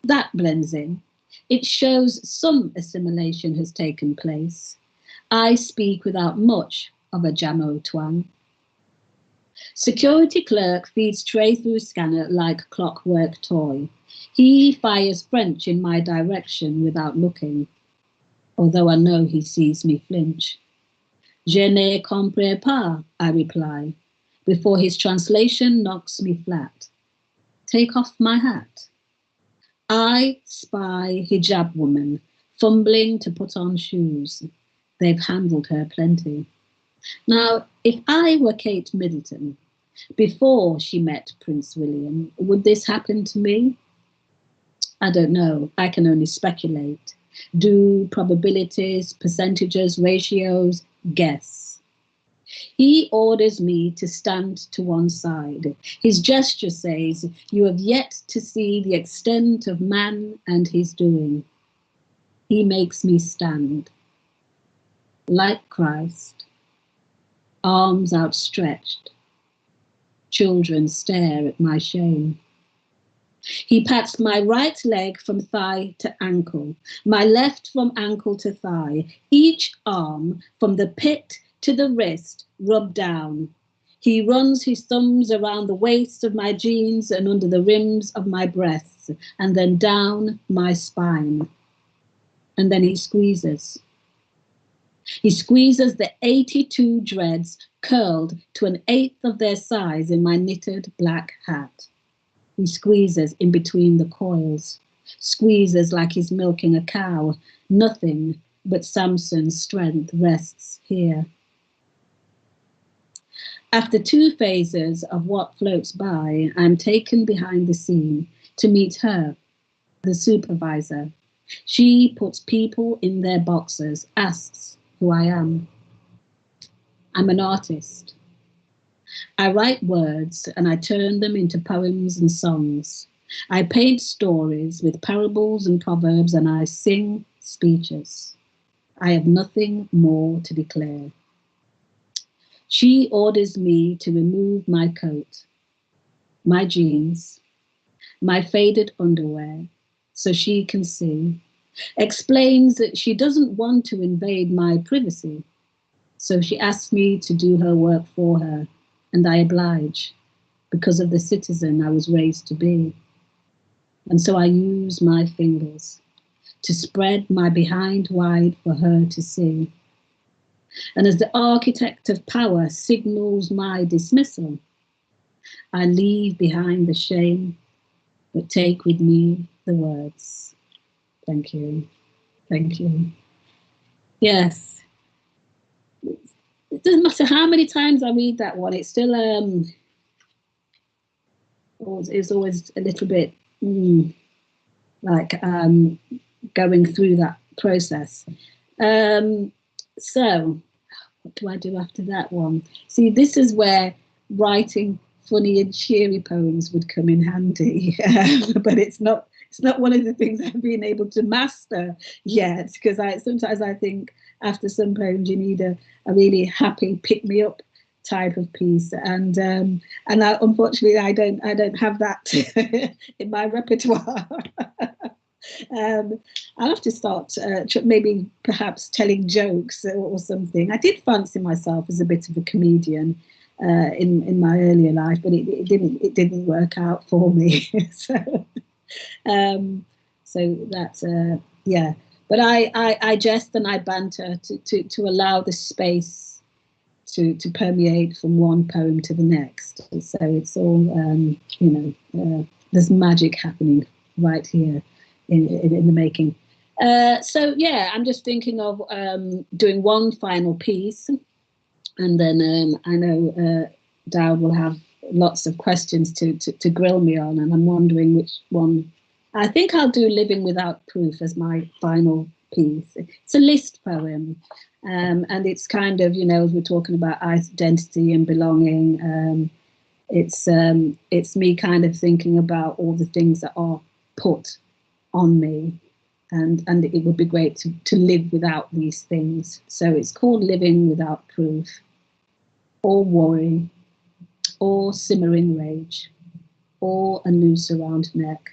That blends in. It shows some assimilation has taken place. I speak without much of a Jamo twang. Security clerk feeds tray through scanner like clockwork toy. He fires French in my direction without looking, although I know he sees me flinch. Je ne comprends pas, I reply, before his translation knocks me flat. Take off my hat. I spy hijab woman, fumbling to put on shoes. They've handled her plenty. Now, if I were Kate Middleton, before she met Prince William, would this happen to me? I don't know. I can only speculate. Do probabilities, percentages, ratios, guess. He orders me to stand to one side. His gesture says, you have yet to see the extent of man and his doing. He makes me stand. Like Christ, arms outstretched. Children stare at my shame. He pats my right leg from thigh to ankle, my left from ankle to thigh, each arm from the pit to the wrist rubbed down. He runs his thumbs around the waist of my jeans and under the rims of my breasts, and then down my spine. And then he squeezes. He squeezes the 82 dreads curled to 1/8 of their size in my knitted black hat. He squeezes in between the coils, squeezes like he's milking a cow. Nothing but Samson's strength rests here. After 2 phases of what floats by, I'm taken behind the scene to meet her, the supervisor. She puts people in their boxes, asks who I am. I'm an artist. I write words and I turn them into poems and songs. I paint stories with parables and proverbs and I sing speeches. I have nothing more to declare. She orders me to remove my coat, my jeans, my faded underwear so she can see. Explains that she doesn't want to invade my privacy. So she asks me to do her work for her. And I oblige because of the citizen I was raised to be. And so I use my fingers to spread my behind wide for her to see. And as the architect of power signals my dismissal, I leave behind the shame, but take with me the words. Thank you. Thank you. Yes. It doesn't matter how many times I read that one, it's still it's always a little bit like going through that process. So what do I do after that one? See, this is where writing funny and cheery poems would come in handy, but it's not one of the things I've been able to master yet, because sometimes I think after some poems you need a really happy pick-me-up type of piece, and unfortunately I don't have that in my repertoire. I'll have to start maybe perhaps telling jokes or something. I did fancy myself as a bit of a comedian in my earlier life, but it didn't work out for me. So that's yeah. But I jest and I banter to allow the space to permeate from one poem to the next. So it's all there's magic happening right here in the making. So yeah, I'm just thinking of doing one final piece, and then I know Dowd will have lots of questions to grill me on, and I'm wondering which one. I think I'll do Living Without Proof as my final piece. It's a list poem, and it's kind of, as we're talking about identity and belonging, it's me kind of thinking about all the things that are put on me, and it would be great to live without these things. So it's called Living Without Proof, or worry, or simmering rage, or a noose around neck,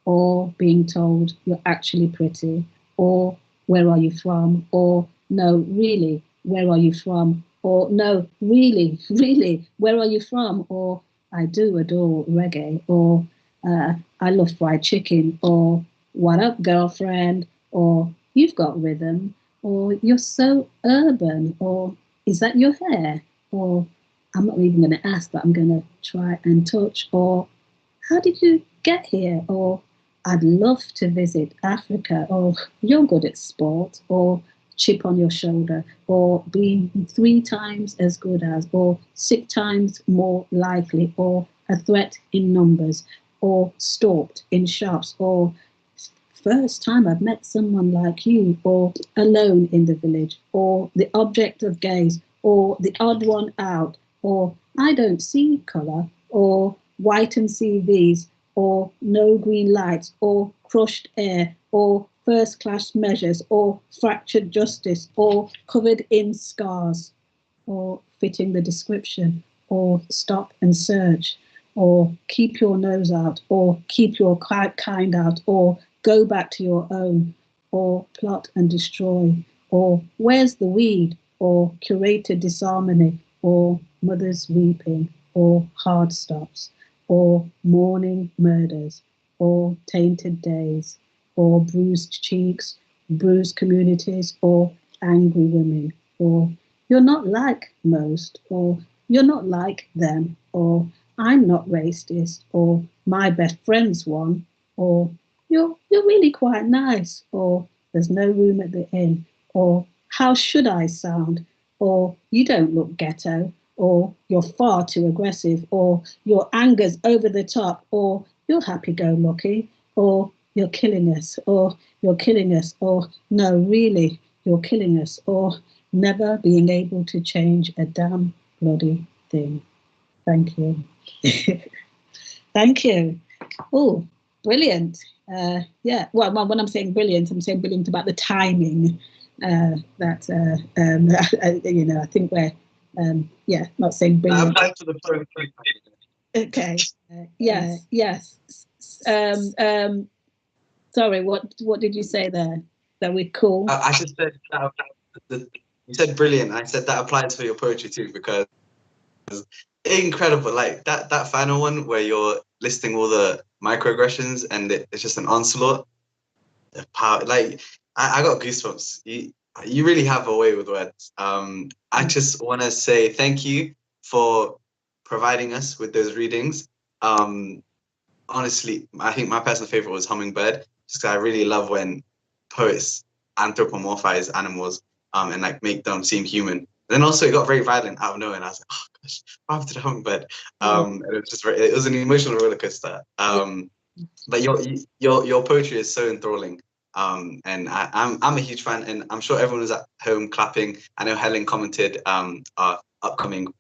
or being told you're actually pretty, or where are you from? Or no, really, where are you from? Or no, really, really, where are you from? Or I do adore reggae. Or I love fried chicken. Or what up, girlfriend? Or you've got rhythm. Or you're so urban. Or is that your hair? Or I'm not even going to ask, but I'm going to try and touch. Or how did you get here? Or I'd love to visit Africa. Or you're good at sport. Or chip on your shoulder. Or being 3 times as good as. Or 6 times more likely. Or a threat in numbers. Or stalked in shops. Or first time I've met someone like you. Or alone in the village. Or the object of gaze. Or the odd one out. Or I don't see colour. Or whitened CVs. Or no green lights. Or crushed air. Or first-class measures. Or fractured justice. Or covered in scars. Or fitting the description. Or stop and search. Or keep your nose out. Or keep your kind out. Or go back to your own. Or plot and destroy. Or where's the weed? Or curated disharmony. Or mothers weeping. Or hard stops. Or morning murders. Or tainted days. Or bruised cheeks. Bruised communities. Or angry women. Or you're not like most. Or you're not like them. Or I'm not racist. Or my best friend's one. Or you're really quite nice. Or there's no room at the inn. Or how should I sound? Or you don't look ghetto. Or you're far too aggressive. Or your anger's over the top. Or you're happy-go-lucky. Or you're killing us. Or you're killing us. Or no, really, you're killing us. Or never being able to change a damn bloody thing. Thank you. Thank you. Oh, brilliant. Yeah, well, when I'm saying brilliant about the timing. You know, I think we're, yeah, not saying brilliant. Back to the phone. Okay. Yes. Sorry, what did you say there? That we're cool? I just said, you said brilliant. I said that applies for your poetry too, because incredible. Like that final one where you're listing all the microaggressions and it's just an onslaught. The power, like I got goosebumps. You really have a way with words. I just want to say thank you for providing us with those readings. Honestly, I think my personal favorite was Hummingbird, just 'cause I really love when poets anthropomorphize animals and like make them seem human. And then also it got very violent out of nowhere, and I was like, oh gosh, what happened to the Hummingbird? And it was just it was an emotional roller coaster. But your poetry is so enthralling. And I'm a huge fan, and I'm sure everyone was at home clapping. I know Helen commented, our upcoming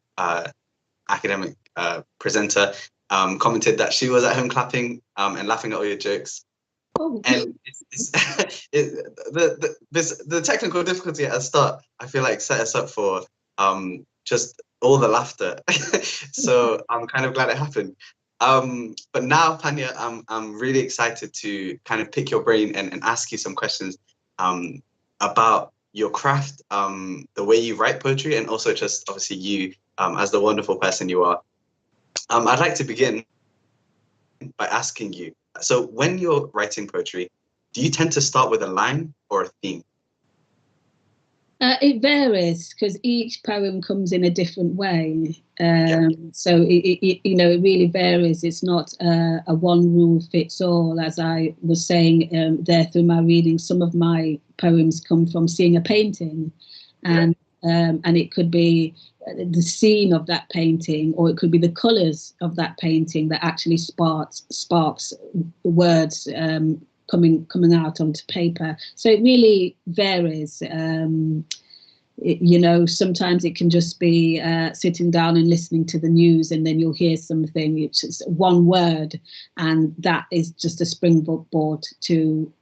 academic presenter, commented that she was at home clapping and laughing at all your jokes. And the technical difficulty at the start, I feel like set us up for just all the laughter. So I'm kind of glad it happened. But now, Panya, I'm really excited to kind of pick your brain and ask you some questions about your craft, the way you write poetry, and also just obviously you as the wonderful person you are. I'd like to begin by asking you, so when you're writing poetry, do you tend to start with a line or a theme? It varies because each poem comes in a different way. So it you know, it really varies. It's not a one rule fits all. As I was saying there through my reading, some of my poems come from seeing a painting, and it could be the scene of that painting, or it could be the colours of that painting that actually sparks words coming out onto paper. So it really varies. You know, sometimes it can just be sitting down and listening to the news, and then you'll hear something, it's just one word, and that is just a springboard to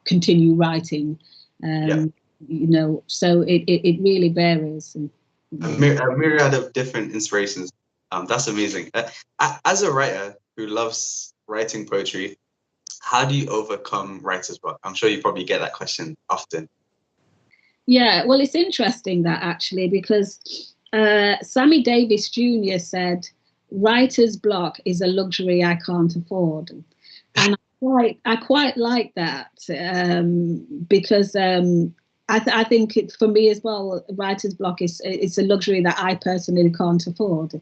continue writing. You know, so it really varies. A myriad of different inspirations. That's amazing. As a writer who loves writing poetry, how do you overcome writer's block? I'm sure you probably get that question often. Yeah, well, it's interesting that actually, because Sammy Davis Jr. said, writer's block is a luxury I can't afford. And I quite like that because I think for me as well, writer's block it's a luxury that I personally can't afford.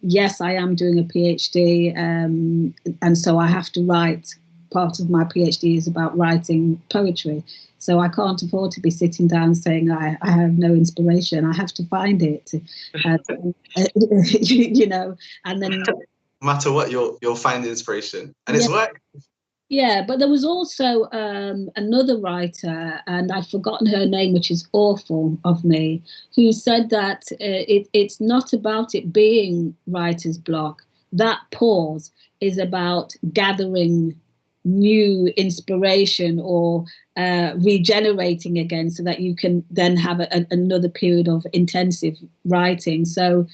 Yes, I am doing a PhD, and so I have to write. Part of my PhD is about writing poetry. So I can't afford to be sitting down saying I have no inspiration. I have to find it, and then no matter what, you'll find inspiration, and it's work. Yeah, but there was also another writer, and I've forgotten her name, which is awful of me, who said that it's not about it being writer's block. That pause is about gathering new inspiration or regenerating again so that you can then have another period of intensive writing. So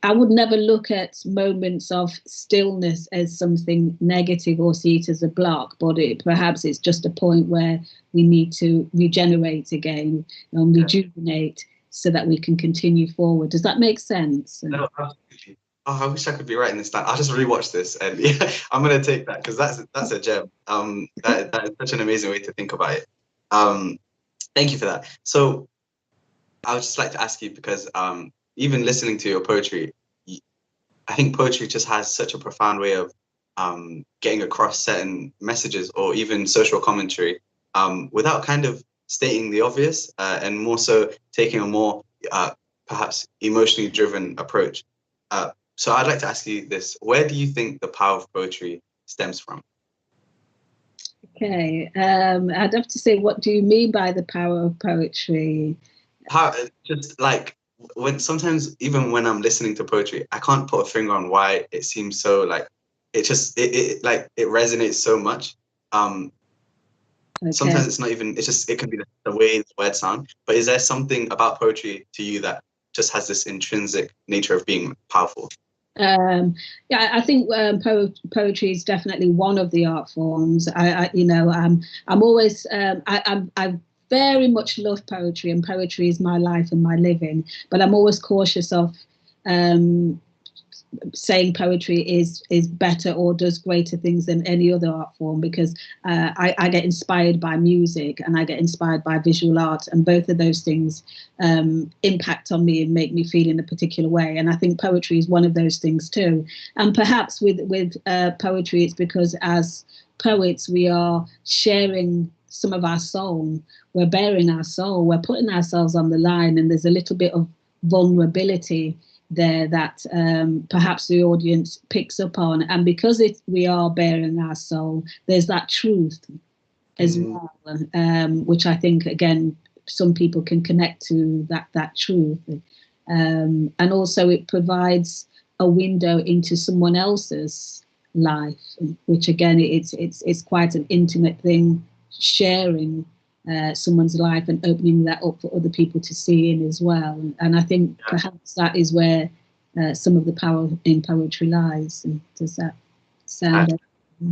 I would never look at moments of stillness as something negative or see it as a block, but perhaps it's just a point where we need to regenerate again and rejuvenate so that we can continue forward. Does that make sense? No, absolutely. Oh, I wish I could be writing this down. I'll just rewatch this, and yeah, I'm gonna take that because that's a gem. That is such an amazing way to think about it. Thank you for that. So I would just like to ask you, because even listening to your poetry, I think poetry just has such a profound way of getting across certain messages or even social commentary without kind of stating the obvious, and more so taking a more perhaps emotionally driven approach. So I'd like to ask you this: where do you think the power of poetry stems from? Okay, I'd have to say, what do you mean by the power of poetry? Just like sometimes even when I'm listening to poetry, I can't put a finger on why it seems so like it resonates so much. Sometimes it's not even, it can be the way the words sound, but is there something about poetry to you that just has this intrinsic nature of being powerful? I think poetry is definitely one of the art forms. I'm always I very much love poetry, and poetry is my life and my living. But I'm always cautious of saying poetry is better or does greater things than any other art form, because I get inspired by music and I get inspired by visual art, and both of those things impact on me and make me feel in a particular way. And I think poetry is one of those things too. And perhaps with poetry, it's because as poets we are sharing some of our soul, we're bearing our soul, we're putting ourselves on the line, and there's a little bit of vulnerability there that perhaps the audience picks up on. And because we are bearing our soul, there's that truth as well, which I think, again, some people can connect to that truth. And also it provides a window into someone else's life, which again, it's quite an intimate thing, sharing someone's life and opening that up for other people to see in as well. And I think perhaps that is where some of the power in poetry lies. And does that sound?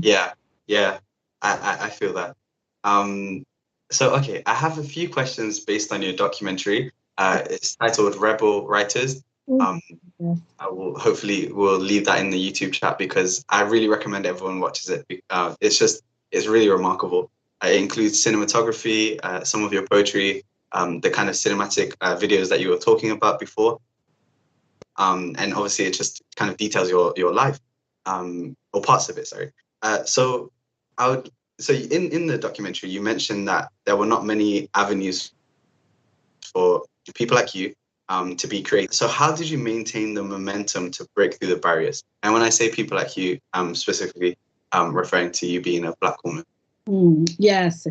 Yeah, I feel that. So, okay, I have a few questions based on your documentary. It's titled Rebel Writers. I will hopefully we'll leave that in the YouTube chat because I really recommend everyone watches it. It's really remarkable. It includes cinematography, some of your poetry, the kind of cinematic videos that you were talking about before. And obviously it just kind of details your life, or parts of it, sorry. So in the documentary, you mentioned that there were not many avenues for people like you to be creative. So how did you maintain the momentum to break through the barriers? And when I say people like you, I'm specifically referring to you being a Black woman. Yes,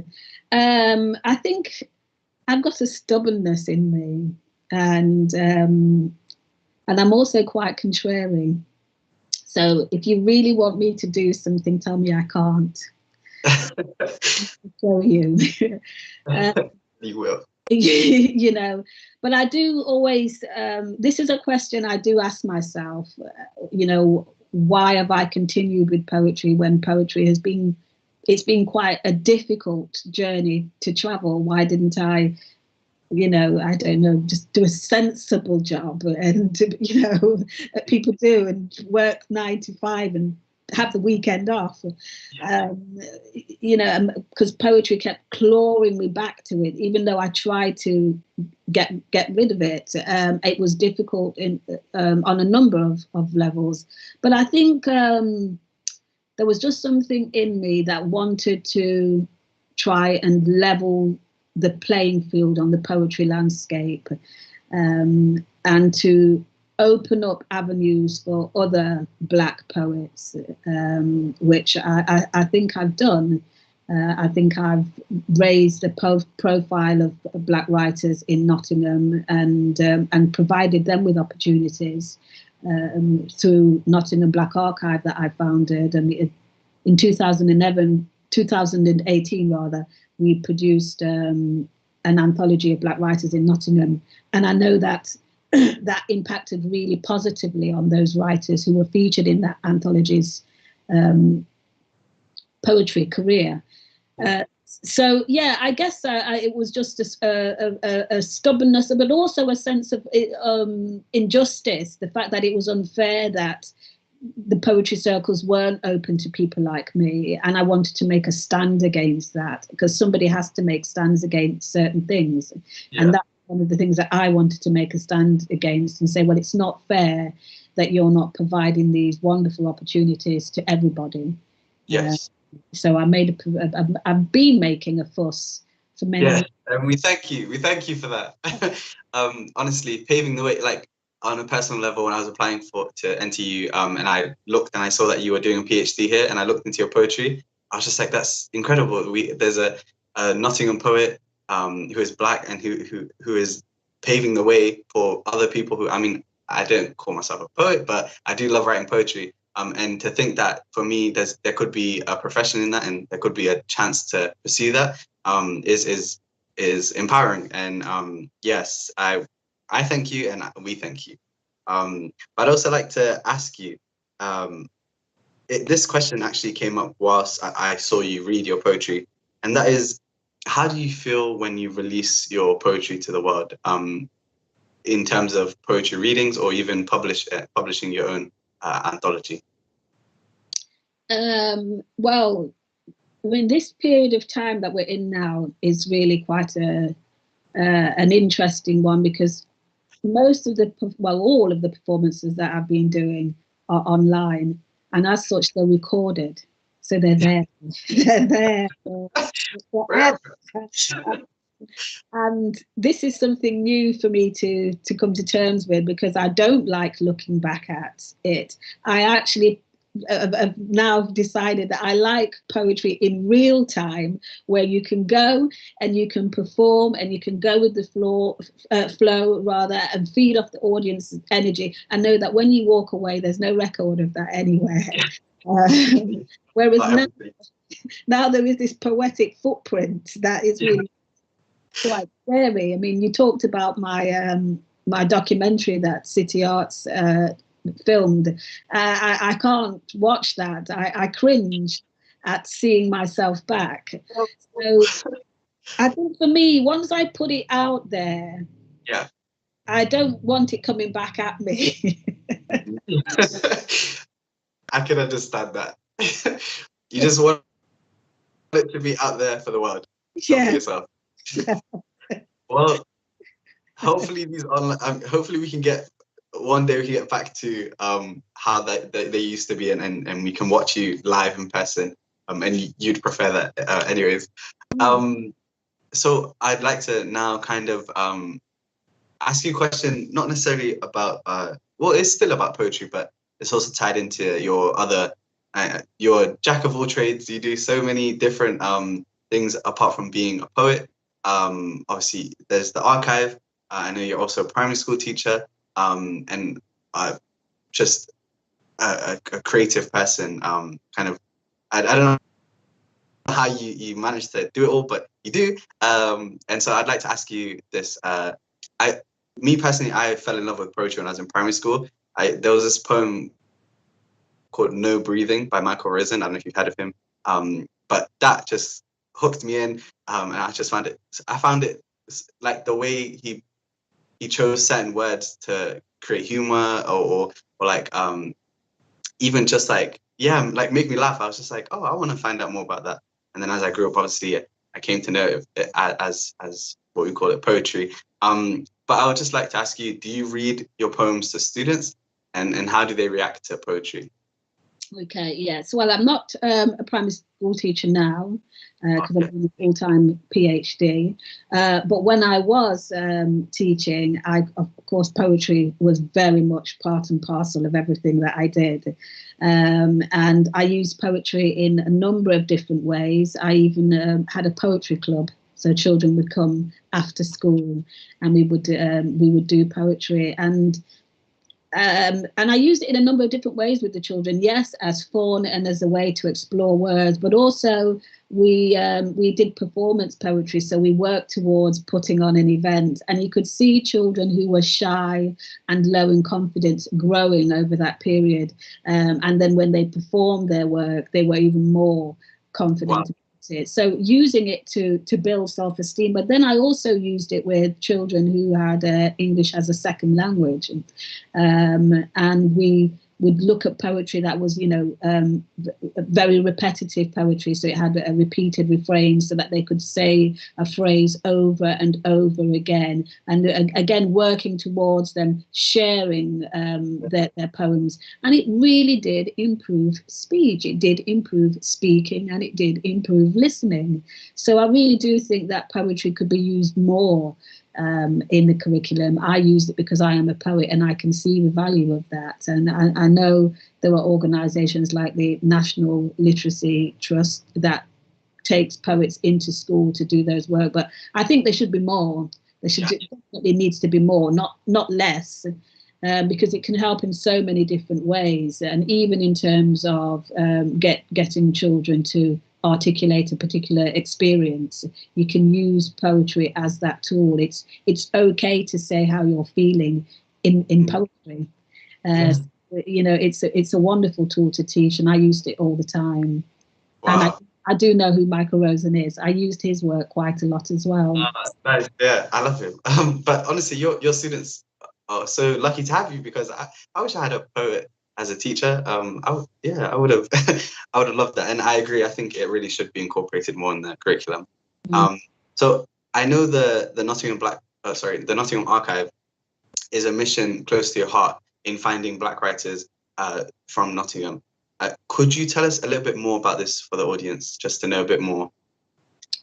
I think I've got a stubbornness in me, and I'm also quite contrary. So if you really want me to do something, tell me I can't. I'll show you. You will. You know, but I do always. This is a question I do ask myself. You know, why have I continued with poetry when poetry has been, it's been quite a difficult journey to travel. Why didn't I, you know, I don't know, just do a sensible job and, you know, that people do, and work 9 to 5 and have the weekend off, you know, because poetry kept clawing me back to it. Even though I tried to get rid of it, it was difficult on a number of levels. But I think there was just something in me that wanted to try and level the playing field on the poetry landscape, and to open up avenues for other Black poets, which I think I've done. I think I've raised the profile of Black writers in Nottingham and provided them with opportunities through Nottingham Black Archive that I founded. And in 2018 rather, we produced an anthology of Black writers in Nottingham, and I know that that impacted really positively on those writers who were featured in that anthology's poetry career. So yeah, I guess it was just a stubbornness, but also a sense of injustice. The fact that it was unfair that the poetry circles weren't open to people like me, and I wanted to make a stand against that, because somebody has to make stands against certain things, and that's one of the things that I wanted to make a stand against, and say, well, it's not fair that you're not providing these wonderful opportunities to everybody. Yes. So I made I've been making a fuss for many years. And we thank you for that. Honestly, paving the way, like on a personal level, when I was applying to NTU, and I looked and I saw that you were doing a PhD here, and I looked into your poetry, I was just like, that's incredible. There's a Nottingham poet who is Black and who is paving the way for other people who, I mean, I don't call myself a poet, but I do love writing poetry. And to think that for me, there could be a profession in that, and there could be a chance to pursue that, is empowering. And yes, I thank you, and we thank you. But I'd also like to ask you, this question actually came up whilst I saw you read your poetry, and that is, how do you feel when you release your poetry to the world, in terms of poetry readings or even publishing your own anthology? Well, I mean, this period of time that we're in now is really quite an interesting one, because most of all of the performances that I've been doing are online, and as such, they're recorded. So they're there. They're there. And this is something new for me to come to terms with, because I don't like looking back at it. I actually have now decided that I like poetry in real time, where you can go and you can perform and you can go with the flow rather, and feed off the audience's energy, and know that when you walk away, there's no record of that anywhere. Whereas now there is this poetic footprint that is really quite scary. I mean, you talked about my my documentary that City Arts filmed. I can't watch that. I cringe at seeing myself back. So I think for me, once I put it out there, I don't want it coming back at me. I can understand that. You just want it to be out there for the world, not for yourself. Well, hopefully hopefully we can get, one day we can get back to how they used to be, and we can watch you live in person, and you'd prefer that anyways. So I'd like to now kind of ask you a question, not necessarily about well, it's still about poetry, but it's also tied into your other your jack of all trades. You do so many different things apart from being a poet. Obviously there's the archive. I know you're also a primary school teacher, and just a creative person. Kind of, I don't know how you managed to do it all, but you do. And so I'd like to ask you this. Me personally, I fell in love with poetry when I was in primary school. There was this poem called No Breathing by Michael Rosen. I don't know if you've heard of him. But that just hooked me in, and I found it like the way he chose certain words to create humor, or like even just like, yeah, like make me laugh. I was just like, oh, I want to find out more about that. And then as I grew up, obviously, I came to know it as what we call it, poetry. But I would just like to ask you, do you read your poems to students, and how do they react to poetry? Okay, yes. Well, I'm not a primary school teacher now, because I'm doing a full-time PhD. But when I was teaching, of course, poetry was very much part and parcel of everything that I did. And I used poetry in a number of different ways. I even had a poetry club. So children would come after school, and we would do poetry, and I used it in a number of different ways with the children. Yes, as fun and as a way to explore words, but also we did performance poetry. So we worked towards putting on an event, and you could see children who were shy and low in confidence growing over that period. And then when they performed their work, they were even more confident. Wow. So using it to build self-esteem, but then I also used it with children who had English as a second language, and we would look at poetry that was, very repetitive poetry. So it had a repeated refrain so that they could say a phrase over and over again. And again, working towards them sharing their poems. And it really did improve speech. It did improve speaking, and it did improve listening. So I really do think that poetry could be used more in the curriculum. I use it because I am a poet, and I can see the value of that. And I know there are organisations like the National Literacy Trust that takes poets into school to do those work, but I think there should be more. There should definitely needs to be more, not less, because it can help in so many different ways, and even in terms of getting children to articulate a particular experience. You can use poetry as that tool. It's okay to say how you're feeling in poetry. It's a wonderful tool to teach, and I used it all the time. Wow. And I do know who Michael Rosen is. I used his work quite a lot as well. Nice. Yeah, I love him. But honestly, your students are so lucky to have you, because I wish I had a poet as a teacher. I would have I would have loved that. And I agree, I think it really should be incorporated more in the curriculum. So I know the Nottingham Archive is a mission close to your heart in finding Black writers from Nottingham. Could you tell us a little bit more about this for the audience, just to know a bit more?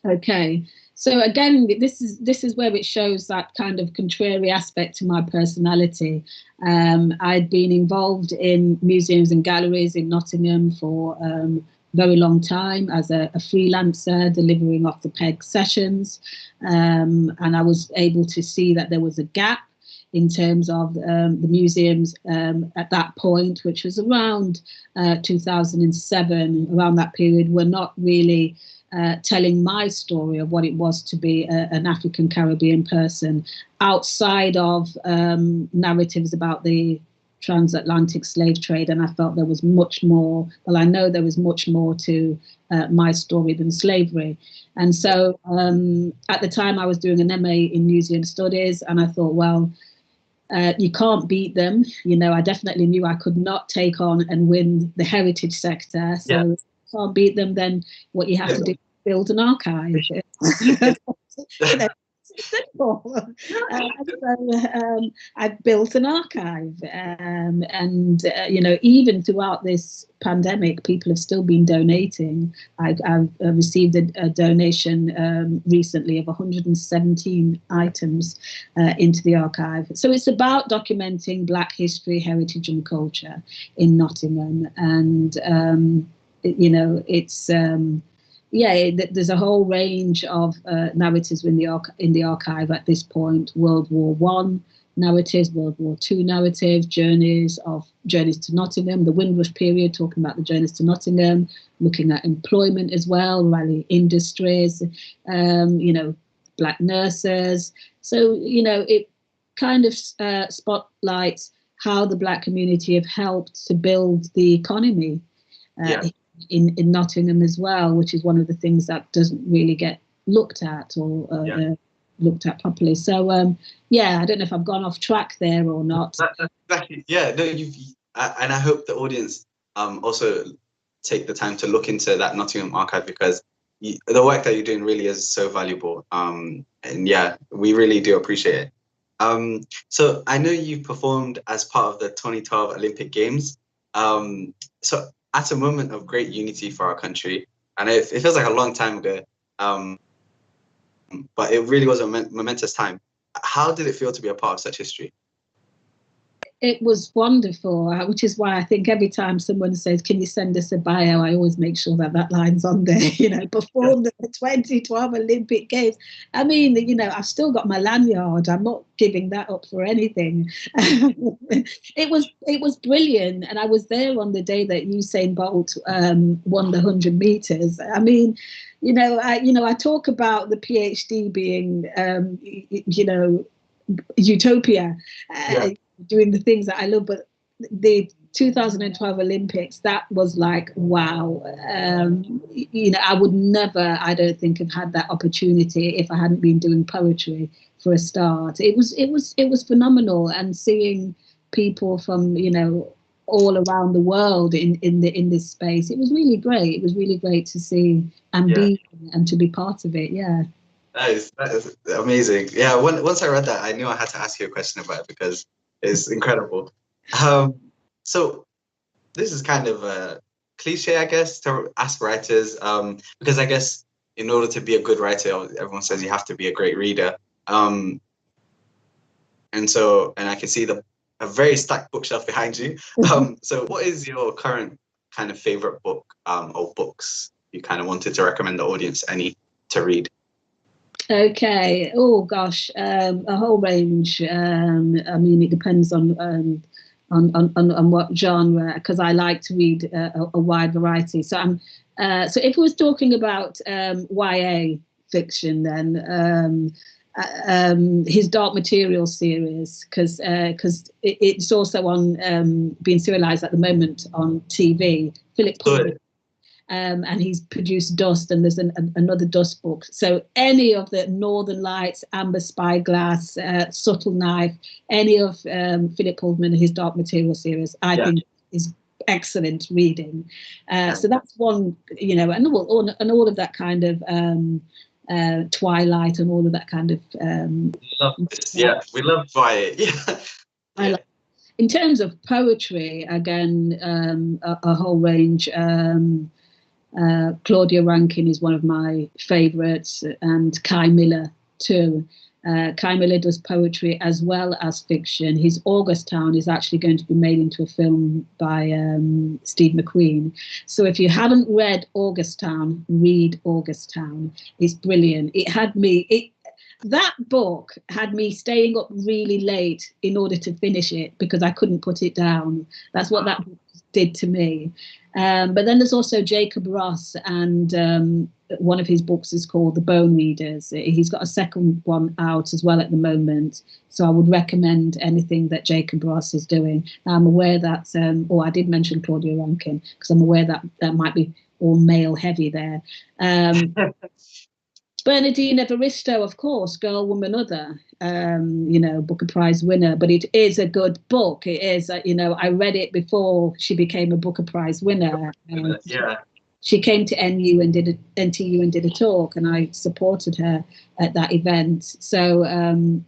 Okay. So again, this is where it shows that kind of contrary aspect to my personality. I'd been involved in museums and galleries in Nottingham for a very long time as a freelancer, delivering off the peg sessions. And I was able to see that there was a gap in terms of the museums at that point, which was around 2007, around that period, were not really telling my story of what it was to be an African Caribbean person, outside of narratives about the transatlantic slave trade. And I felt there was much more, well, I know there was much more to my story than slavery. And so at the time I was doing an MA in Museum Studies, and I thought, well, you can't beat them. I definitely knew I could not take on and win the heritage sector. So if you can't beat them, then what you have to do is build an archive. Simple. I built an archive, and even throughout this pandemic, people have still been donating. I've received a donation recently of 117 items into the archive. So it's about documenting Black history, heritage, and culture in Nottingham, and there's a whole range of narratives in the archive at this point. World War I narratives, World War II narratives, journeys to Nottingham, the Windrush period, talking about the journeys to Nottingham, looking at employment as well, rally industries, Black nurses. So it kind of spotlights how the Black community have helped to build the economy in Nottingham as well, which is one of the things that doesn't really get looked at or looked at properly. So I don't know if I've gone off track there or not. Exactly. Yeah. No. And I hope the audience also take the time to look into that Nottingham archive, because the work that you're doing really is so valuable. And yeah, we really do appreciate it. So I know you performed as part of the 2012 Olympic Games. So at a moment of great unity for our country, and it feels like a long time ago, but it really was a momentous time. How did it feel to be a part of such history? It was wonderful, which is why I think every time someone says, can you send us a bio, I always make sure that line's on there, performed at the 2012 Olympic Games. I mean, I've still got my lanyard. I'm not giving that up for anything. It was brilliant. And I was there on the day that Usain Bolt won the 100 meters. I mean, I talk about the PhD being, utopia. Doing the things that I love, but the 2012 Olympics, that was like, wow. I would never, I don't think, have had that opportunity if I hadn't been doing poetry for a start. It was phenomenal, and seeing people from all around the world in this space, it was really great. It was really great to see and be and to be part of it. Yeah. That is amazing. Yeah, once I read that, I knew I had to ask you a question about it, because it's incredible. So this is kind of a cliche, I guess, to ask writers, because I guess in order to be a good writer, everyone says you have to be a great reader. And I can see a very stacked bookshelf behind you. So what is your current kind of favorite book or books you kind of wanted to recommend the audience any to read? Okay. Oh gosh, a whole range. I mean, it depends on what genre, because I like to read a wide variety. So so if we was talking about YA fiction, then his Dark Material series, because it's also on being serialized at the moment on TV. Philip Pullman. And he's produced Dust, and there's another Dust book. So any of the Northern Lights, Amber Spyglass, Subtle Knife, any of Philip Pullman and his Dark Material series, I think is excellent reading. So that's one, and all of that kind of Twilight and all of that kind of. We love YA. I like. In terms of poetry, again, a whole range. Claudia Rankine is one of my favourites, and Kai Miller too. Kai Miller does poetry as well as fiction. His August Town is actually going to be made into a film by Steve McQueen. So if you haven't read August Town, read August Town. It's brilliant. That book had me staying up really late in order to finish it, because I couldn't put it down. That's what that book did to me. But then there's also Jacob Ross, and one of his books is called The Bone Readers. He's got a second one out as well at the moment. So I would recommend anything that Jacob Ross is doing. Now, I'm aware that, I did mention Claudia Rankine, because I'm aware that might be all male heavy there. Bernardine Evaristo, of course, Girl, Woman, Other, Booker Prize winner, but it is a good book. It is, I read it before she became a Booker Prize winner. She came to NTU and did a talk, and I supported her at that event. So, Bernardine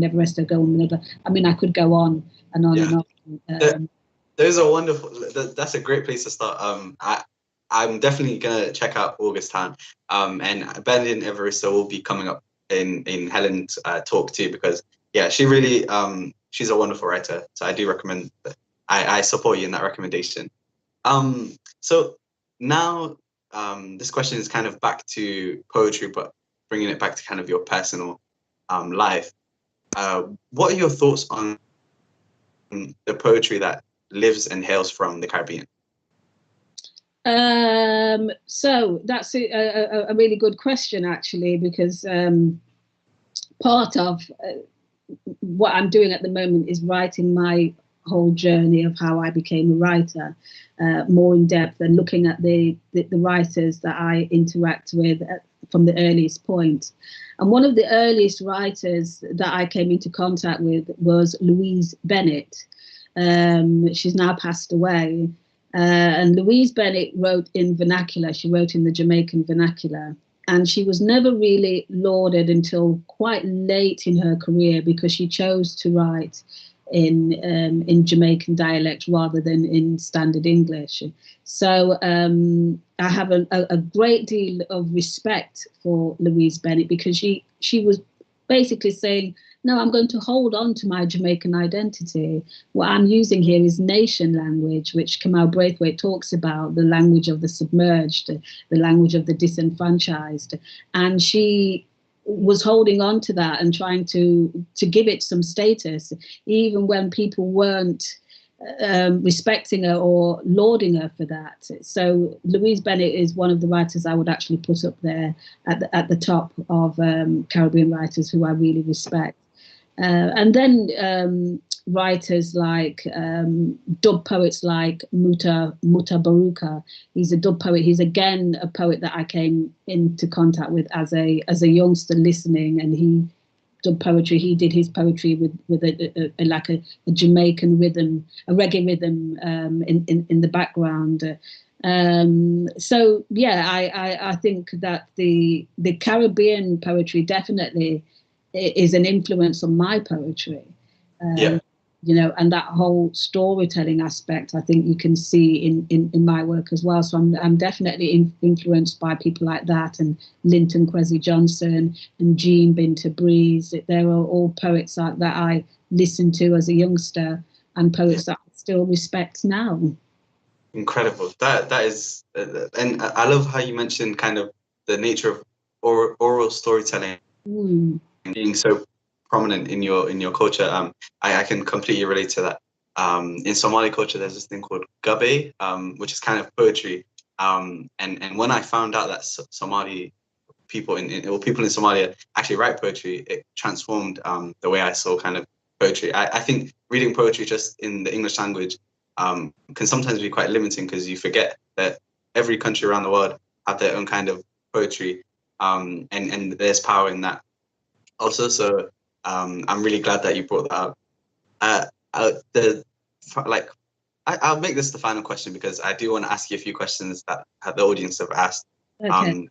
Evaristo, Girl, Woman, Other. I mean, I could go on and on and on. Those are wonderful. That's a great place to start. I'm definitely gonna check out August Town, and Bernardine Evaristo will be coming up in Helen's talk too, because she really she's a wonderful writer. So I do recommend that. I support you in that recommendation. So now this question is kind of back to poetry, but bringing it back to kind of your personal life. What are your thoughts on the poetry that lives and hails from the Caribbean? So that's a really good question, actually, because part of what I'm doing at the moment is writing my whole journey of how I became a writer, more in depth, and looking at the writers that I interact with from the earliest point. And one of the earliest writers that I came into contact with was Louise Bennett. She's now passed away. And Louise Bennett wrote in vernacular. She wrote in the Jamaican vernacular. And she was never really lauded until quite late in her career, because she chose to write in Jamaican dialect rather than in standard English. So I have a great deal of respect for Louise Bennett, because she was basically saying, no, I'm going to hold on to my Jamaican identity. What I'm using here is nation language, which Kamal Braithwaite talks about, the language of the submerged, the language of the disenfranchised. And she was holding on to that and trying to give it some status, even when people weren't respecting her or lauding her for that. So Louise Bennett is one of the writers I would actually put up there at the top of Caribbean writers who I really respect. And then writers like dub poets like Muta Baruka. He's a dub poet. He's again a poet that I came into contact with as a youngster listening, and he dub poetry. He did his poetry with a Jamaican rhythm, a reggae rhythm in the background. So yeah, I think that the Caribbean poetry definitely is an influence on my poetry. You know, and that whole storytelling aspect, I think you can see in my work as well. So I'm definitely influenced by people like that, and Linton Kwesi Johnson and Jean Binta Breeze. They're all poets that I listened to as a youngster, and poets that I still respect now. Incredible. That is, and I love how you mentioned kind of the nature of oral storytelling being so prominent in your culture. I can completely relate to that. In Somali culture, there's this thing called gabe, which is kind of poetry. And when I found out that Somali people in Somalia actually write poetry, it transformed the way I saw kind of poetry. I think reading poetry just in the English language can sometimes be quite limiting, because you forget that every country around the world have their own kind of poetry, and there's power in that also. So I'm really glad that you brought that up. I'll make this the final question, because I do want to ask you a few questions that the audience have asked. Okay.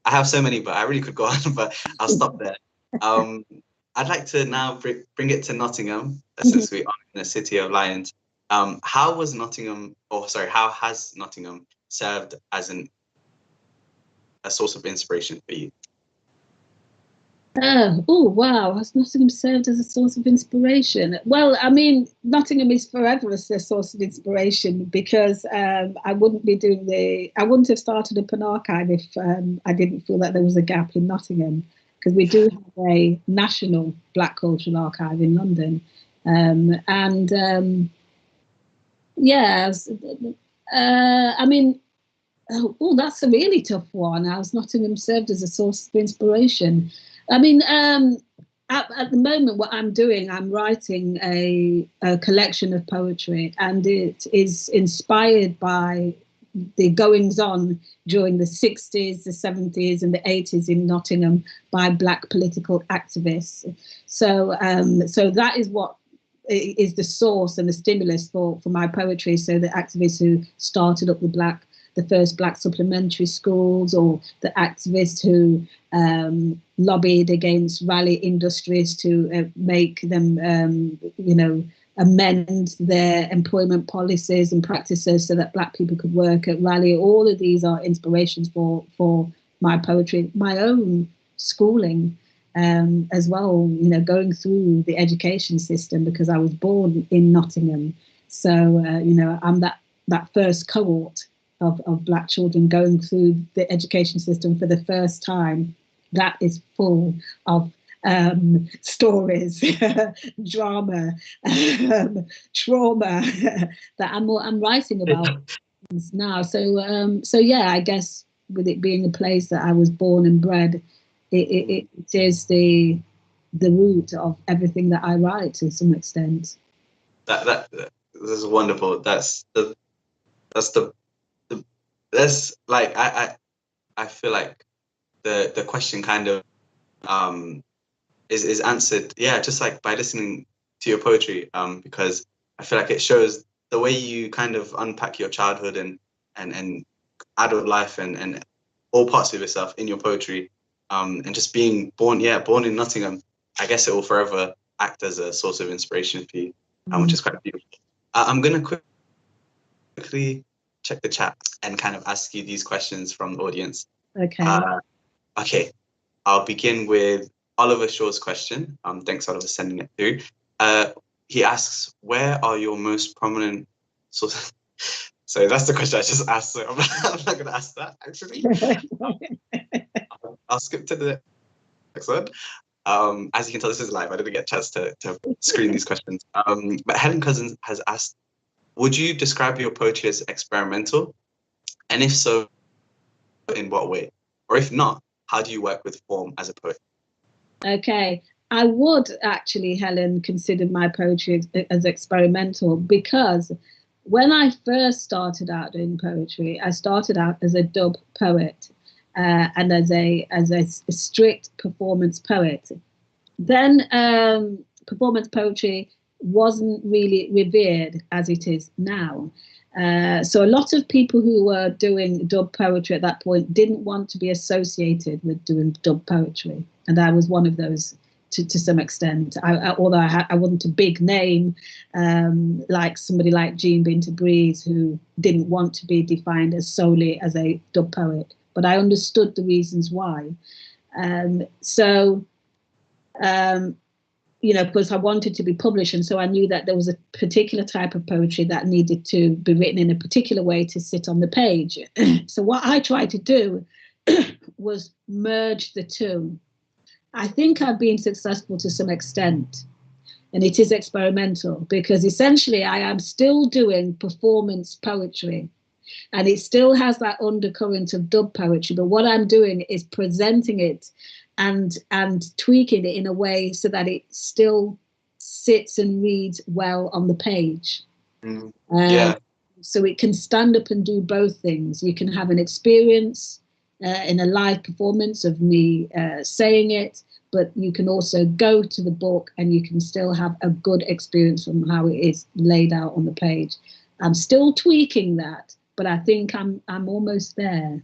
I have so many, but I really could go on, but I'll stop there. I'd like to now bring it to Nottingham, since we are in the City of Lions. How has Nottingham served as a source of inspiration for you? Oh, wow. Has Nottingham served as a source of inspiration? Well, I mean, Nottingham is forever a source of inspiration, because I wouldn't have started up an archive if I didn't feel that there was a gap in Nottingham, because we do have a national Black cultural archive in London. I mean, that's a really tough one. Has Nottingham served as a source of inspiration? I mean, at the moment, what I'm doing, I'm writing a collection of poetry, and it is inspired by the goings-on during the 60s, the 70s, and the 80s in Nottingham by Black political activists. So that is what is the source and the stimulus for my poetry. So the activists who started up the first Black supplementary schools, or the activists who lobbied against Raleigh Industries to make them, amend their employment policies and practices so that Black people could work at Raleigh. All of these are inspirations for my poetry, my own schooling as well, going through the education system, because I was born in Nottingham. So, I'm that first cohort of Black children going through the education system for the first time. That is full of stories, drama, trauma that I'm writing about now. So yeah, I guess with it being a place that I was born and bred, it is the the root of everything that I write to some extent. This is wonderful. That's like I feel like the question kind of is answered, yeah, just like by listening to your poetry, because I feel like it shows the way you kind of unpack your childhood and adult life and all parts of yourself in your poetry, and just being born in Nottingham. I guess it will forever act as a source of inspiration for you, which is quite beautiful. I'm gonna quickly check the chat and kind of ask you these questions from the audience. Okay. Okay, I'll begin with Oliver Shaw's question. Thanks, Oliver, for sending it through. He asks, where are your most prominent sources? So that's the question I just asked. So I'm not going to ask that, actually. I'll skip to the next one. As you can tell, this is live. I didn't get a chance to screen these questions. But Helen Cousins has asked, would you describe your poetry as experimental? And if so, in what way? Or if not, how do you work with form as a poet? Okay, I would actually, Helen, consider my poetry as experimental, because when I first started out doing poetry, I started out as a dub poet and as a strict performance poet. Then performance poetry wasn't really revered as it is now. So a lot of people who were doing dub poetry at that point didn't want to be associated with doing dub poetry. And I was one of those to some extent. Although I wasn't a big name, like somebody like Jean Binta Breeze, who didn't want to be defined as solely as a dub poet. But I understood the reasons why. Because I wanted to be published, and so I knew that there was a particular type of poetry that needed to be written in a particular way to sit on the page. So what I tried to do was merge the two. I think I've been successful to some extent, and it is experimental, because essentially I am still doing performance poetry, and it still has that undercurrent of dub poetry, but what I'm doing is presenting it and tweaking it in a way so that it still sits and reads well on the page. So it can stand up and do both things. You can have an experience in a live performance of me saying it, but you can also go to the book and you can still have a good experience from how it is laid out on the page. I'm still tweaking that, but I think I'm almost there.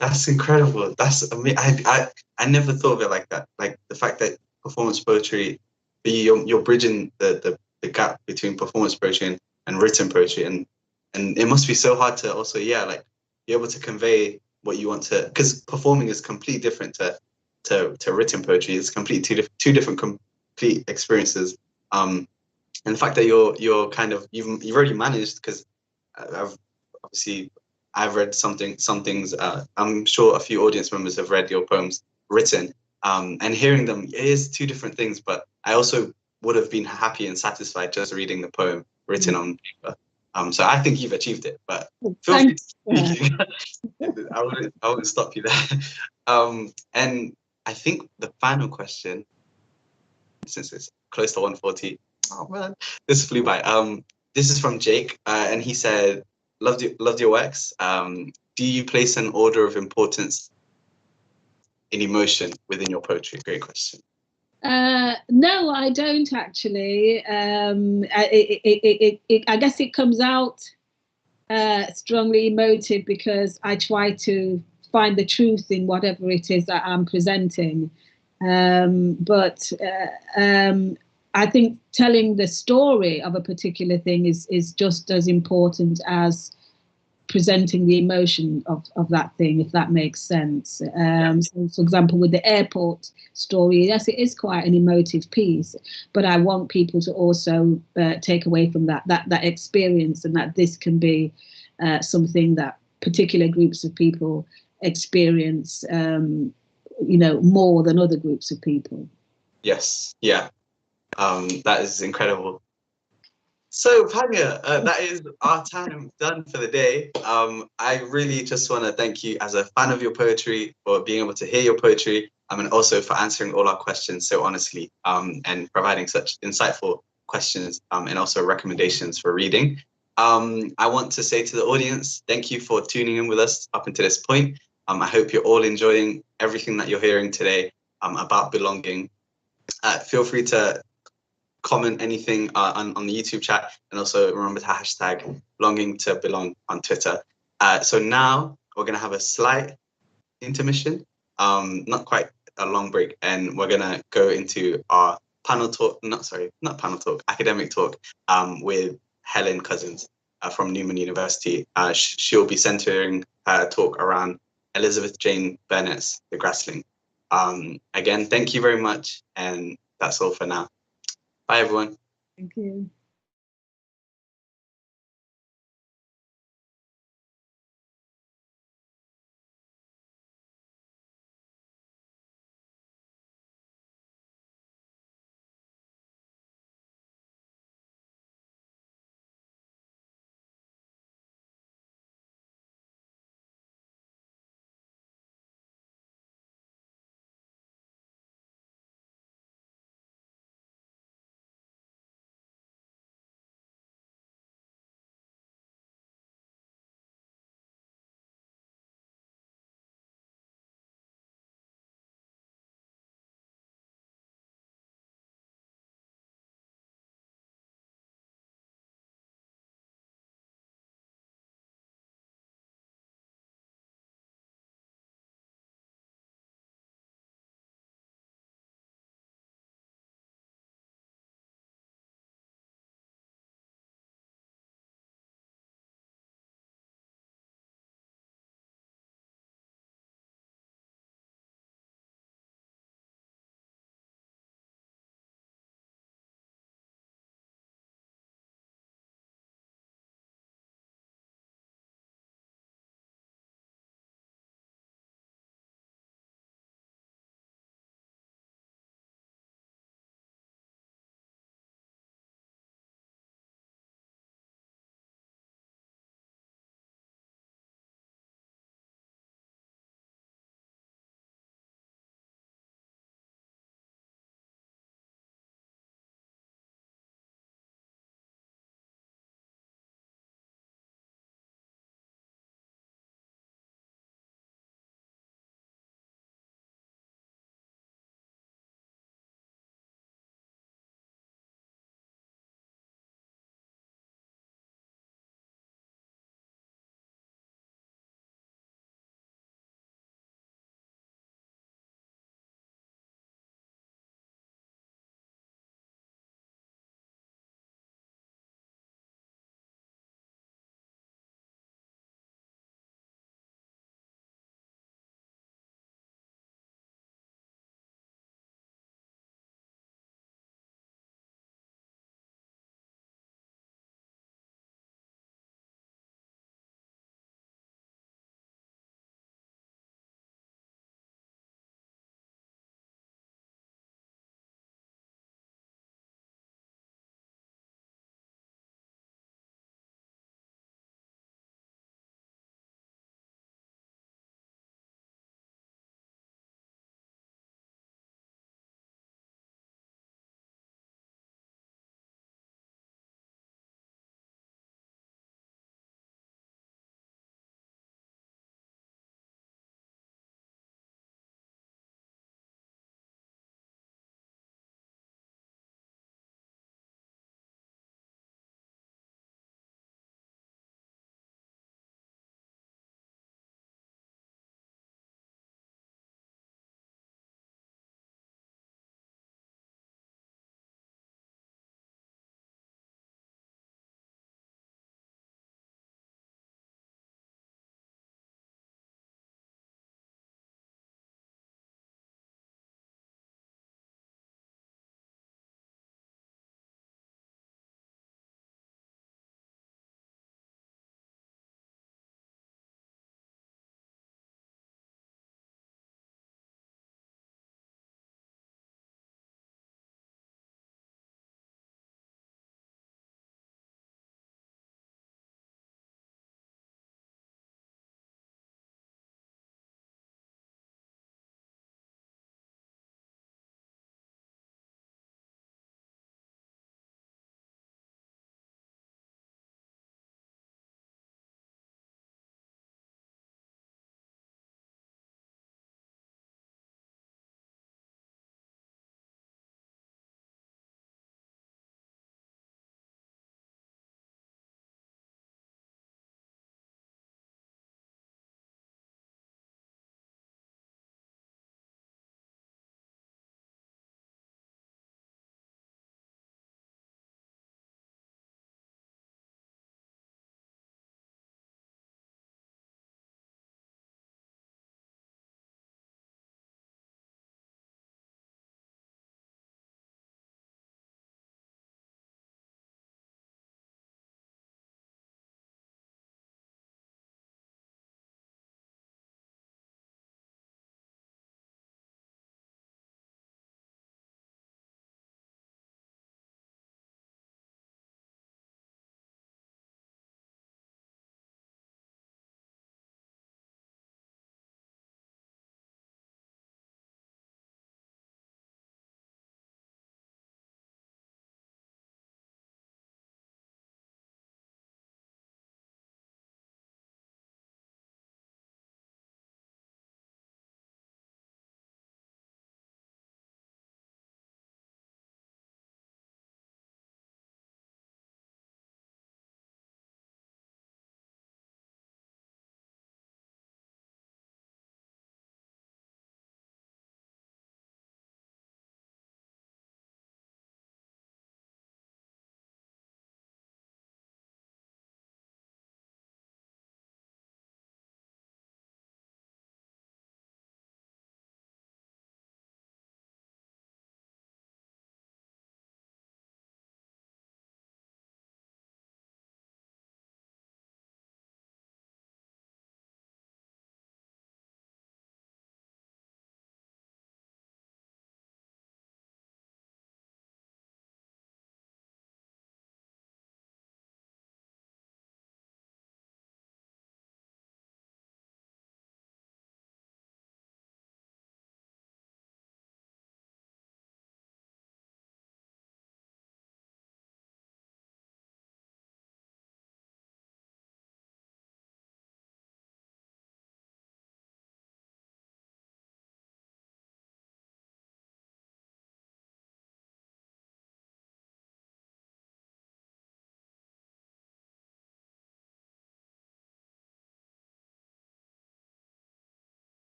That's incredible. That's amazing. I never thought of it like that. Like the fact that performance poetry, you're bridging the gap between performance poetry and written poetry, and it must be so hard to also like be able to convey what you want to, because performing is completely different to written poetry. It's completely two different complete experiences. And the fact that you're kind of you've already managed, because I've read some things. I'm sure a few audience members have read your poems written, and hearing them is two different things. But I also would have been happy and satisfied just reading the poem written on paper. So I think you've achieved it. But feel free to speak. I wouldn't stop you there. And I think the final question, since it's close to 1:40, oh man, this flew by. This is from Jake, and he said, Loved your works. Do you place an order of importance in emotion within your poetry? Great question. No, I don't actually. I guess it comes out strongly emotive because I try to find the truth in whatever it is that I'm presenting. But I think telling the story of a particular thing is just as important as presenting the emotion of that thing, if that makes sense. So, for example, with the airport story, yes, it is quite an emotive piece, but I want people to also take away from that experience, and that this can be something that particular groups of people experience, more than other groups of people. Yes, yeah. That is incredible. So Panya, that is our time done for the day. I really just want to thank you as a fan of your poetry for being able to hear your poetry, and also for answering all our questions so honestly, and providing such insightful questions, and also recommendations for reading. I want to say to the audience, thank you for tuning in with us up until this point. I hope you're all enjoying everything that you're hearing today about belonging. Feel free to comment anything on the YouTube chat, and also remember to hashtag longing to belong on Twitter. So now we're going to have a slight intermission, not quite a long break, and we're going to go into our panel talk, not panel talk, academic talk with Helen Cousins from Newman University. She'll be centering her talk around Elizabeth Jane Burnett's The Grassling. Again, thank you very much, and that's all for now. Bye, everyone. Thank you.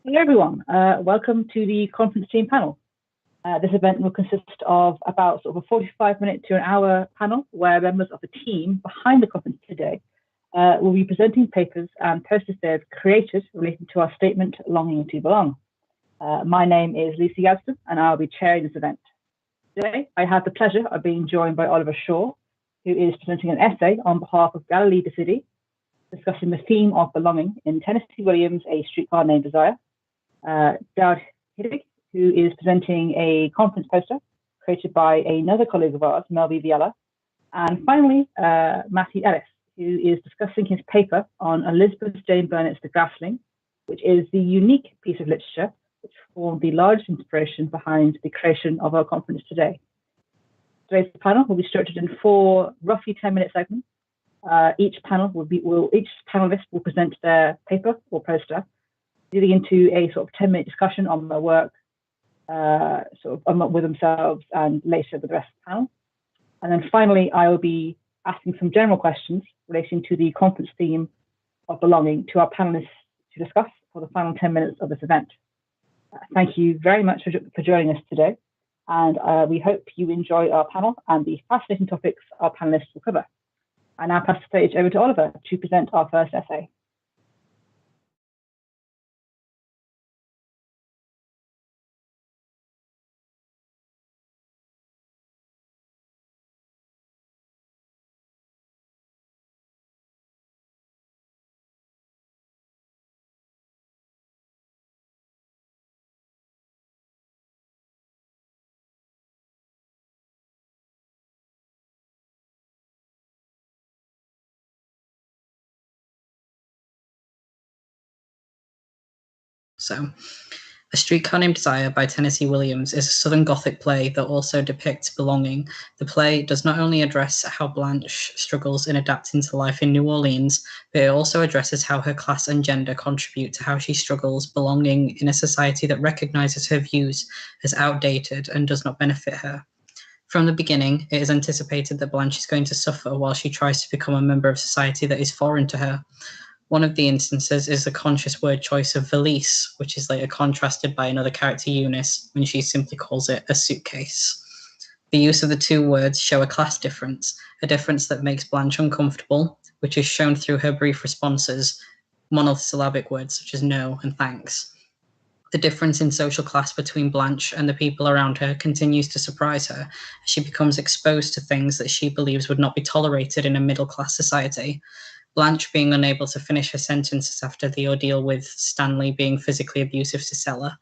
Hello everyone, welcome to the conference team panel. This event will consist of about sort of a 45-minute to an hour panel where members of the team behind the conference today will be presenting papers and posters they have created relating to our statement, Longing to Belong. My name is Lucy Gadsden and I'll be chairing this event. Today, I have the pleasure of being joined by Oliver Shaw, who is presenting an essay on behalf of Galilee the City, discussing the theme of belonging in Tennessee Williams' A Streetcar Named Desire. Dowd Hiddig, who is presenting a conference poster created by another colleague of ours, Melby Viella. And finally, Matthew Ellis, who is discussing his paper on Elizabeth Jane Burnett's The Grassling, which is the unique piece of literature which formed the largest inspiration behind the creation of our conference today. Today's panel will be structured in 4 roughly 10-minute segments. Each panelist will present their paper or poster, leading into a sort of 10-minute discussion on their work, with themselves and later with the rest of the panel. And then finally, I will be asking some general questions relating to the conference theme of belonging to our panelists to discuss for the final 10 minutes of this event. Thank you very much for joining us today, and we hope you enjoy our panel and the fascinating topics our panelists will cover. I now pass the stage over to Oliver to present our first essay. So, A Streetcar Named Desire by Tennessee Williams is a Southern Gothic play that also depicts belonging. The play does not only address how Blanche struggles in adapting to life in New Orleans, but it also addresses how her class and gender contribute to how she struggles belonging in a society that recognizes her views as outdated and does not benefit her. From the beginning, it is anticipated that Blanche is going to suffer while she tries to become a member of society that is foreign to her. One of the instances is the conscious word choice of valise, which is later contrasted by another character, Eunice, when she simply calls it a suitcase. The use of the 2 words show a class difference, a difference that makes Blanche uncomfortable, which is shown through her brief responses, monosyllabic words such as no and thanks. The difference in social class between Blanche and the people around her continues to surprise her as she becomes exposed to things that she believes would not be tolerated in a middle-class society. Blanche being unable to finish her sentences after the ordeal with Stanley being physically abusive to Stella.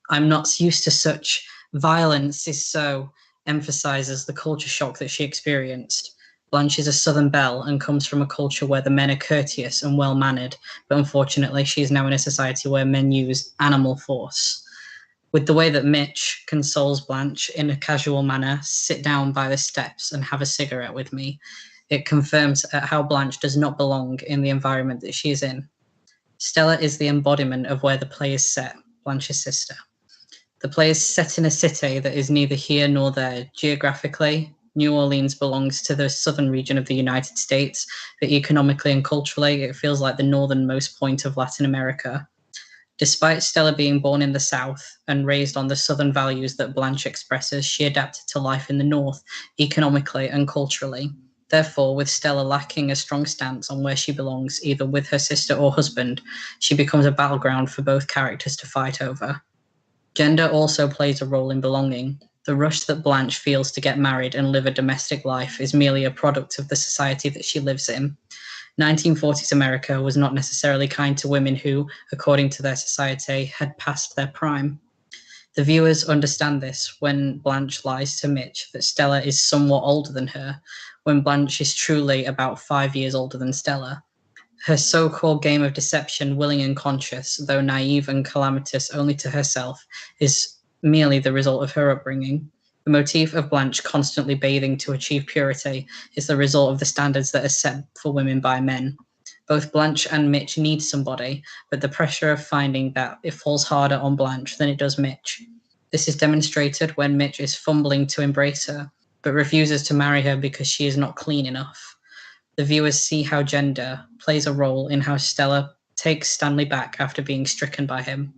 I'm not used to such violence is so emphasizes the culture shock that she experienced. Blanche is a Southern belle and comes from a culture where the men are courteous and well-mannered, but unfortunately she is now in a society where men use animal force. With the way that Mitch consoles Blanche in a casual manner, sit down by the steps and have a cigarette with me, it confirms how Blanche does not belong in the environment that she is in. Stella is the embodiment of where the play is set, Blanche's sister. The play is set in a city that is neither here nor there. Geographically, New Orleans belongs to the southern region of the United States, but economically and culturally, it feels like the northernmost point of Latin America. Despite Stella being born in the South and raised on the Southern values that Blanche expresses, she adapted to life in the North, economically and culturally. Therefore, with Stella lacking a strong stance on where she belongs, either with her sister or husband, she becomes a battleground for both characters to fight over. Gender also plays a role in belonging. The rush that Blanche feels to get married and live a domestic life is merely a product of the society that she lives in. 1940s America was not necessarily kind to women who, according to their society, had passed their prime. The viewers understand this when Blanche lies to Mitch that Stella is somewhat older than her, when Blanche is truly about 5 years older than Stella. Her so-called game of deception, willing and conscious, though naive and calamitous only to herself, is merely the result of her upbringing. The motif of Blanche constantly bathing to achieve purity is the result of the standards that are set for women by men. Both Blanche and Mitch need somebody, but the pressure of finding that it falls harder on Blanche than it does Mitch. This is demonstrated when Mitch is fumbling to embrace her, but refuses to marry her because she is not clean enough. The viewers see how gender plays a role in how Stella takes Stanley back after being stricken by him.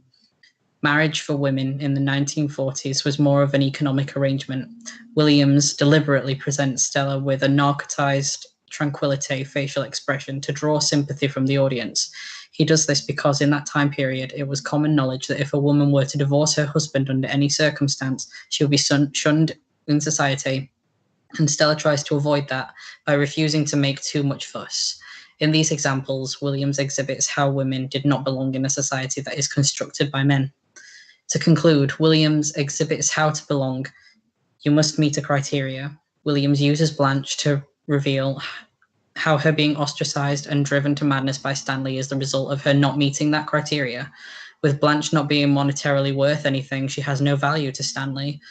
Marriage for women in the 1940s was more of an economic arrangement. Williams deliberately presents Stella with a narcotized tranquility facial expression to draw sympathy from the audience. He does this because in that time period, it was common knowledge that if a woman were to divorce her husband under any circumstance, she would be shunned in society, and Stella tries to avoid that by refusing to make too much fuss. In these examples, Williams exhibits how women did not belong in a society that is constructed by men. To conclude, Williams exhibits how to belong. You must meet a criteria. Williams uses Blanche to reveal how her being ostracized and driven to madness by Stanley is the result of her not meeting that criteria. With Blanche not being monetarily worth anything, she has no value to Stanley.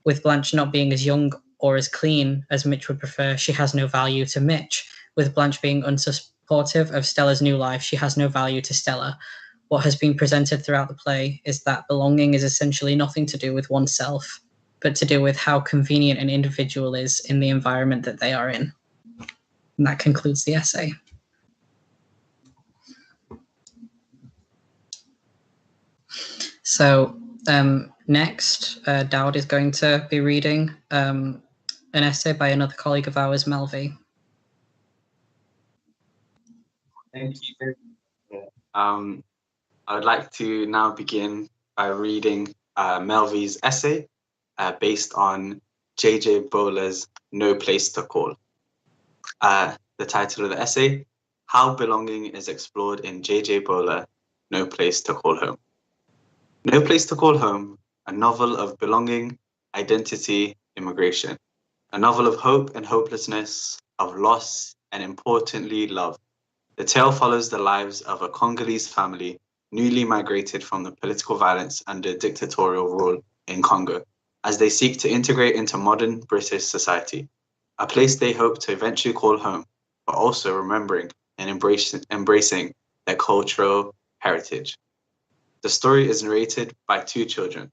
With Blanche not being as young or as clean as Mitch would prefer, she has no value to Mitch. With Blanche being unsupportive of Stella's new life, she has no value to Stella. What has been presented throughout the play is that belonging is essentially nothing to do with oneself, but to do with how convenient an individual is in the environment that they are in. And that concludes the essay. So next, Dowd is going to be reading an essay by another colleague of ours, Melvi. Thank you. I would like to now begin by reading Melvi's essay based on J.J. Bowler's No Place to Call. The title of the essay, How Belonging is Explored in J.J. Bowler, No Place to Call Home. No Place to Call Home, a novel of belonging, identity, immigration, a novel of hope and hopelessness, of loss, and importantly, love. The tale follows the lives of a Congolese family newly migrated from the political violence under dictatorial rule in Congo, as they seek to integrate into modern British society, a place they hope to eventually call home, but also remembering and embracing their cultural heritage. The story is narrated by two children,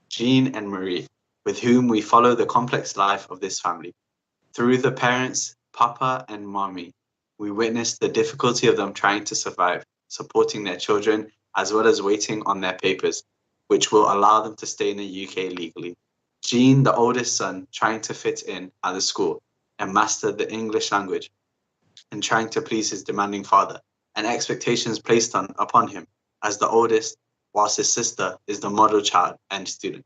Jean and Marie, with whom we follow the complex life of this family. Through the parents, Papa and Mommy, we witness the difficulty of them trying to survive, supporting their children, as well as waiting on their papers, which will allow them to stay in the UK legally. Jean, the oldest son, trying to fit in at the school and master the English language, and trying to please his demanding father, and expectations placed upon him as the oldest, whilst his sister is the model child and student.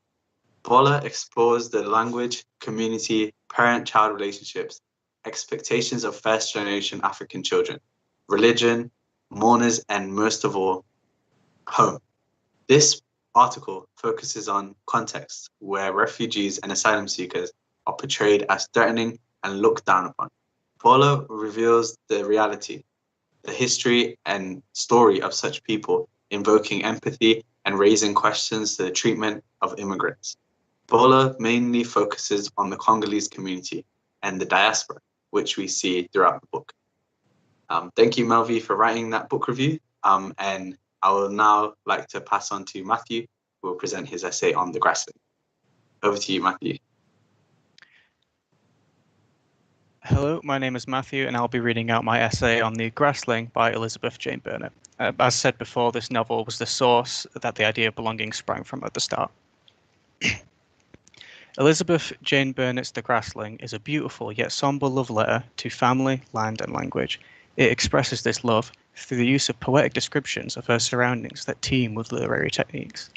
Bowler explores the language, community, parent-child relationships, expectations of first-generation African children, religion, mourners, and most of all, home. This article focuses on contexts where refugees and asylum seekers are portrayed as threatening and looked down upon. Bowler reveals the reality, the history and story of such people, invoking empathy and raising questions to the treatment of immigrants. Bowler mainly focuses on the Congolese community and the diaspora, which we see throughout the book. Thank you, Melvi, for writing that book review. And I will now like to pass on to Matthew, who will present his essay on the Grassling. Over to you, Matthew. Hello, my name is Matthew, and I'll be reading out my essay on the Grassling by Elizabeth Jane Burnett. As said before, this novel was the source that the idea of belonging sprang from at the start. Elizabeth Jane Burnett's The Grassling is a beautiful yet somber love letter to family, land, and language. It expresses this love through the use of poetic descriptions of her surroundings that teem with literary techniques,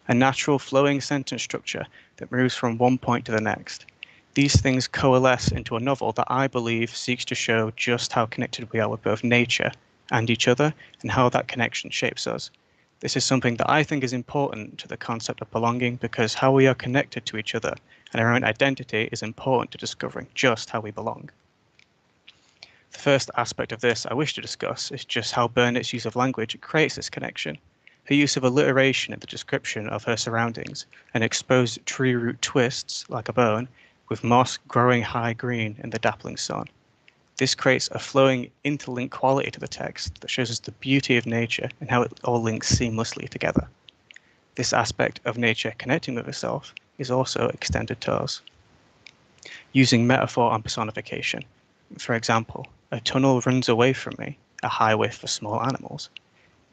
a natural flowing sentence structure that moves from one point to the next. These things coalesce into a novel that I believe seeks to show just how connected we are with both nature and each other, and how that connection shapes us. This is something that I think is important to the concept of belonging, because how we are connected to each other and our own identity is important to discovering just how we belong. The first aspect of this I wish to discuss is just how Burnett's use of language creates this connection. Her use of alliteration in the description of her surroundings and exposed tree root twists like a bone, with moss growing high green in the dappling sun. This creates a flowing, interlinked quality to the text that shows us the beauty of nature and how it all links seamlessly together. This aspect of nature connecting with itself is also extended to us. Using metaphor and personification. For example, a tunnel runs away from me, a highway for small animals.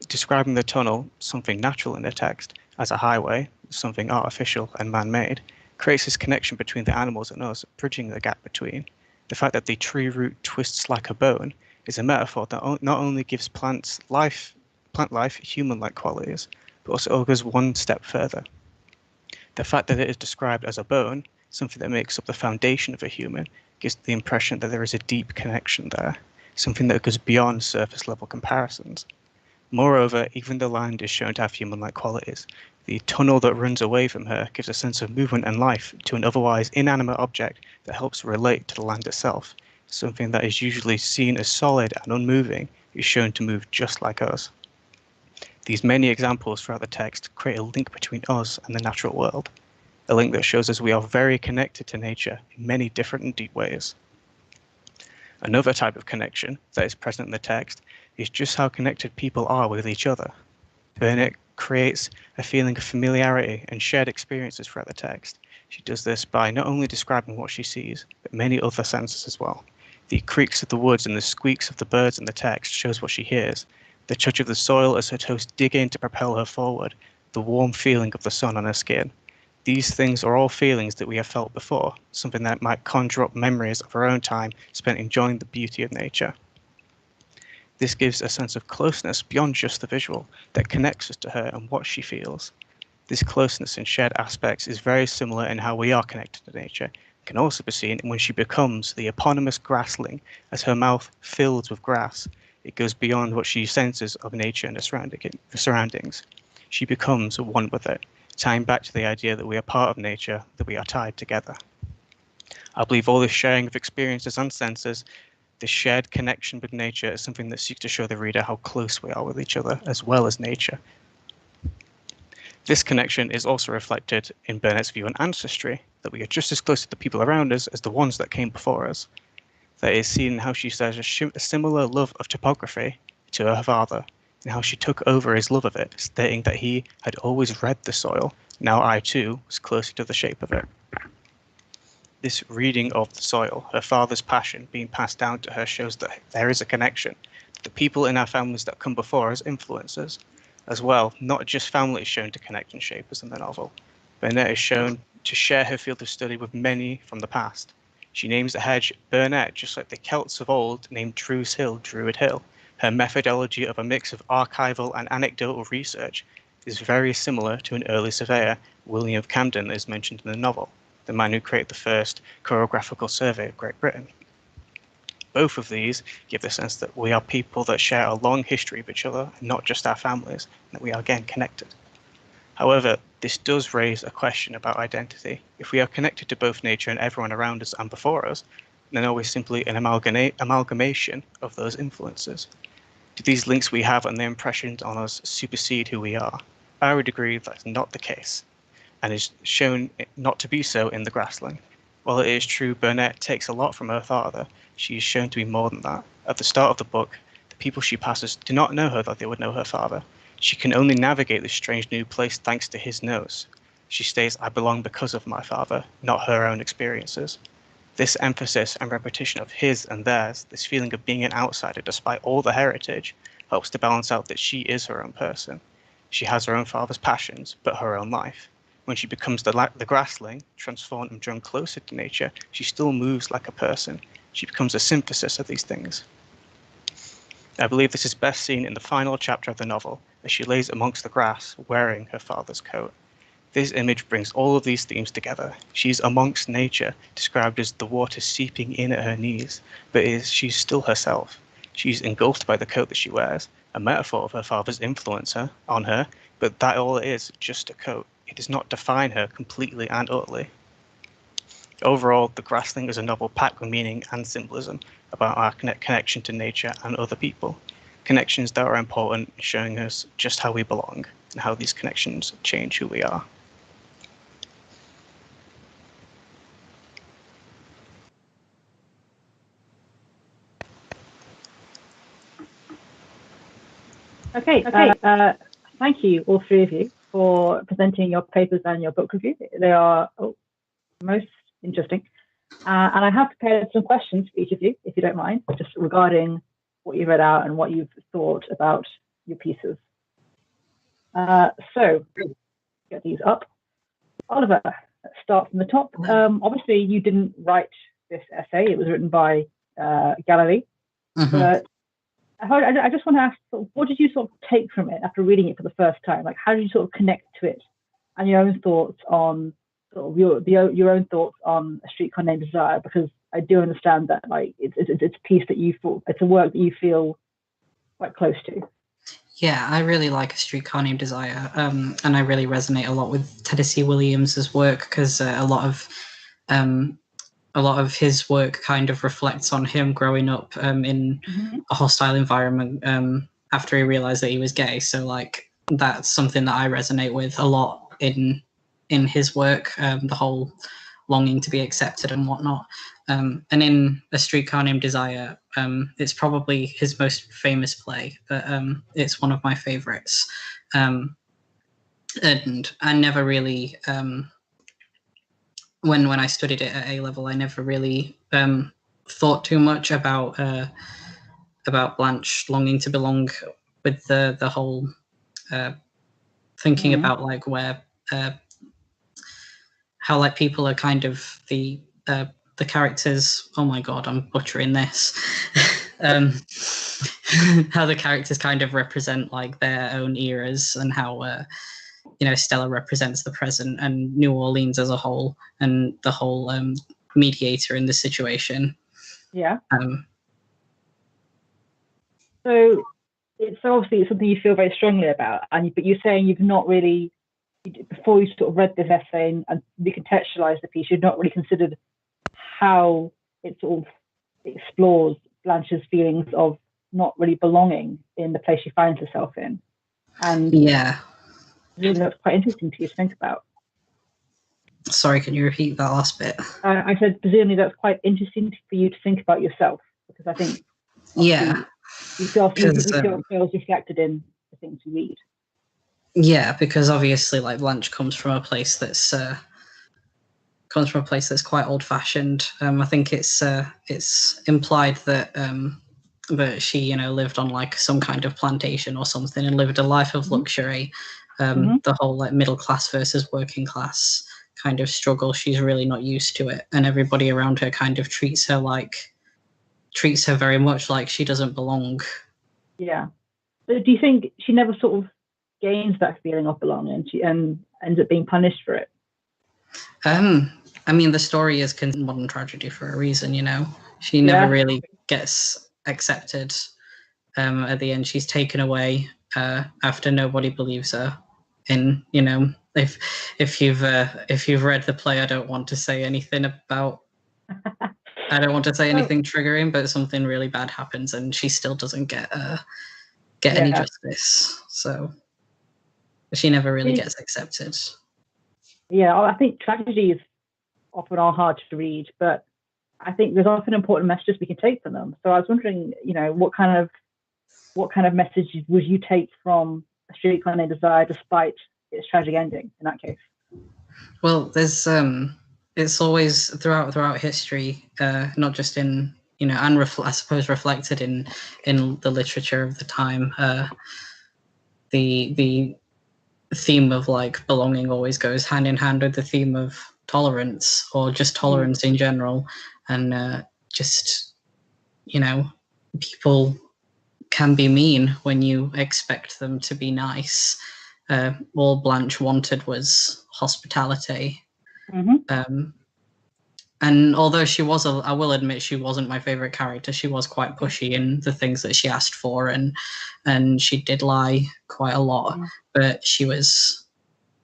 Describing the tunnel, something natural in the text, as a highway, something artificial and man-made, creates this connection between the animals and us, bridging the gap between. The fact that the tree root twists like a bone is a metaphor that not only gives plant life human-like qualities, but also goes one step further. The fact that it is described as a bone, something that makes up the foundation of a human, gives the impression that there is a deep connection there, something that goes beyond surface-level comparisons. Moreover, even the land is shown to have human-like qualities. The tunnel that runs away from her gives a sense of movement and life to an otherwise inanimate object that helps relate to the land itself. Something that is usually seen as solid and unmoving is shown to move just like us. These many examples throughout the text create a link between us and the natural world, a link that shows us we are very connected to nature in many different and deep ways. Another type of connection that is present in the text is just how connected people are with each other. Burnett creates a feeling of familiarity and shared experiences throughout the text. She does this by not only describing what she sees, but many other senses as well. The creaks of the woods and the squeaks of the birds in the text shows what she hears. The touch of the soil as her toes dig in to propel her forward, the warm feeling of the sun on her skin. These things are all feelings that we have felt before, something that might conjure up memories of our own time spent enjoying the beauty of nature. This gives a sense of closeness beyond just the visual that connects us to her and what she feels. This closeness and shared aspects is very similar in how we are connected to nature. It can also be seen when she becomes the eponymous Grassling as her mouth fills with grass. It goes beyond what she senses of nature and the surroundings. She becomes one with it, tying back to the idea that we are part of nature, that we are tied together. I believe all this sharing of experiences and senses, this shared connection with nature, is something that seeks to show the reader how close we are with each other as well as nature. This connection is also reflected in Burnett's view on ancestry, that we are just as close to the people around us as the ones that came before us. That is seen in how she says a similar love of topography to her father, and how she took over his love of it, stating that he had always read the soil, now I too was closer to the shape of it. This reading of the soil, her father's passion being passed down to her, shows that there is a connection. The people in our families that come before us influence us as well, not just families shown to connect and shape us in the novel. Burnett is shown to share her field of study with many from the past. She names the hedge Burnett, just like the Celts of old named Drew's Hill, Druid Hill. Her methodology of a mix of archival and anecdotal research is very similar to an early surveyor, William of Camden, that is mentioned in the novel, the man who created the first chorographical survey of Great Britain. Both of these give the sense that we are people that share a long history with each other, and not just our families, and that we are again connected. However, this does raise a question about identity. If we are connected to both nature and everyone around us and before us, then are we simply an amalgamation of those influences? Do these links we have and their impressions on us supersede who we are? I would agree that's not the case, and is shown not to be so in the Grassling. While it is true Burnett takes a lot from her father, she is shown to be more than that. At the start of the book, the people she passes do not know her that they would know her father. She can only navigate this strange new place thanks to his nose. She states, I belong because of my father, not her own experiences. This emphasis and repetition of his and theirs, this feeling of being an outsider despite all the heritage, helps to balance out that she is her own person. She has her own father's passions, but her own life. When she becomes the Grassling, transformed and drawn closer to nature, she still moves like a person. She becomes a synthesis of these things. I believe this is best seen in the final chapter of the novel, as she lays amongst the grass, wearing her father's coat. This image brings all of these themes together. She's amongst nature, described as the water seeping in at her knees, but she's still herself. She's engulfed by the coat that she wears, a metaphor of her father's influence on her, but that all it is, just a coat. It does not define her completely and utterly. Overall, The Grassling is a novel packed with meaning and symbolism about our connection to nature and other people. Connections that are important, showing us just how we belong and how these connections change who we are. Okay. Thank you, all three of you, for presenting your papers and your book review. They are most interesting. And I have prepared some questions for each of you, if you don't mind, just regarding what you've read out and what you've thought about your pieces. So get these up. Oliver, let's start from the top. Obviously, you didn't write this essay. It was written by Gallery. But I just want to ask, what did you sort of take from it after reading it for the first time? Like, how did you sort of connect to it, and your own thoughts on sort of your own thoughts on A Streetcar Named Desire? Because I do understand that, like, it's a piece that you feel, it's a work that you feel quite close to. Yeah, I really like A Streetcar Named Desire, and I really resonate a lot with Tennessee Williams's work, because a lot of his work kind of reflects on him growing up in a hostile environment after he realized that he was gay. So, like, that's something that I resonate with a lot in his work, the whole longing to be accepted and whatnot. And in A Streetcar Named Desire, it's probably his most famous play, but it's one of my favorites. And I never really, when I studied it at A level, I never really thought too much about Blanche longing to belong, with the whole thinking about, like, where how, like, people are kind of the characters. Oh my god, I'm butchering this. How the characters kind of represent, like, their own eras, and how Stella represents the present and New Orleans as a whole, and the whole mediator in the situation. Yeah. So obviously it's something you feel very strongly about, but you're saying you've not really, before you sort of read this essay and recontextualized the piece, you've not really considered how it sort of explores Blanche's feelings of not really belonging in the place she finds herself in. And yeah, really, that's quite interesting to you to think about. Sorry, can you repeat that last bit? I said, presumably that's quite interesting for you to think about yourself, because I think you feel feels reflected in the things you read. Yeah, because obviously, like, Blanche comes from a place that's quite old-fashioned. I think it's implied that she, lived on, like, some kind of plantation or something, and lived a life of luxury. The whole, like, middle class versus working class kind of struggle, she's really not used to it, and everybody around her kind of treats her very much like she doesn't belong. Yeah. So do you think she never sort of gains that feeling of belonging, and ends up being punished for it? I mean, the story is modern tragedy for a reason, She never really gets accepted. At the end, she's taken away after nobody believes her. And if you've read the play, I don't want to say anything triggering, but something really bad happens, and she still doesn't get any justice. So she never really gets accepted. Yeah, I think tragedies often are hard to read, but I think there's often important messages we can take from them. So I was wondering, what kind of message would you take from A Streetcar Named Desire, despite its tragic ending in that case? Well, there's it's always throughout history, not just in and I suppose reflected in the literature of the time. The theme of, like, belonging always goes hand in hand with the theme of tolerance, or just tolerance in general, and just people can be mean when you expect them to be nice. All Blanche wanted was hospitality. And although I will admit she wasn't my favorite character, she was quite pushy in the things that she asked for, and she did lie quite a lot, but she was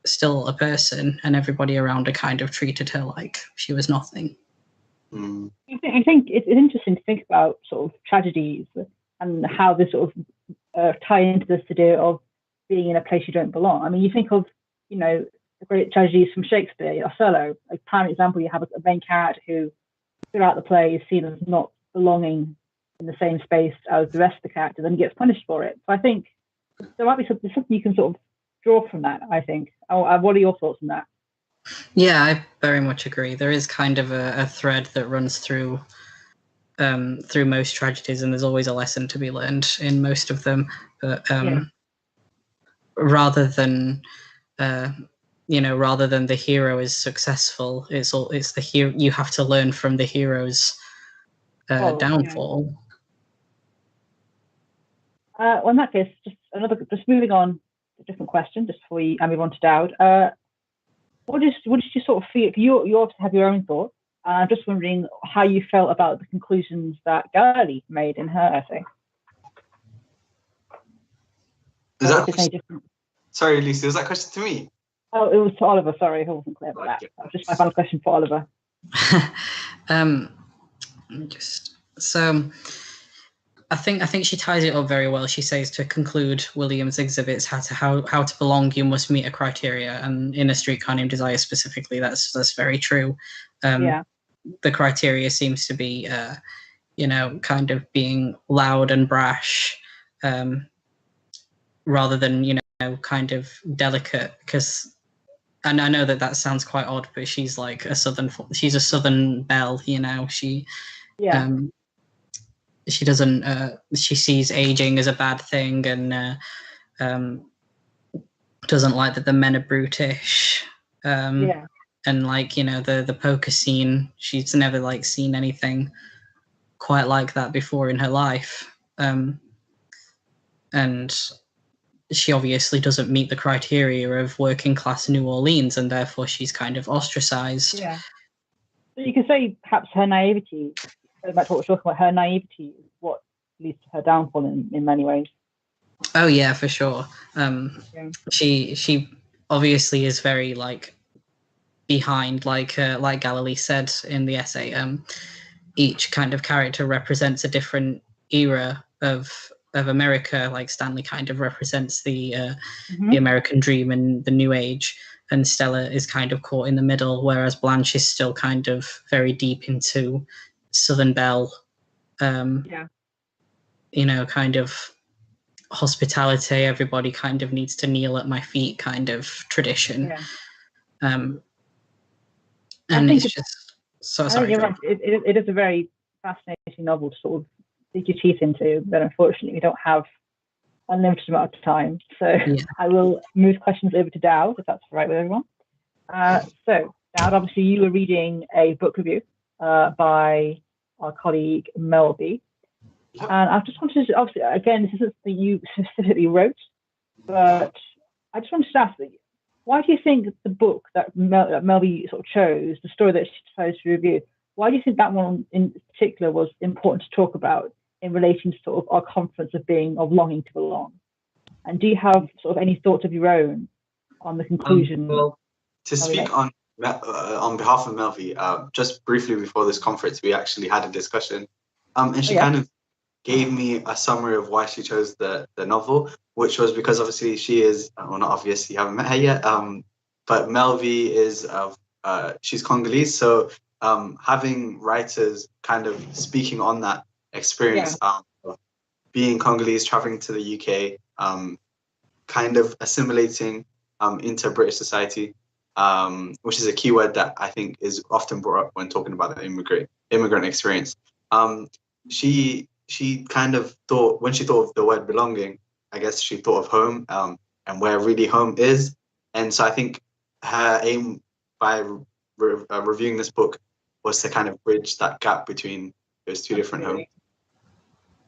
still a person, and everybody around her kind of treated her like she was nothing. I think it's interesting to think about sort of tragedies and how they sort of tie into this idea of being in a place you don't belong. I mean, you think of, the great tragedies from Shakespeare, Othello, like, prime example, you have a main character who throughout the play is seen as not belonging in the same space as the rest of the characters, and gets punished for it. So I think there might be something you can sort of draw from that, I think. What are your thoughts on that? Yeah, I very much agree. There is kind of a thread that runs through most tragedies, and there's always a lesson to be learned in most of them. But rather than rather than the hero is successful, it's the hero. You have to learn from the hero's downfall. Well, in that case, just moving on, a different question, just before we move on to Dowd. What did you sort of feel? You obviously have your own thoughts. I'm just wondering how you felt about the conclusions that Gally made in her essay. Sorry, Lucy, was that question to me? Oh, it was to Oliver. Sorry, I wasn't clear about that. That was just my final question for Oliver. I think she ties it up very well. She says to conclude Williams' exhibits how to belong, you must meet a criteria, and in A Streetcar Named Desire specifically, that's very true. The criteria seems to be kind of being loud and brash, rather than kind of delicate. Because, and I know that sounds quite odd, but she's like a southern belle. She doesn't. She sees aging as a bad thing, and doesn't like that the men are brutish. And the poker scene, she's never seen anything quite like that before in her life. And she obviously doesn't meet the criteria of working class New Orleans, and therefore she's kind of ostracized. Yeah. So you could say perhaps her naivety. Back to what we're talking about, her naivety is what leads to her downfall in many ways. Oh yeah, for sure. She obviously is very behind, like Galilee said in the essay. Each kind of character represents a different era of America. Like Stanley kind of represents the American dream and the New Age, and Stella is kind of caught in the middle, whereas Blanche is still kind of very deep into Southern Belle, kind of hospitality, everybody kind of needs to kneel at my feet kind of tradition. And it's just sorry. You're right. It is a very fascinating novel to sort of dig your teeth into, but unfortunately we don't have unlimited amount of time. So I will move questions over to Dowd, if that's all right with everyone. So Dowd, obviously you were reading a book review by our colleague Melby, and I just wanted to, obviously, again, this isn't something you specifically wrote, but I just wanted to ask you, why do you think the book that Melby sort of chose, the story that she chose to review, why do you think that one in particular was important to talk about in relation to sort of our conference of longing to belong? And do you have sort of any thoughts of your own on the conclusion? Well, to speak on behalf of Melvi, just briefly before this conference, we actually had a discussion, and she kind of gave me a summary of why she chose the novel, which was because obviously she is, well, not obvious, you haven't met her yet, but Melvi is, she's Congolese, so having writers kind of speaking on that experience, being Congolese, traveling to the UK, kind of assimilating into British society, which is a key word that I think is often brought up when talking about the immigrant experience. She kind of thought, when she thought of the word belonging, I guess she thought of home, and where really home is. And so I think her aim by reviewing this book was to kind of bridge that gap between those two different homes.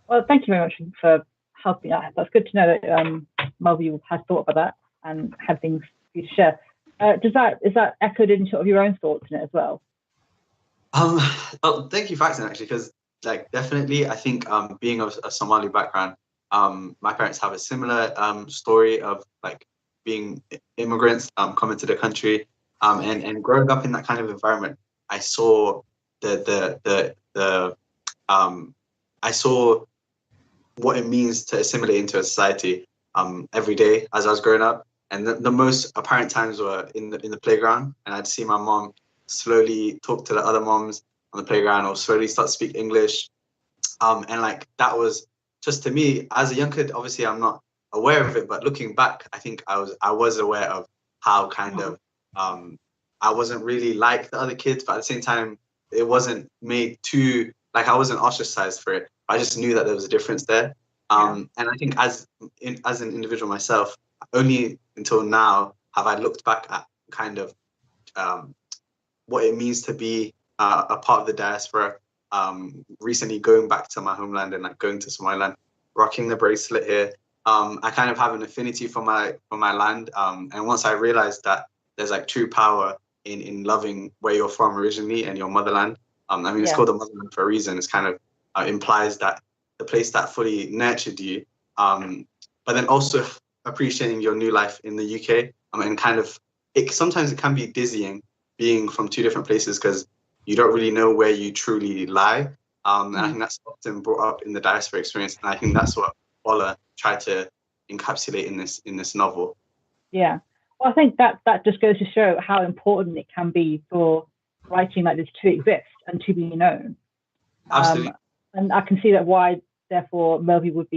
Well, thank you very much for helping out. That's good to know that Melby has thought about that and had things for you to share. Is that echoed in sort of your own thoughts in it as well? Thank you for asking, actually, because definitely I think being of a Somali background, my parents have a similar story of being immigrants coming to the country, and growing up in that kind of environment. I saw I saw what it means to assimilate into a society every day as I was growing up. And the most apparent times were in the playground, and I'd see my mom slowly talk to the other moms on the playground, or slowly start to speak English. And that was just, to me, as a young kid, obviously I'm not aware of it, but looking back, I think I was aware of how kind of I wasn't really like the other kids, but at the same time, it wasn't made too, I wasn't ostracized for it. I just knew that there was a difference there. And I think as an individual myself, only until now have I looked back at kind of what it means to be a part of the diaspora. Recently going back to my homeland and like going to Somaliland, rocking the bracelet here. I kind of have an affinity for my land. And once I realized that there's like true power in loving where you're from originally and your motherland. I mean, it's called the motherland for a reason. It's kind of implies that the place that fully nurtured you. But then also appreciating your new life in the UK. And kind of, sometimes it can be dizzying being from two different places because you don't really know where you truly lie. And I think that's often brought up in the diaspora experience. And I think that's what Ola tried to encapsulate in this novel. Yeah. Well, I think that just goes to show how important it can be for writing like this to exist and to be known. Absolutely. And I can see that why, therefore, Melvie would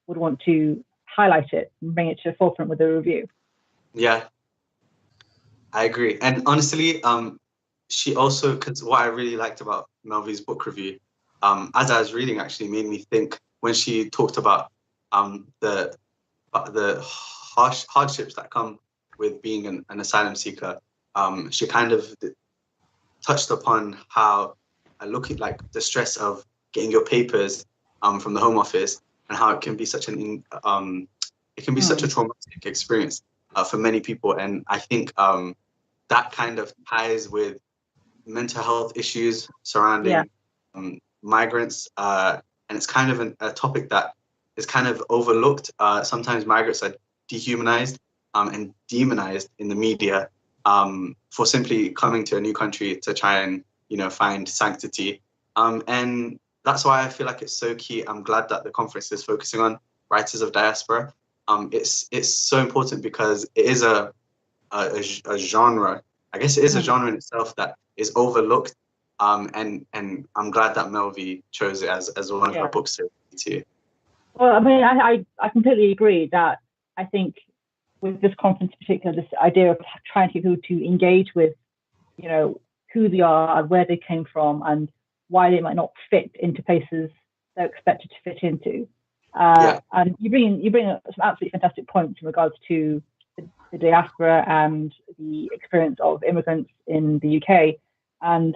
want to highlight it and bring it to the forefront with a review. Yeah, I agree. And honestly, she also, because what I really liked about Melvie's book review, as I was reading, actually made me think when she talked about the hardships that come with being an asylum seeker. She kind of touched upon how looking like the stress of getting your papers from the Home Office and how it can be such such a traumatic experience for many people. And I think that kind of ties with mental health issues surrounding migrants. And it's kind of a topic that is kind of overlooked. Sometimes migrants are dehumanized and demonized in the media for simply coming to a new country to try and, find sanctity. And that's why I feel like it's so key. I'm glad that the conference is focusing on writers of diaspora. It's so important because it is a genre. I guess it is a genre in itself that is overlooked. And I'm glad that Melvie chose it as one of her books too. Well, I mean, I completely agree that I think with this conference in particular, this idea of trying to get people to engage with, who they are and where they came from and why they might not fit into places they're expected to fit into. And you bring up some absolutely fantastic points in regards to the diaspora and the experience of immigrants in the UK. And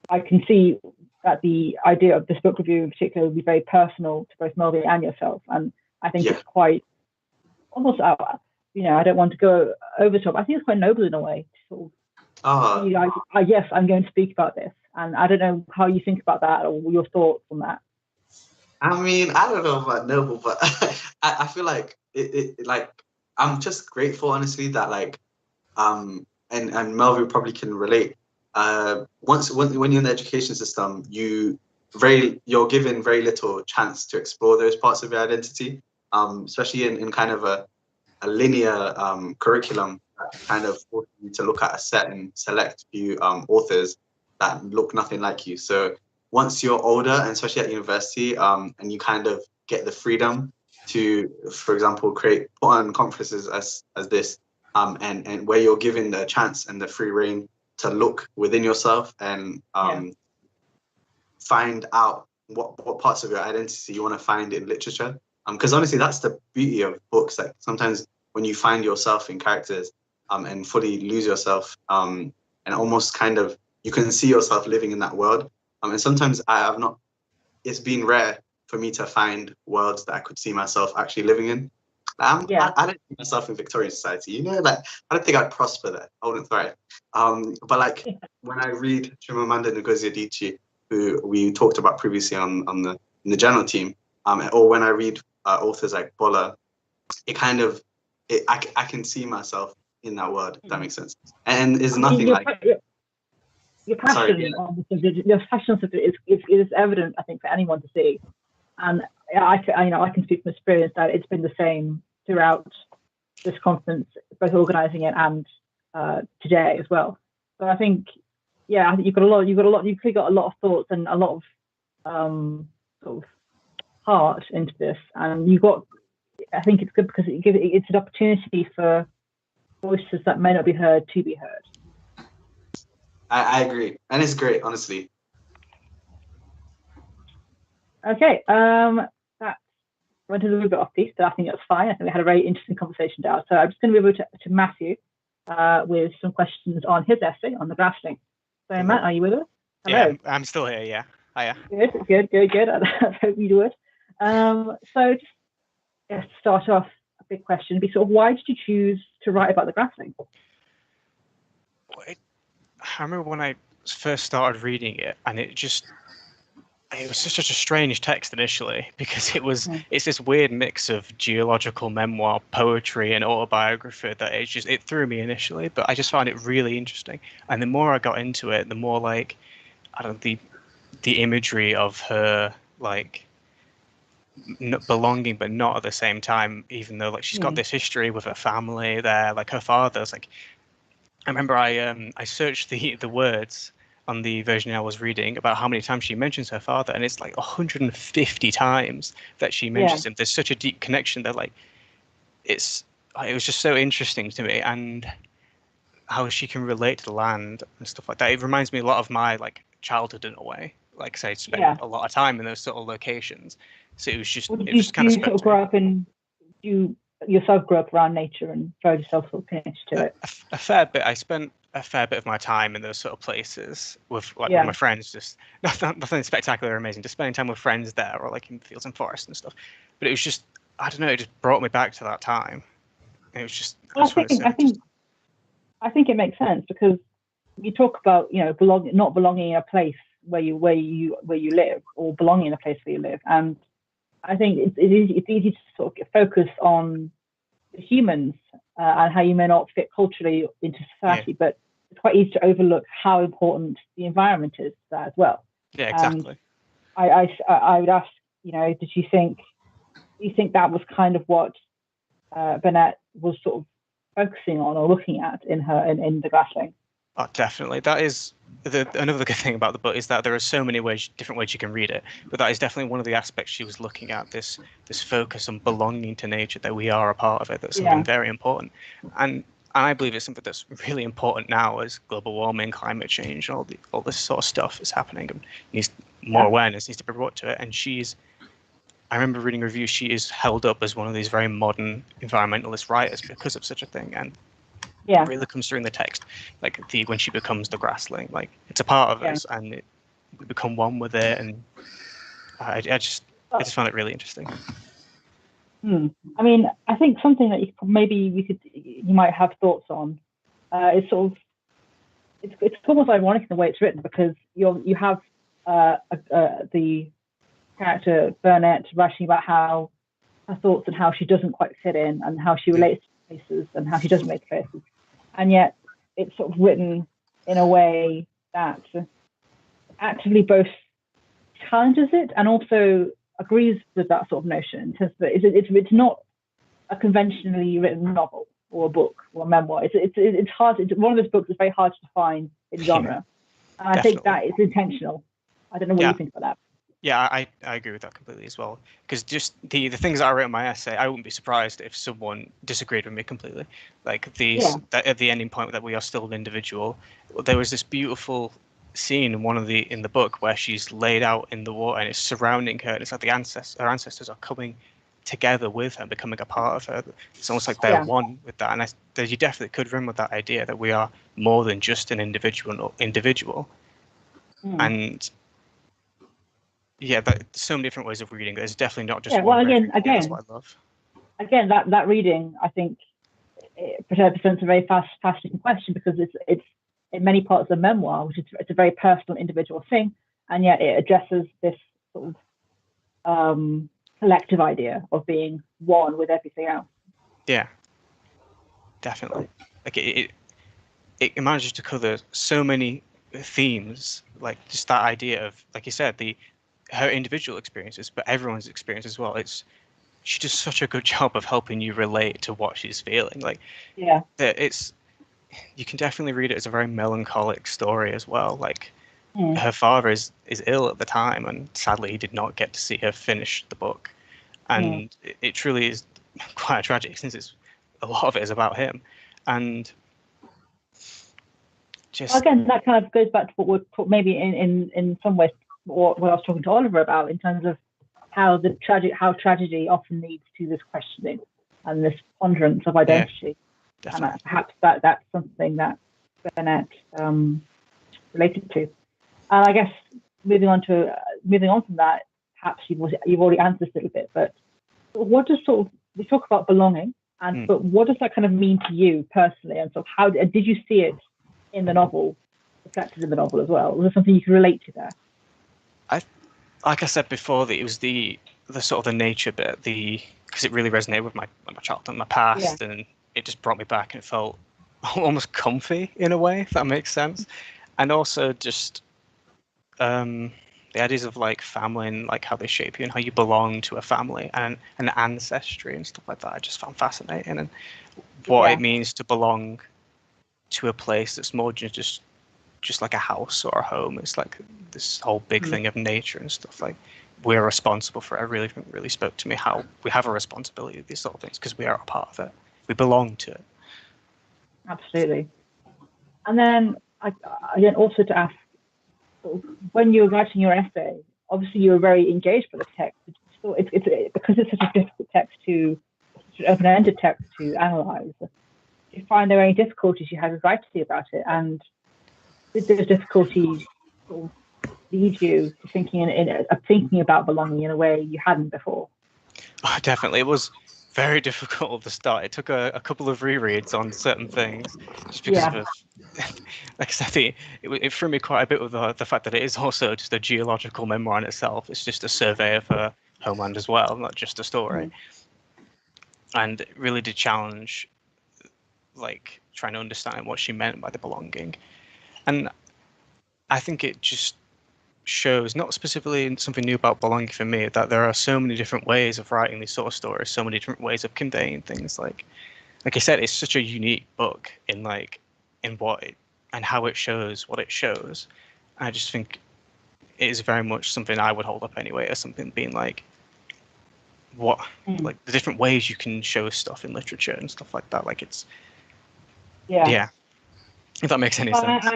I can see that the idea of this book review in particular would be very personal to both Melvie and yourself. And I think it's quite almost, I don't want to go over top. I think it's quite noble in a way to sort of, yes, I'm going to speak about this. And I don't know how you think about that or your thoughts on that. I mean, I don't know about noble, but I feel like like I'm just grateful, honestly, that like and Melvie probably can relate. When you're in the education system, you're given very little chance to explore those parts of your identity, especially in kind of a linear curriculum that kind of forces you to look at a set and select few authors that look nothing like you. So once you're older, and especially at university, and you kind of get the freedom to, for example, put on conferences as this, and where you're given the chance and the free reign to look within yourself and find out what parts of your identity you want to find in literature. Because honestly, that's the beauty of books. Like sometimes when you find yourself in characters and fully lose yourself, and almost kind of you can see yourself living in that world. And sometimes it's been rare for me to find worlds that I could see myself actually living in. I don't see myself in Victorian society, like I don't think I'd prosper there. I wouldn't thrive. But like when I read Chimamanda Ngozi Adichie, who we talked about previously in the journal team, or when I read authors like Bola, it kind of I can see myself in that world, if that makes sense. And there's nothing like your passion on the subject. Your passion on the subject is evident, I think, for anyone to see. And I can speak from experience that it's been the same throughout this conference, both organising it and today as well. So I think, I think you've clearly got a lot of thoughts and a lot of sort of heart into this, and I think it's good because it's an opportunity for voices that may not be heard to be heard. I agree, and it's great, honestly. Okay, that's went a little bit off piece, but I think that's fine. I think we had a very interesting conversation now. So I'm just going to move over to Matthew with some questions on his essay on the Grassling. So Matt, are you with us? Hello. Yeah, I'm still here. Yeah. Hiya. Good. I hope you would. So just to start off, a big question would be sort of why did you choose to write about the Grassling? I remember when I first started reading it, and it was such a strange text initially, because it's this weird mix of geological memoir, poetry, and autobiography that it threw me initially, but I just found it really interesting. And the more I got into it, the more like, I don't know, the imagery of her like belonging but not at the same time, even though like she's got this history with her family there, like her father's like, I remember I searched the words on the version I was reading about how many times she mentions her father, and it's like 150 times that she mentions him. There's such a deep connection that like it was just so interesting to me, and how she can relate to the land and stuff like that. It reminds me a lot of my like childhood in a way. Like say, I spent a lot of time in those sort of locations, so it was just kind of sort of grow up in you yourself grew up around nature and found yourself sort of connected to it? A fair bit. I spent a fair bit of my time in those sort of places with with my friends. Just nothing spectacular or amazing. Just spending time with friends there, or like in fields and forests and stuff. But it was just, I don't know. It just brought me back to that time. And it was just. I think it makes sense, because you talk about not belonging in a place where you live, or belonging in a place where you live, and I think it's easy to sort of focus on the humans and how you may not fit culturally into society, but it's quite easy to overlook how important the environment is there as well. Yeah, exactly. I would ask, do you think that was kind of what Burnett was sort of focusing on or looking at in the Grassling? Oh, definitely. That is another good thing about the book, is that there are so many different ways you can read it. But that is definitely one of the aspects she was looking at, this focus on belonging to nature, that we are a part of it. That's something very important. And I believe it's something that's really important now as global warming, climate change, all this sort of stuff is happening, and more awareness needs to be brought to it. And I remember reading a review, she is held up as one of these very modern environmentalist writers because of such a thing. And it really comes through in the text, like when she becomes the Grassling, like it's a part of us, and we become one with it. And I just found it really interesting. I mean, I think something that you might have thoughts on is sort of it's almost ironic in the way it's written, because you have the character Burnett writing about how her thoughts and how she doesn't quite fit in, and how she relates to places and how she doesn't make places, and yet it's sort of written in a way that actively both challenges it and also agrees with that sort of notion, in terms that it's not a conventionally written novel or a book or a memoir. It's hard. One of those books is very hard to define in genre, and I think that is intentional. I don't know what you think about that. Yeah, I agree with that completely as well. Because just the things that I wrote in my essay, I wouldn't be surprised if someone disagreed with me completely. Like that at the ending point that we are still an individual. There was this beautiful scene in the book where she's laid out in the water and it's surrounding her, and it's like her ancestors are coming together with her, becoming a part of her. It's almost like they're one with that. And you definitely could run with that idea that we are more than just an individual. And there's so many different ways of reading. There's definitely not just one. Again, that's what I love. Again, that reading, I think, it presents a very fascinating question, because it's in many parts a memoir, which it's a very personal, individual thing, and yet it addresses this sort of collective idea of being one with everything else. Yeah, definitely. Like it manages to cover so many themes, like just that idea of, like you said, her individual experiences, but everyone's experience as well. She does such a good job of helping you relate to what she's feeling. Like, you can definitely read it as a very melancholic story as well. Like, her father is ill at the time, and sadly he did not get to see her finish the book. And it truly is quite tragic, since a lot of it is about him. And again, that kind of goes back to what we're maybe in some ways what I was talking to Oliver about, in terms of how tragedy often leads to this questioning and this ponderance of identity. Definitely. And perhaps that's something that Burnett related to. And I guess moving on from that, perhaps you've already answered this a little bit, but what does we talk about belonging, but what does that kind of mean to you personally, and sort of how did you see it in the novel, reflected in the novel as well? Was there something you could relate to there? Like I said before, that it was the sort of the nature bit, because it really resonated with my childhood, my past, and it just brought me back, and it felt almost comfy in a way, if that makes sense. And also just the ideas of like family and like how they shape you and how you belong to a family and ancestry and stuff like that, I just found fascinating, and what it means to belong to a place that's more just like a house or a home. It's like this whole big thing of nature and stuff. Like, we're responsible for it. Really spoke to me how we have a responsibility with these sort of things because we are a part of it. We belong to it. Absolutely. And then I also to ask, when you were writing your essay, obviously you were very engaged with the text. It's because it's such a difficult text such an open-ended text to analyse. Do you find there were any difficulties you had with writing about it? And did those difficulties sort of lead you to thinking about belonging in a way you hadn't before? Oh, definitely. It was very difficult at the start. It took a couple of rereads on certain things, just because of, like I said, it threw me quite a bit with the fact that it is also just a geological memoir in itself. It's just a survey of her homeland as well, not just a story. And it really did challenge, like, trying to understand what she meant by the belonging. And I think it just shows, not specifically something new about belonging for me, that there are so many different ways of writing these sort of stories, so many different ways of conveying things. Like I said, it's such a unique book in what it and how it shows what it shows. I just think it is very much something I would hold up anyway as something being like like the different ways you can show stuff in literature and stuff like that. Like it's if that makes any sense.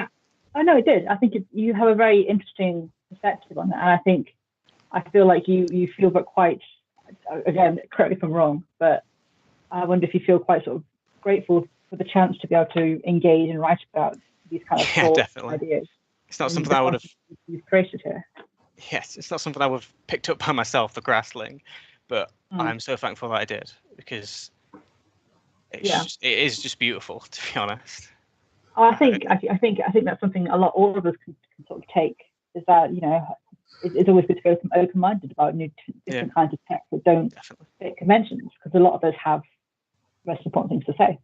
I know it did. I think you have a very interesting perspective on that, and I feel like you feel but quite, again, correct me if I'm wrong, but I wonder if you feel quite sort of grateful for the chance to be able to engage and write about these kind of definitely ideas. It's not something I would have created here. Yes, it's not something I would have picked up by myself, the Grassling, but I'm so thankful that I did, because it is just beautiful, to be honest. I think that's something all of us can sort of take, is that, you know, it's always good to go open-minded about different kinds of text that don't fit conventions, because a lot of us have most important things to say.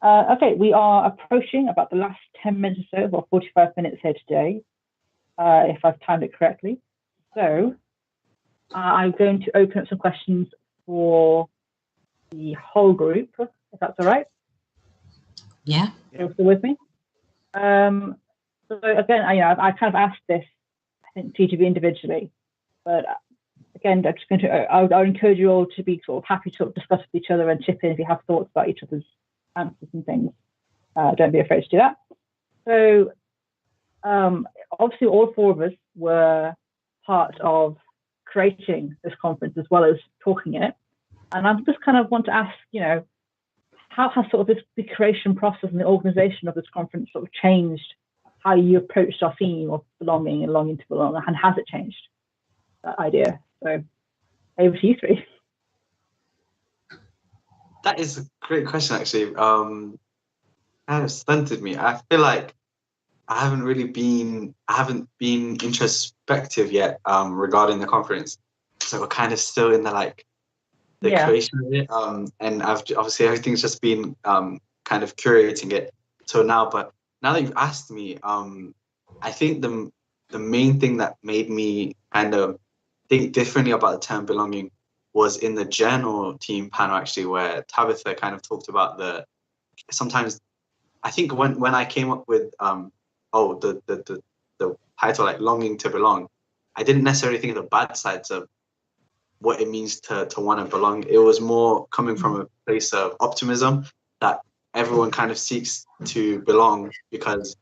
Okay, we are approaching about the last 10 minutes or so, or 45 minutes here today, if I've timed it correctly. So I'm going to open up some questions for the whole group, if that's all right. Yeah. You're still with me? So again, I kind of asked this, I think, to each of you individually, but again, I'm just going to, I would encourage you all to be sort of happy to sort of discuss with each other and chip in if you have thoughts about each other's answers and things. Don't be afraid to do that. So obviously all four of us were part of creating this conference as well as talking it. And I just kind of want to ask, you know, how has sort of the creation process and the organization of this conference sort of changed how you approached our theme of belonging and longing to belong, and has it changed that idea? So over to you three. That is a great question, actually. Kind of stunted me. I feel like I haven't been introspective yet regarding the conference. So we're kind of still in the creation of it. And obviously everything's just been kind of curating it till now. But now that you've asked me, I think the main thing that made me kind of think differently about the term belonging was in the journal team panel, actually, where Tabitha kind of talked about sometimes I think when I came up with the title, like longing to belong, I didn't necessarily think of the bad sides of what it means to want to belong. It was more coming from a place of optimism, that everyone kind of seeks to belong because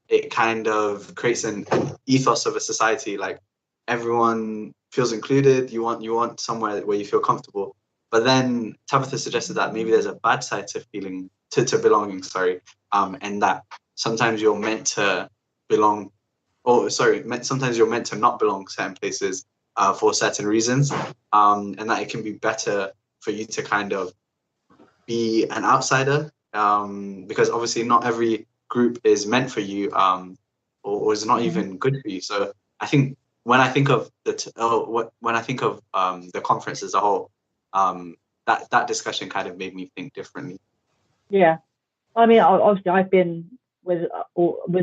it kind of creates an ethos of a society. Like everyone feels included. You want somewhere where you feel comfortable. But then Tabitha suggested that maybe there's a bad side to feeling to belonging, sorry, and that sometimes you're meant to belong, or sorry, sometimes you're meant to not belong certain places for certain reasons, and that it can be better for you to kind of be an outsider, because obviously not every group is meant for you, or is not even good for you. So I think when I think of the conference as a whole, that discussion kind of made me think differently. Yeah, I mean, obviously I've been with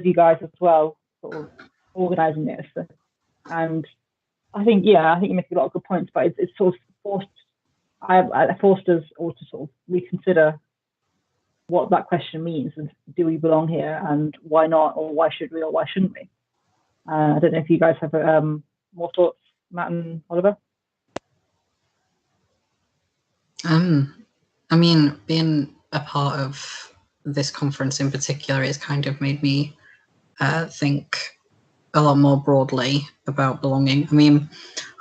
you guys as well, sort of organising this, and I think you make a lot of good points, but it's sort of forced us all to sort of reconsider what that question means, and do we belong here, and why not, or why should we, or why shouldn't we? I don't know if you guys have more thoughts, Matt and Oliver. I mean, being a part of this conference in particular, it's kind of made me think a lot more broadly about belonging. I mean,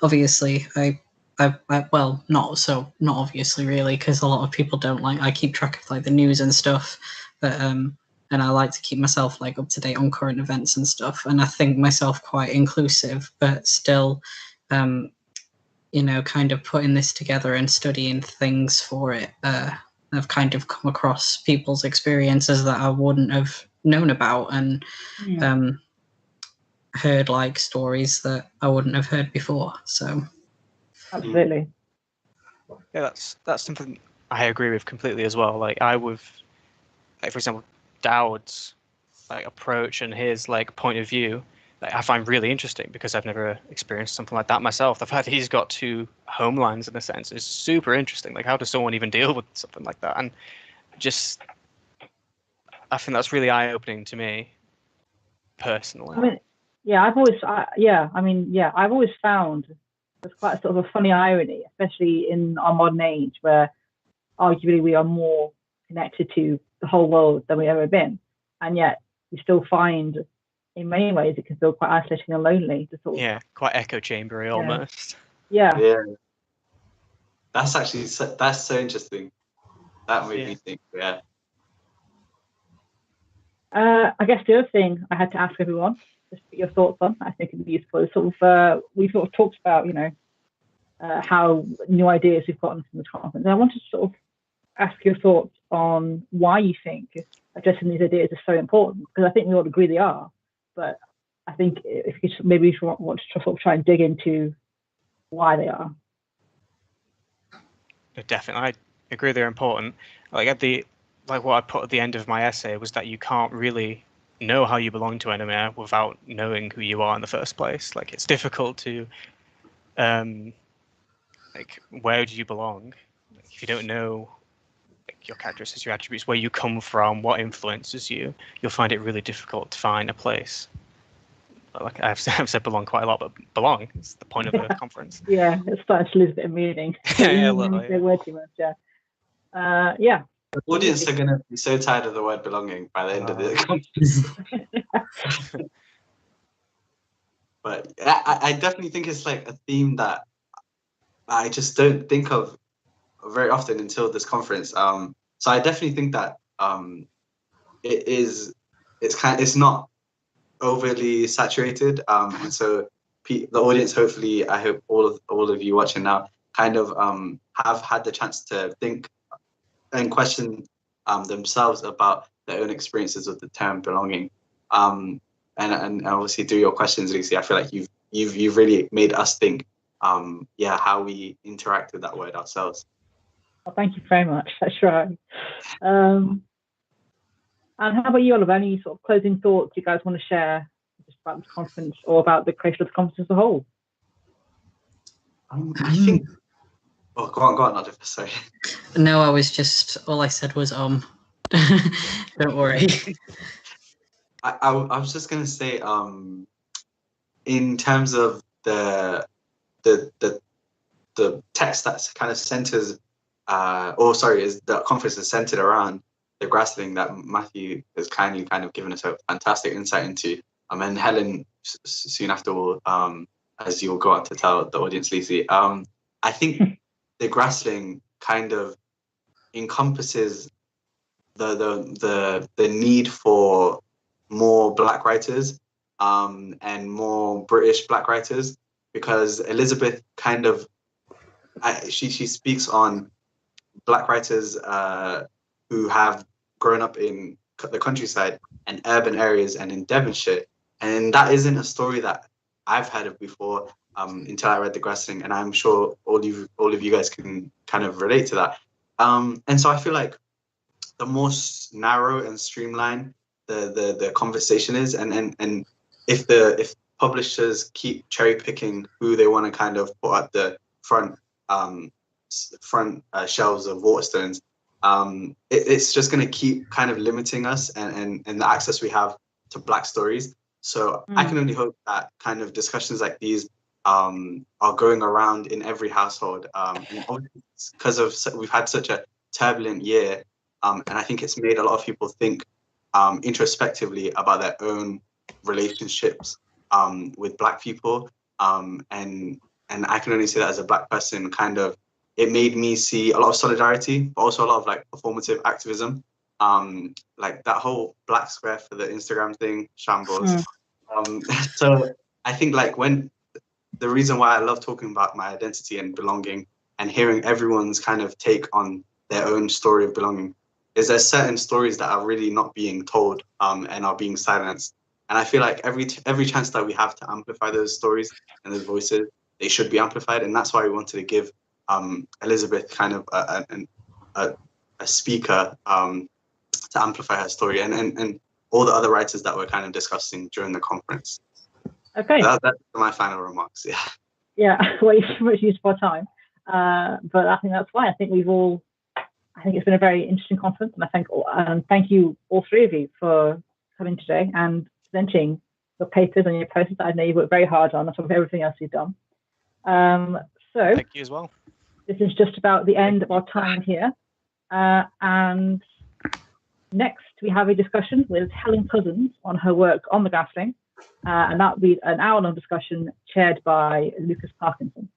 obviously, well, not obviously, really, because a lot of people don't I keep track of like the news and stuff, but and I like to keep myself like up to date on current events and stuff, and I think myself quite inclusive, but still, you know, kind of putting this together and studying things for it, I've kind of come across people's experiences that I wouldn't have known about, and heard like stories that I wouldn't have heard before. So absolutely, yeah, that's something I agree with completely as well. Like for example, Dowd's like approach and his like point of view, like, I find really interesting because I've never experienced something like that myself. The fact that he's got two homelands in a sense is super interesting. Like, how does someone even deal with something like that? And just, I think that's really eye-opening to me, personally. I mean, yeah, I've always found there's quite a sort of a funny irony, especially in our modern age, where arguably we are more connected to the whole world than we've ever been, and yet we still find, in many ways, it can feel quite isolating and lonely. To sort of, quite echo chambery almost. Yeah. That's so interesting. That made me think. Yeah. I guess the other thing I had to ask everyone, just your thoughts on, I think it'd be useful, is sort of we sort of talked about, you know, how new ideas we've gotten from the conference, and I wanted to sort of ask your thoughts on why you think addressing these ideas is so important, because I think we all agree they are, but I think if you could, maybe if you want to sort of try and dig into why they are. Definitely, I agree they're important. Like what I put at the end of my essay was that you can't really know how you belong to anywhere without knowing who you are in the first place. Like, it's difficult to, like, where do you belong? Like, if you don't know like your characteristics, your attributes, where you come from, what influences you, you'll find it really difficult to find a place. Like I've said belong quite a lot, but belong is the point of the conference. Yeah, it's starting to lose a bit of meaning. Yeah, a little, They word too much, yeah. The audience are going to be so tired of the word belonging by the end of the conference. But I definitely think it's like a theme that I just don't think of very often until this conference. So I definitely think that it's not overly saturated, and so the audience, hopefully, I hope all of you watching now kind of have had the chance to think and question themselves about their own experiences with the term belonging, and obviously through your questions, Lucy, I feel like you've really made us think how we interact with that word ourselves. Well, thank you very much. That's right. And how about you, Oliver? Any sort of closing thoughts you guys want to share just about this conference or about the creation of the conference as a whole? I think. Oh, go on, Oliver. Sorry. No, all I said was Don't worry. I was just gonna say, in terms of the text that kind of centers, is the conference is centered around the Grassling that Matthew has kindly kind of given us a fantastic insight into, and Helen soon after will as you'll go on to tell the audience, Lizzie. I think the Grassling kind of encompasses the need for more Black writers and more British Black writers, because Elizabeth kind of she speaks on Black writers who have grown up in the countryside and urban areas and in Devonshire, and that isn't a story that I've heard of before until I read The Grassling, and I'm sure all of you guys can kind of relate to that. And so I feel like the more narrow and streamlined the conversation is, and if publishers keep cherry picking who they want to kind of put at the front shelves of Waterstones, it's just going to keep kind of limiting us and the access we have to Black stories. So I can only hope that kind of discussions like these are going around in every household, because we've had such a turbulent year, and I think it's made a lot of people think introspectively about their own relationships with Black people, and I can only say that as a Black person, kind of it made me see a lot of solidarity, but also a lot of like performative activism, like that whole Black square for the Instagram thing, shambles. So I think like when the reason why I love talking about my identity and belonging and hearing everyone's kind of take on their own story of belonging is there's certain stories that are really not being told and are being silenced. And I feel like every chance that we have to amplify those stories and those voices, they should be amplified. And that's why we wanted to give Elizabeth kind of a speaker to amplify her story, and all the other writers that we're kind of discussing during the conference. Okay. That's my final remarks. Yeah. Yeah, well, you've used more time, but I think that's fine. I think it's been a very interesting conference, and thank you all three of you for coming today and presenting your papers and your posters that I know you worked very hard on top of everything else you've done. So thank you as well. This is just about the end of our time here, and next we have a discussion with Helen Cousins on her work on the Grassling, and that will be an hour-long discussion chaired by Lucas Parkinson.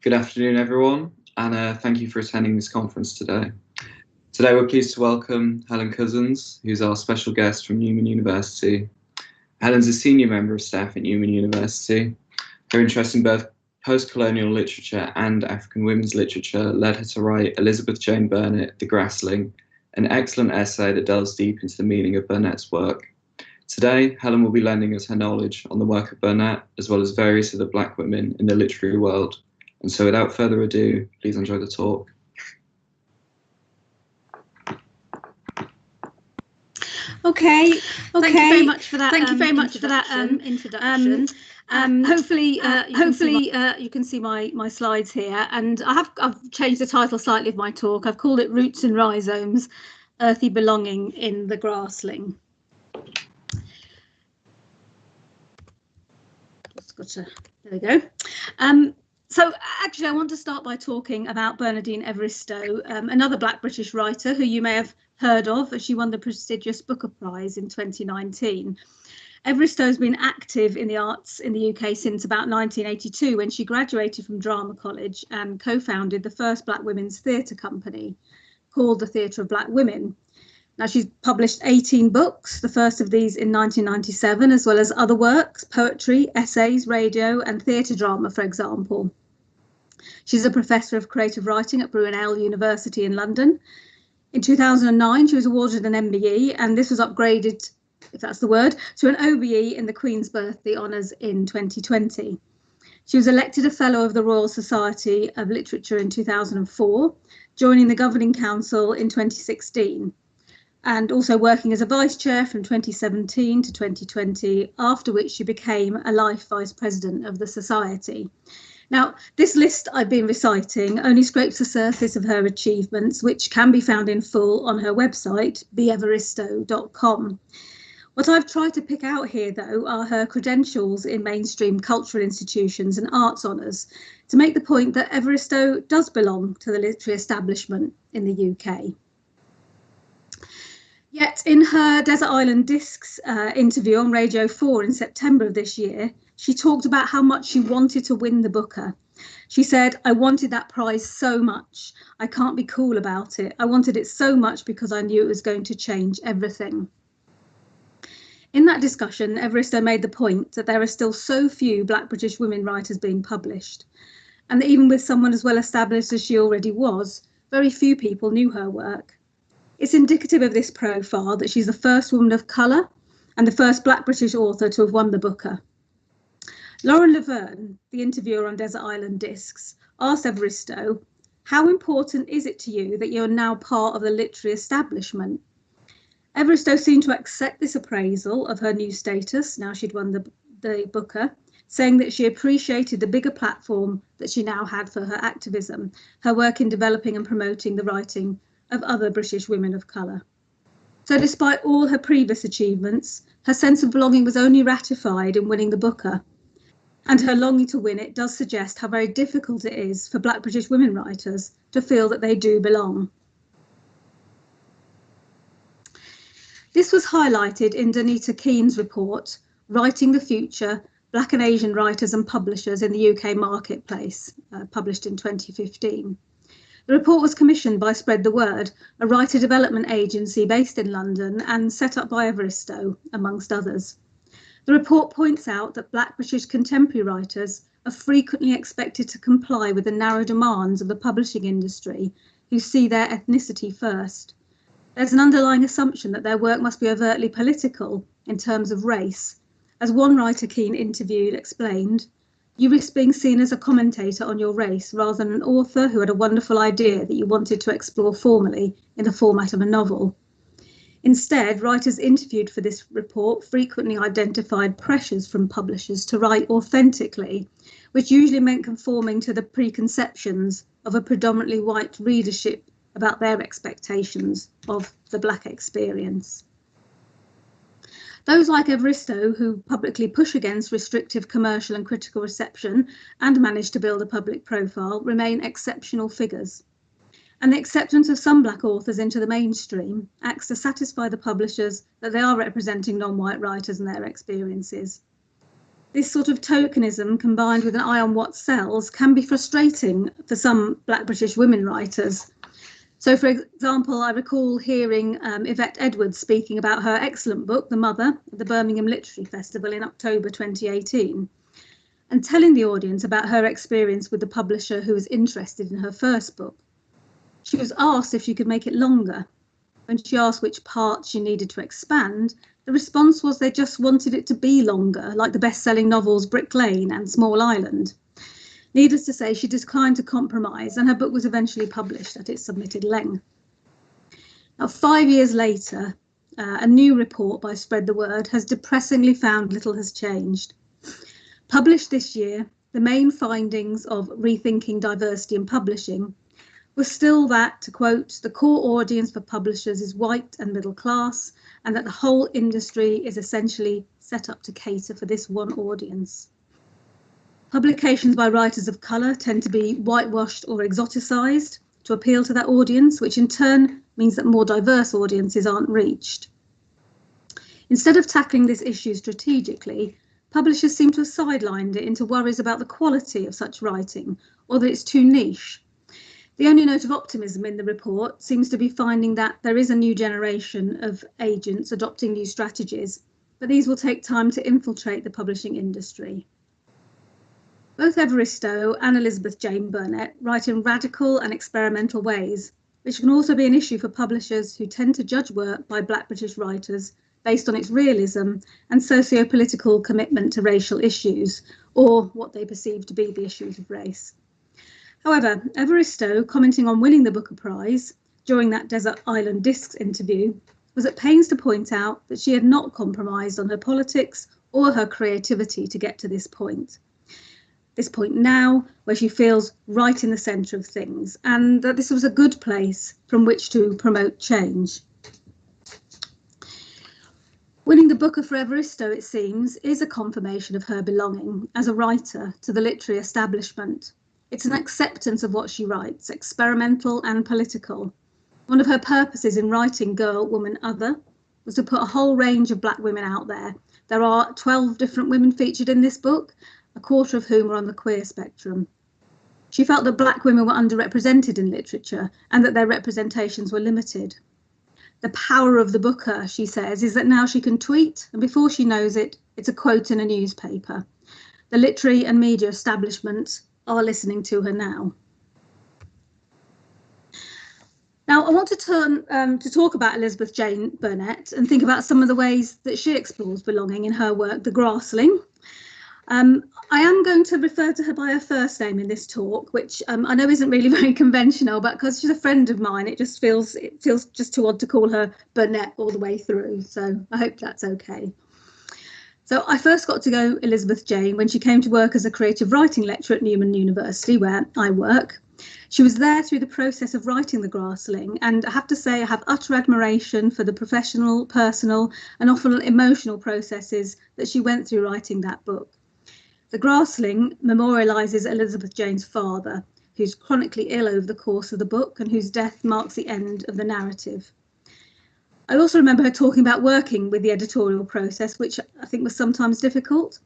Good afternoon, everyone, and thank you for attending this conference today. Today, we're pleased to welcome Helen Cousins, who's our special guest from Newman University. Helen's a senior member of staff at Newman University. Her interest in both post-colonial literature and African women's literature led her to write Elizabeth Jane Burnett, The Grassling, an excellent essay that delves deep into the meaning of Burnett's work. Today, Helen will be lending us her knowledge on the work of Burnett, as well as various other Black women in the literary world. And so without further ado, please enjoy the talk. Okay. Thank you very much for that. Introduction. Hopefully, you can see my slides here, and I've changed the title slightly of my talk. I've called it "Roots and Rhizomes: Earthy Belonging in the Grassling." There we go. So actually, I want to start by talking about Bernardine Evaristo, another Black British writer who you may have heard of, as she won the prestigious Booker Prize in 2019. Evaristo has been active in the arts in the UK since about 1982, when she graduated from Drama College and co-founded the first Black women's theatre company, called the Theatre of Black Women. Now, she's published 18 books, the first of these in 1997, as well as other works, poetry, essays, radio and theatre drama, for example. She's a professor of creative writing at Brunel University in London. In 2009, she was awarded an MBE, and this was upgraded, if that's the word, to an OBE in the Queen's Birthday Honours in 2020. She was elected a Fellow of the Royal Society of Literature in 2004, joining the Governing Council in 2016. And also working as a vice chair from 2017 to 2020, after which she became a life vice president of the society. Now, this list I've been reciting only scrapes the surface of her achievements, which can be found in full on her website, beevaristo.com. What I've tried to pick out here, though, are her credentials in mainstream cultural institutions and arts honours, to make the point that Evaristo does belong to the literary establishment in the UK. Yet in her Desert Island Discs interview on Radio 4 in September of this year, she talked about how much she wanted to win the Booker. She said, "I wanted that prize so much. I can't be cool about it. I wanted it so much because I knew it was going to change everything." In that discussion, Evaristo made the point that there are still so few Black British women writers being published, and that even with someone as well established as she already was, very few people knew her work. It's indicative of this profile that she's the first woman of colour and the first Black British author to have won the Booker. Lauren Laverne, the interviewer on Desert Island Discs, asked Evaristo, "How important is it to you that you're now part of the literary establishment?" Evaristo seemed to accept this appraisal of her new status, now she'd won the Booker, saying that she appreciated the bigger platform that she now had for her activism, her work in developing and promoting the writing of other British women of colour. So despite all her previous achievements, her sense of belonging was only ratified in winning the Booker. And her longing to win it does suggest how very difficult it is for Black British women writers to feel that they do belong. This was highlighted in Danita Keen's report, Writing the Future, Black and Asian Writers and Publishers in the UK Marketplace, published in 2015. The report was commissioned by Spread the Word, a writer development agency based in London and set up by Evaristo, amongst others. The report points out that Black British contemporary writers are frequently expected to comply with the narrow demands of the publishing industry, who see their ethnicity first. There's an underlying assumption that their work must be overtly political in terms of race. As one writer Keane interviewed explained, "You risk being seen as a commentator on your race rather than an author who had a wonderful idea that you wanted to explore formally in the format of a novel." Instead, writers interviewed for this report frequently identified pressures from publishers to write authentically, which usually meant conforming to the preconceptions of a predominantly white readership about their expectations of the Black experience. Those like Evaristo, who publicly push against restrictive commercial and critical reception and manage to build a public profile, remain exceptional figures. And the acceptance of some Black authors into the mainstream acts to satisfy the publishers that they are representing non-white writers and their experiences. This sort of tokenism combined with an eye on what sells can be frustrating for some Black British women writers. So, for example, I recall hearing Yvette Edwards speaking about her excellent book, The Mother, at the Birmingham Literary Festival in October 2018, and telling the audience about her experience with the publisher who was interested in her first book. She was asked if she could make it longer. When she asked which parts she needed to expand, the response was they just wanted it to be longer, like the best-selling novels Brick Lane and Small Island. Needless to say, she declined to compromise, and her book was eventually published at its submitted length. Now, 5 years later, a new report by Spread the Word has depressingly found little has changed. Published this year, the main findings of Rethinking Diversity in Publishing was still that, to quote, the core audience for publishers is white and middle class, and that the whole industry is essentially set up to cater for this one audience. Publications by writers of colour tend to be whitewashed or exoticised to appeal to that audience, which in turn means that more diverse audiences aren't reached. Instead of tackling this issue strategically, publishers seem to have sidelined it into worries about the quality of such writing, or that it's too niche. The only note of optimism in the report seems to be finding that there is a new generation of agents adopting new strategies, but these will take time to infiltrate the publishing industry. Both Evaristo and Elizabeth Jane Burnett write in radical and experimental ways, which can also be an issue for publishers who tend to judge work by Black British writers based on its realism and socio-political commitment to racial issues, or what they perceive to be the issues of race. However, Evaristo, commenting on winning the Booker Prize during that Desert Island Discs interview, was at pains to point out that she had not compromised on her politics or her creativity to get to this point. This point now, where she feels right in the centre of things, and that this was a good place from which to promote change. Winning the Booker for Evaristo, it seems, is a confirmation of her belonging as a writer to the literary establishment. It's an acceptance of what she writes, experimental and political. One of her purposes in writing Girl, Woman, Other was to put a whole range of Black women out there. There are 12 different women featured in this book, a quarter of whom are on the queer spectrum. She felt that Black women were underrepresented in literature and that their representations were limited. The power of the Booker, she says, is that now she can tweet, and before she knows it, it's a quote in a newspaper. The literary and media establishments are listening to her now. Now, I want to turn to talk about Elizabeth Jane Burnett and think about some of the ways that she explores belonging in her work, The Grassling. I am going to refer to her by her first name in this talk, which I know isn't really very conventional, but because she's a friend of mine, it feels just too odd to call her Burnett all the way through. So I hope that's okay. So I first got to know Elizabeth Jane when she came to work as a creative writing lecturer at Newman University, where I work. She was there through the process of writing The Grassling, and I have to say I have utter admiration for the professional, personal, and often emotional processes that she went through writing that book. The Grassling memorialises Elizabeth Jane's father, who's chronically ill over the course of the book and whose death marks the end of the narrative. I also remember her talking about working with the editorial process, which I think was sometimes difficult.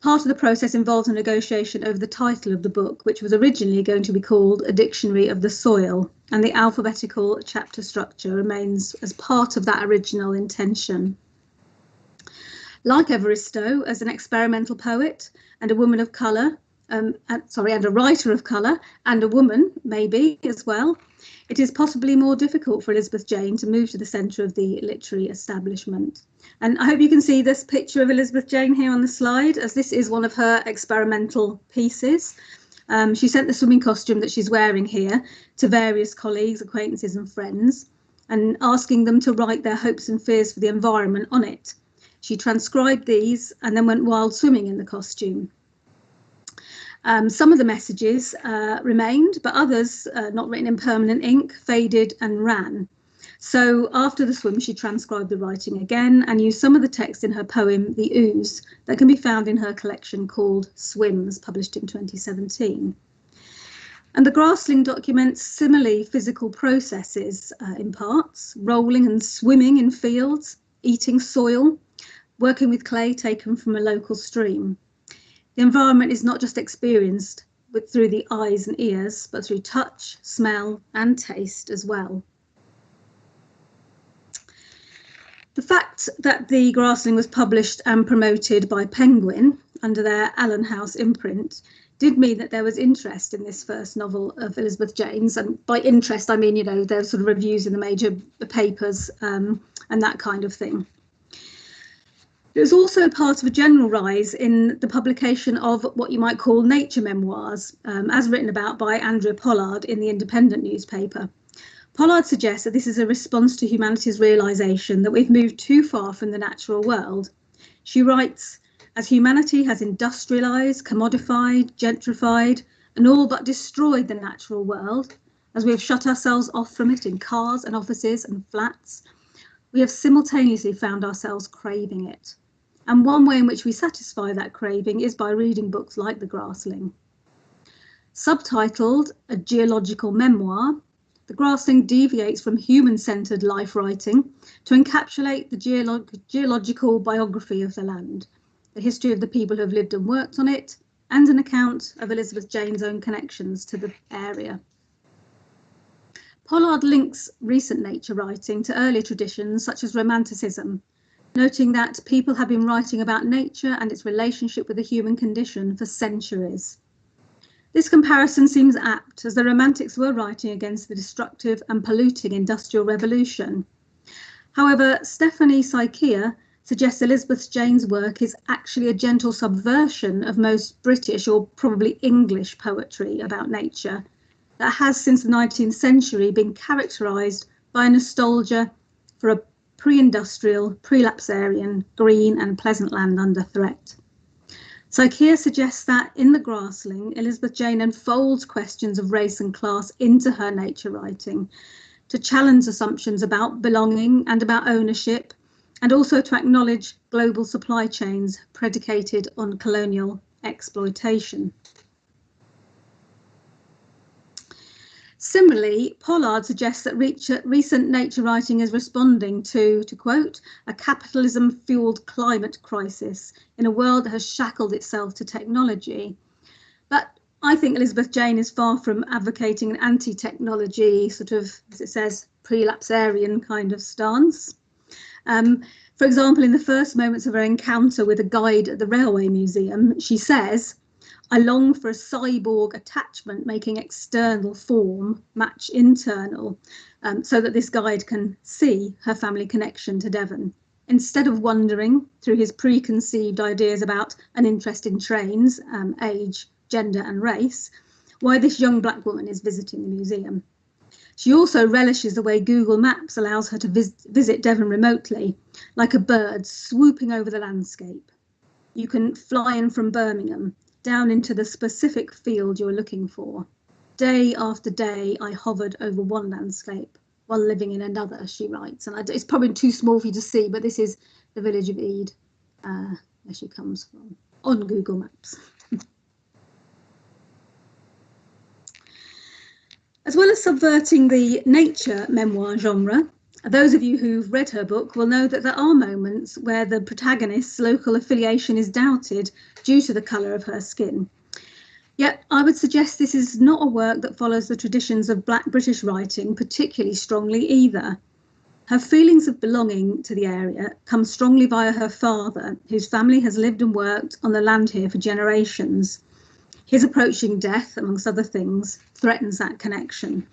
Part of the process involved a negotiation over the title of the book, which was originally going to be called A Dictionary of the Soil, and the alphabetical chapter structure remains as part of that original intention. Like Evaristo, as an experimental poet and a woman of colour, and a writer of colour, and a woman, maybe, as well, it is possibly more difficult for Elizabeth Jane to move to the centre of the literary establishment. And I hope you can see this picture of Elizabeth Jane here on the slide, as this is one of her experimental pieces. She sent the swimming costume that she's wearing here to various colleagues, acquaintances and friends, and asking them to write their hopes and fears for the environment on it. She transcribed these and then went wild swimming in the costume. Some of the messages remained, but others, not written in permanent ink, faded and ran. So after the swim, she transcribed the writing again and used some of the text in her poem, The Ooze, that can be found in her collection called Swims, published in 2017. And the Grassling documents similarly physical processes in parts, rolling and swimming in fields, eating soil, working with clay taken from a local stream. The environment is not just experienced through the eyes and ears, but through touch, smell and taste as well. The fact that the Grassling was published and promoted by Penguin under their Allen House imprint did mean that there was interest in this first novel of Elizabeth Jane's, and by interest I mean, you know, there's sort of reviews in the major papers and that kind of thing. It was also part of a general rise in the publication of what you might call nature memoirs, as written about by Andrea Pollard in the Independent newspaper. Pollard suggests that this is a response to humanity's realisation that we've moved too far from the natural world. She writes, as humanity has industrialised, commodified, gentrified, and all but destroyed the natural world, as we have shut ourselves off from it in cars and offices and flats, we have simultaneously found ourselves craving it. And one way in which we satisfy that craving is by reading books like The Grassling. Subtitled A Geological Memoir, The Grassling deviates from human-centred life writing to encapsulate the geological biography of the land, the history of the people who have lived and worked on it, and an account of Elizabeth Jane's own connections to the area. Pollard links recent nature writing to earlier traditions such as Romanticism, noting that people have been writing about nature and its relationship with the human condition for centuries. This comparison seems apt, as the Romantics were writing against the destructive and polluting Industrial Revolution. However, Stephanie Sykia suggests Elizabeth Jane's work is actually a gentle subversion of most British or probably English poetry about nature that has since the 19th century been characterised by a nostalgia for a pre-industrial, prelapsarian, green and pleasant land under threat. Sykia suggests that in The Grassling, Elizabeth Jane unfolds questions of race and class into her nature writing to challenge assumptions about belonging and about ownership, and also to acknowledge global supply chains predicated on colonial exploitation. Similarly, Pollard suggests that recent nature writing is responding to quote, a capitalism-fueled climate crisis in a world that has shackled itself to technology. But I think Elizabeth Jane is far from advocating an anti-technology, sort of, as it says, prelapsarian kind of stance. For example, in the first moments of her encounter with a guide at the Railway Museum, she says, I long for a cyborg attachment making external form match internal, so that this guide can see her family connection to Devon. Instead of wondering through his preconceived ideas about an interest in trains, age, gender and race, why this young black woman is visiting the museum. She also relishes the way Google Maps allows her to visit Devon remotely, like a bird swooping over the landscape. You can fly in from Birmingham, down into the specific field you're looking for. Day after day, I hovered over one landscape while living in another, she writes. And it's probably too small for you to see, but this is the village of Ede, where she comes from, on Google Maps. As well as subverting the nature memoir genre, those of you who've read her book will know that there are moments where the protagonist's local affiliation is doubted due to the colour of her skin. Yet I would suggest this is not a work that follows the traditions of Black British writing particularly strongly either. Her feelings of belonging to the area come strongly via her father, whose family has lived and worked on the land here for generations. His approaching death, amongst other things, threatens that connection.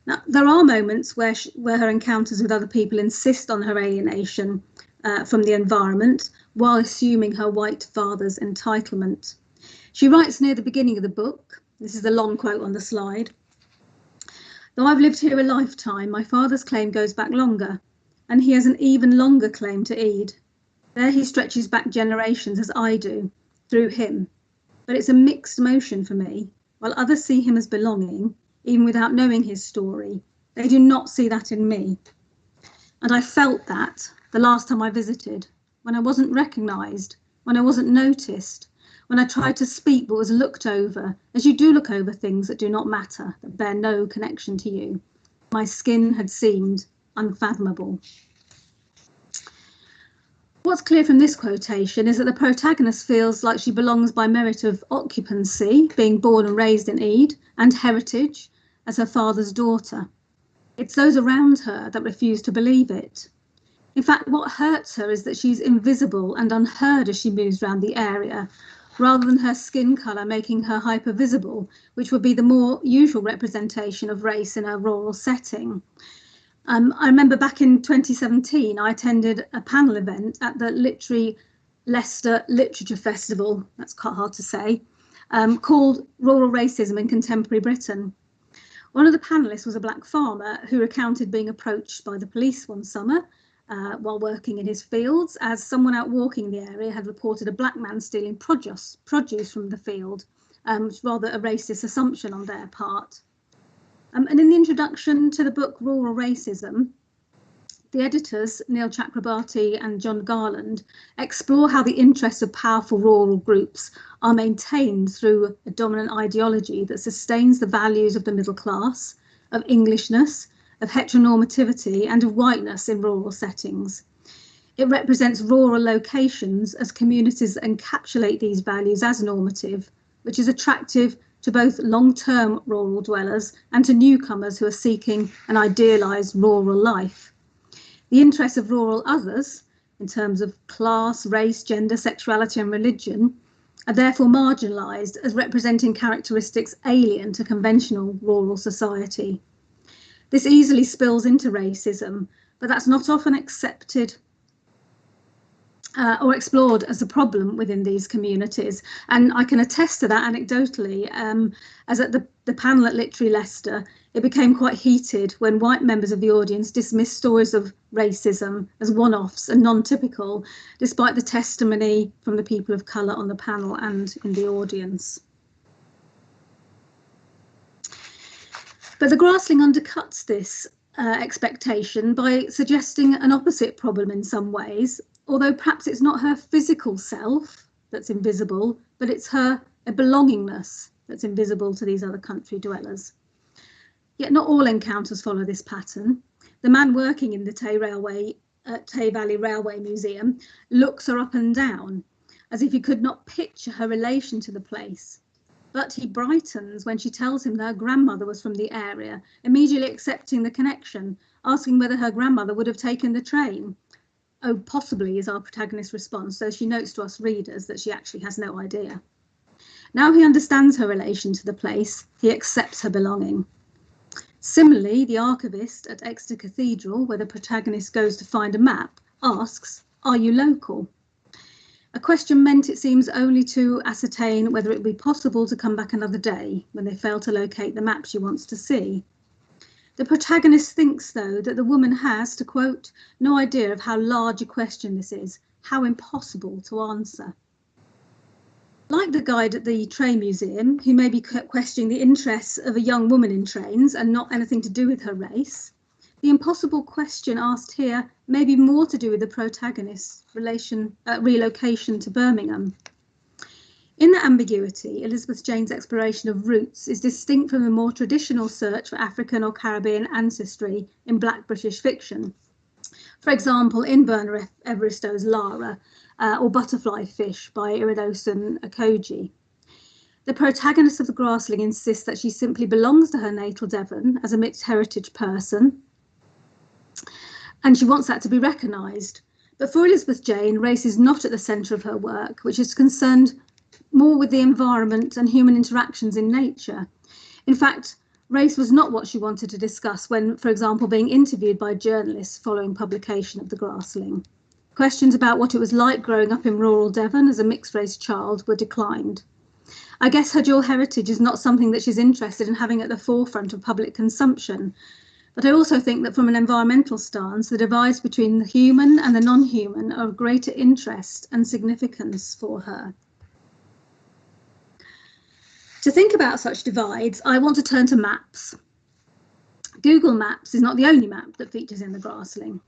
Now, there are moments where her encounters with other people insist on her alienation from the environment, while assuming her white father's entitlement. She writes near the beginning of the book, this is the long quote on the slide, though I've lived here a lifetime, my father's claim goes back longer, and he has an even longer claim to Ede. There he stretches back generations as I do, through him. But it's a mixed emotion for me. While others see him as belonging, even without knowing his story, they do not see that in me. And I felt that the last time I visited, when I wasn't recognised, when I wasn't noticed, when I tried to speak but was looked over, as you do look over things that do not matter, that bear no connection to you. My skin had seemed unfathomable. What what's clear from this quotation is that the protagonist feels like she belongs by merit of occupancy, being born and raised in Ede, and heritage as her father's daughter. It's those around her that refuse to believe it. In fact, what hurts her is that she's invisible and unheard as she moves around the area, rather than her skin colour making her hypervisible, which would be the more usual representation of race in a rural setting. I remember back in 2017, I attended a panel event at the Literary Leicester Literature Festival, that's quite hard to say, called Rural Racism in Contemporary Britain. One of the panellists was a black farmer who recounted being approached by the police one summer while working in his fields, as someone out walking the area had reported a black man stealing produce from the field, which was rather a racist assumption on their part. And in the introduction to the book Rural Racism, the editors, Neil Chakrabarty and John Garland, explore how the interests of powerful rural groups are maintained through a dominant ideology that sustains the values of the middle class, of Englishness, of heteronormativity and of whiteness in rural settings. It represents rural locations as communities that encapsulate these values as normative, which is attractive to both long-term rural dwellers and to newcomers who are seeking an idealised rural life. The interests of rural others, in terms of class, race, gender, sexuality and religion, are therefore marginalised as representing characteristics alien to conventional rural society. This easily spills into racism, but that's not often accepted or explored as a problem within these communities. And I can attest to that anecdotally, as at the panel at Literary Leicester, it became quite heated when white members of the audience dismissed stories of racism as one-offs and non-typical, despite the testimony from the people of colour on the panel and in the audience. But the Grassling undercuts this expectation by suggesting an opposite problem in some ways, although perhaps it's not her physical self that's invisible, but it's her belongingness that's invisible to these other country dwellers. Yet not all encounters follow this pattern. The man working in the Tay Valley Railway Museum looks her up and down, as if he could not picture her relation to the place. But he brightens when she tells him that her grandmother was from the area, immediately accepting the connection, asking whether her grandmother would have taken the train. Oh, possibly is our protagonist's response, so she notes to us readers that she actually has no idea. Now he understands her relation to the place, he accepts her belonging. Similarly, the archivist at Exeter Cathedral, where the protagonist goes to find a map, asks, "Are you local?" A question meant, it seems, only to ascertain whether it would be possible to come back another day when they fail to locate the map she wants to see. The protagonist thinks, though, that the woman has, to quote, "no idea of how large a question this is, how impossible to answer." Like the guide at the train museum, who may be questioning the interests of a young woman in trains and not anything to do with her race, the impossible question asked here may be more to do with the protagonist's relocation to Birmingham. In the ambiguity, Elizabeth Jane's exploration of roots is distinct from the more traditional search for African or Caribbean ancestry in Black British fiction. For example, in Bernard Everistow's Lara, or Butterfly Fish by Iridosun Akoji. The protagonist of the Grassling insists that she simply belongs to her natal Devon as a mixed heritage person, and she wants that to be recognised. But for Elizabeth Jane, race is not at the centre of her work, which is concerned more with the environment and human interactions in nature. In fact, race was not what she wanted to discuss when, for example, being interviewed by journalists following publication of the Grassling. Questions about what it was like growing up in rural Devon as a mixed-race child were declined. I guess her dual heritage is not something that she's interested in having at the forefront of public consumption, but I also think that from an environmental stance, the divides between the human and the non-human are of greater interest and significance for her. To think about such divides, I want to turn to maps. Google Maps is not the only map that features in the Grassling.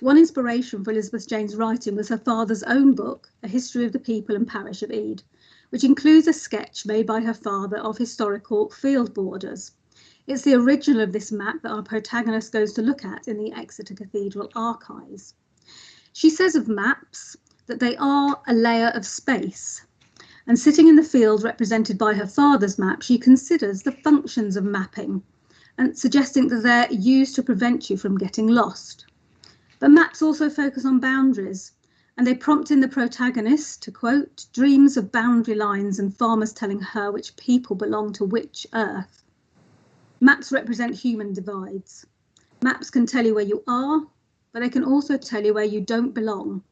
One inspiration for Elizabeth Jane's writing was her father's own book, A History of the People and Parish of Ede, which includes a sketch made by her father of historical field borders. It's the original of this map that our protagonist goes to look at in the Exeter Cathedral archives. She says of maps, that they are a layer of space. And sitting in the field represented by her father's map, she considers the functions of mapping and suggesting that they're used to prevent you from getting lost. But maps also focus on boundaries, and they prompt in the protagonist to, quote, dreams of boundary lines and farmers telling her which people belong to which earth. Maps represent human divides. Maps can tell you where you are, but they can also tell you where you don't belong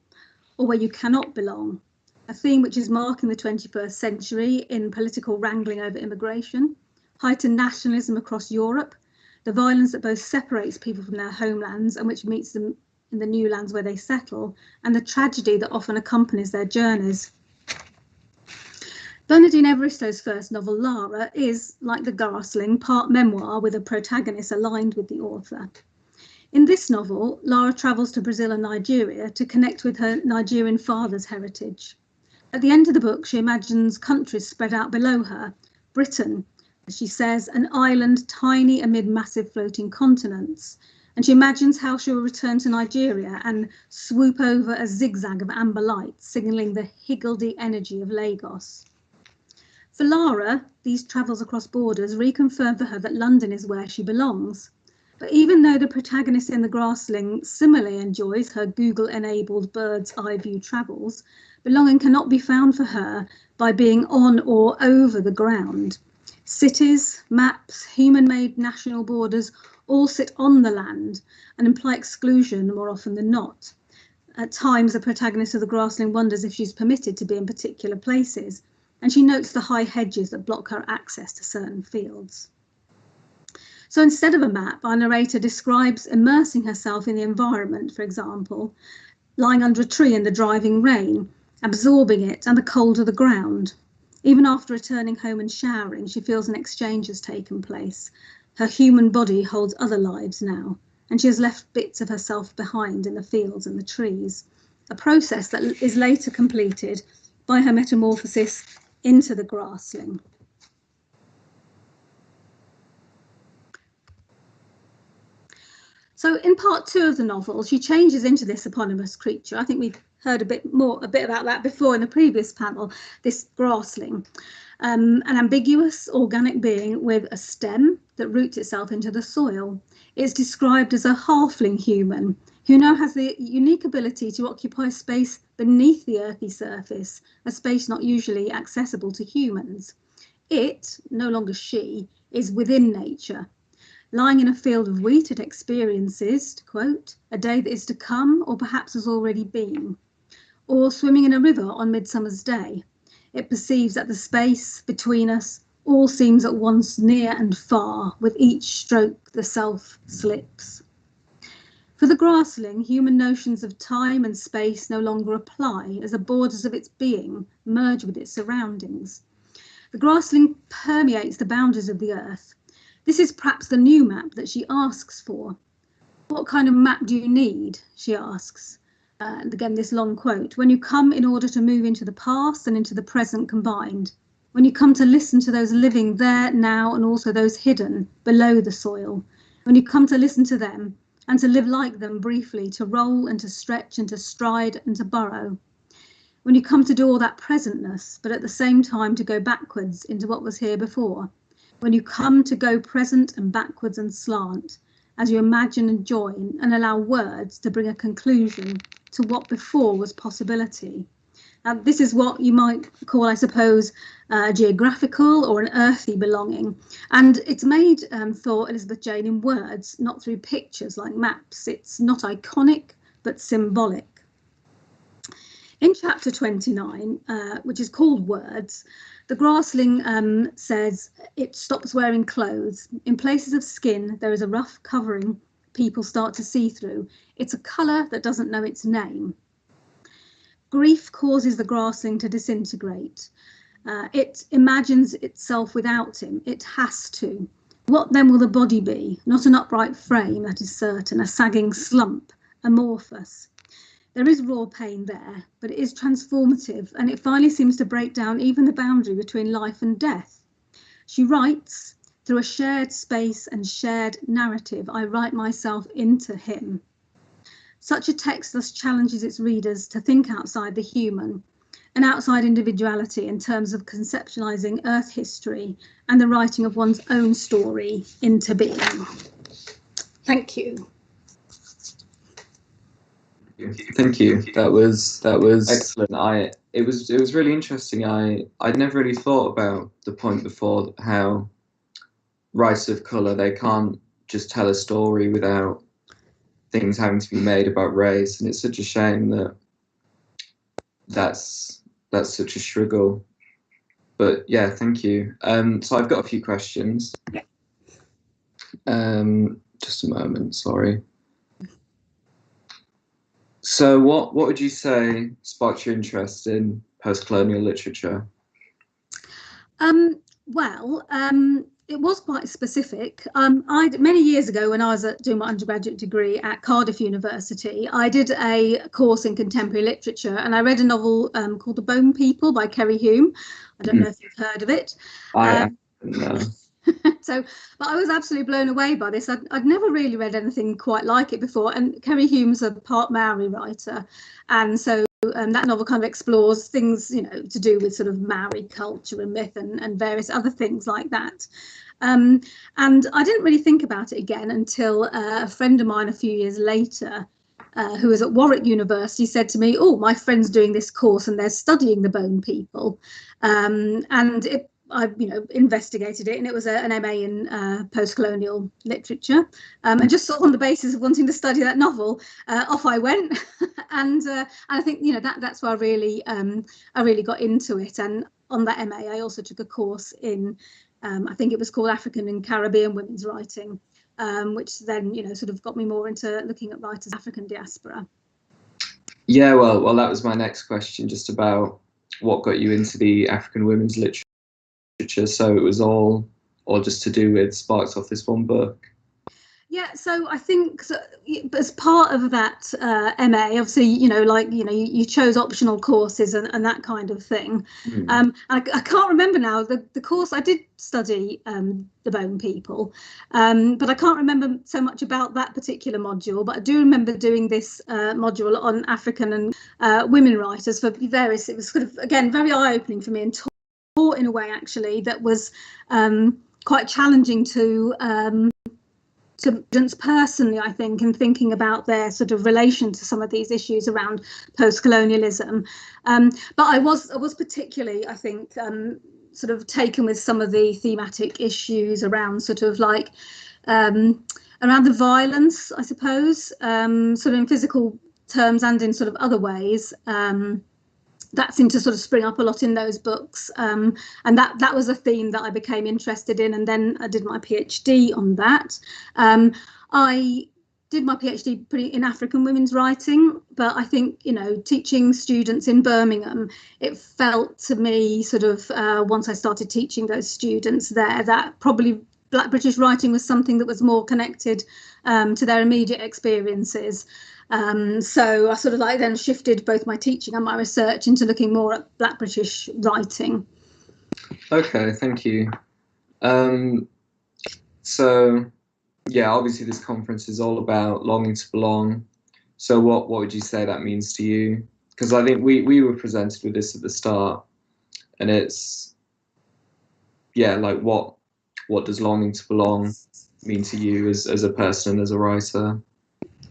or where you cannot belong, a theme which is marking the 21st century in political wrangling over immigration, heightened nationalism across Europe, the violence that both separates people from their homelands and which meets them in the new lands where they settle, and the tragedy that often accompanies their journeys. Bernardine Evaristo's first novel, Lara, is, like The Grassling, part memoir with a protagonist aligned with the author. In this novel, Lara travels to Brazil and Nigeria to connect with her Nigerian father's heritage. At the end of the book, she imagines countries spread out below her, Britain, as she says, an island tiny amid massive floating continents. And she imagines how she will return to Nigeria and swoop over a zigzag of amber lights, signalling the higgledy energy of Lagos. For Lara, these travels across borders reconfirm for her that London is where she belongs. But even though the protagonist in The Grassling similarly enjoys her Google-enabled bird's eye view travels, belonging cannot be found for her by being on or over the ground. Cities, maps, human-made national borders all sit on the land and imply exclusion more often than not. At times, the protagonist of The Grassling wonders if she's permitted to be in particular places, and she notes the high hedges that block her access to certain fields. So instead of a map, our narrator describes immersing herself in the environment, for example, lying under a tree in the driving rain, absorbing it and the cold of the ground. Even after returning home and showering, she feels an exchange has taken place. Her human body holds other lives now, and she has left bits of herself behind in the fields and the trees, a process that is later completed by her metamorphosis into the Grassling. So in part 2 of the novel, she changes into this eponymous creature. I think we've heard a bit about that before in the previous panel, this Grassling, an ambiguous organic being with a stem that roots itself into the soil. It's described as a halfling human who now has the unique ability to occupy space beneath the earthy surface, a space not usually accessible to humans. It, no longer she, is within nature. Lying in a field of wheat, it experiences, to quote, a day that is to come or perhaps has already been. Or swimming in a river on Midsummer's Day. It perceives that the space between us all seems at once near and far, with each stroke the self slips. For the Grassling, human notions of time and space no longer apply, as the borders of its being merge with its surroundings. The Grassling permeates the boundaries of the earth. This is perhaps the new map that she asks for. What kind of map do you need? She asks. And again, this long quote, when you come in order to move into the past and into the present combined, when you come to listen to those living there now and also those hidden below the soil, when you come to listen to them and to live like them briefly, to roll and to stretch and to stride and to burrow, when you come to do all that presentness, but at the same time to go backwards into what was here before, when you come to go present and backwards and slant, as you imagine and join and allow words to bring a conclusion to what before was possibility. This is what you might call, I suppose, geographical or an earthy belonging. And it's made, thought Elizabeth Jane, in words, not through pictures like maps. It's not iconic, but symbolic. In chapter 29, which is called Words, the Grassling says it stops wearing clothes. In places of skin, there is a rough covering people start to see through. It's a colour that doesn't know its name. Grief causes the Grassling to disintegrate. It imagines itself without him. It has to. What then will the body be? Not an upright frame, that is certain, a sagging slump, amorphous. There is raw pain there, but it is transformative, and it finally seems to break down even the boundary between life and death. She writes, through a shared space and shared narrative, I write myself into him. Such a text thus challenges its readers to think outside the human and outside individuality in terms of conceptualizing Earth history and the writing of one's own story into being. Thank you. Thank you. That was excellent. It was really interesting. I'd never really thought about the point before, how writers of colour, they can't just tell a story without things having to be made about race, and it's such a shame that that's such a struggle. But yeah, thank you. So I've got a few questions. Just a moment, sorry. So what would you say sparked your interest in post-colonial literature? It was quite specific. Many years ago, when I was doing my undergraduate degree at Cardiff University, I did a course in contemporary literature, and I read a novel called The Bone People by Kerry Hume. I don't know if you've heard of it. No. But I was absolutely blown away by this. I'd never really read anything quite like it before. And Kerry Hume's a part Maori writer, and so that novel kind of explores things, you know, to do with sort of Maori culture and myth and various other things like that. And I didn't really think about it again until a friend of mine a few years later, who was at Warwick University, said to me, "Oh, my friend's doing this course and they're studying the Bone People," I investigated it, and it was an MA in post-colonial literature, and just sort of on the basis of wanting to study that novel, off I went, and I think, you know, that's where I really got into it. And on that MA, I also took a course in, I think it was called African and Caribbean Women's Writing, which then, you know, sort of got me more into looking at writers' African diaspora. Yeah, well, that was my next question, just about what got you into the African women's literature. So it was all just to do with, sparks off this one book? Yeah, so I think as part of that MA, obviously, you chose optional courses and that kind of thing. I can't remember now, the course I did study the Bone People, but I can't remember so much about that particular module. But I do remember doing this module on African and women writers for various. It was sort of, again, very eye-opening for me, and taught in a way actually that was quite challenging to students personally, I think, in thinking about their sort of relation to some of these issues around post-colonialism. But I was particularly, I think, sort of taken with some of the thematic issues around sort of like around the violence, I suppose, sort of in physical terms and in sort of other ways. That seemed to sort of spring up a lot in those books, and that was a theme that I became interested in, and then I did my PhD on that. I did my PhD in African women's writing, but I think, you know, teaching students in Birmingham, it felt to me sort of once I started teaching those students there, that probably Black British writing was something that was more connected to their immediate experiences. So I sort of like then shifted both my teaching and my research into looking more at Black British writing. Okay, thank you. So yeah, obviously this conference is all about longing to belong. So what would you say that means to you? Because I think we were presented with this at the start, and it's, yeah, like what does longing to belong mean to you as a person, as a writer?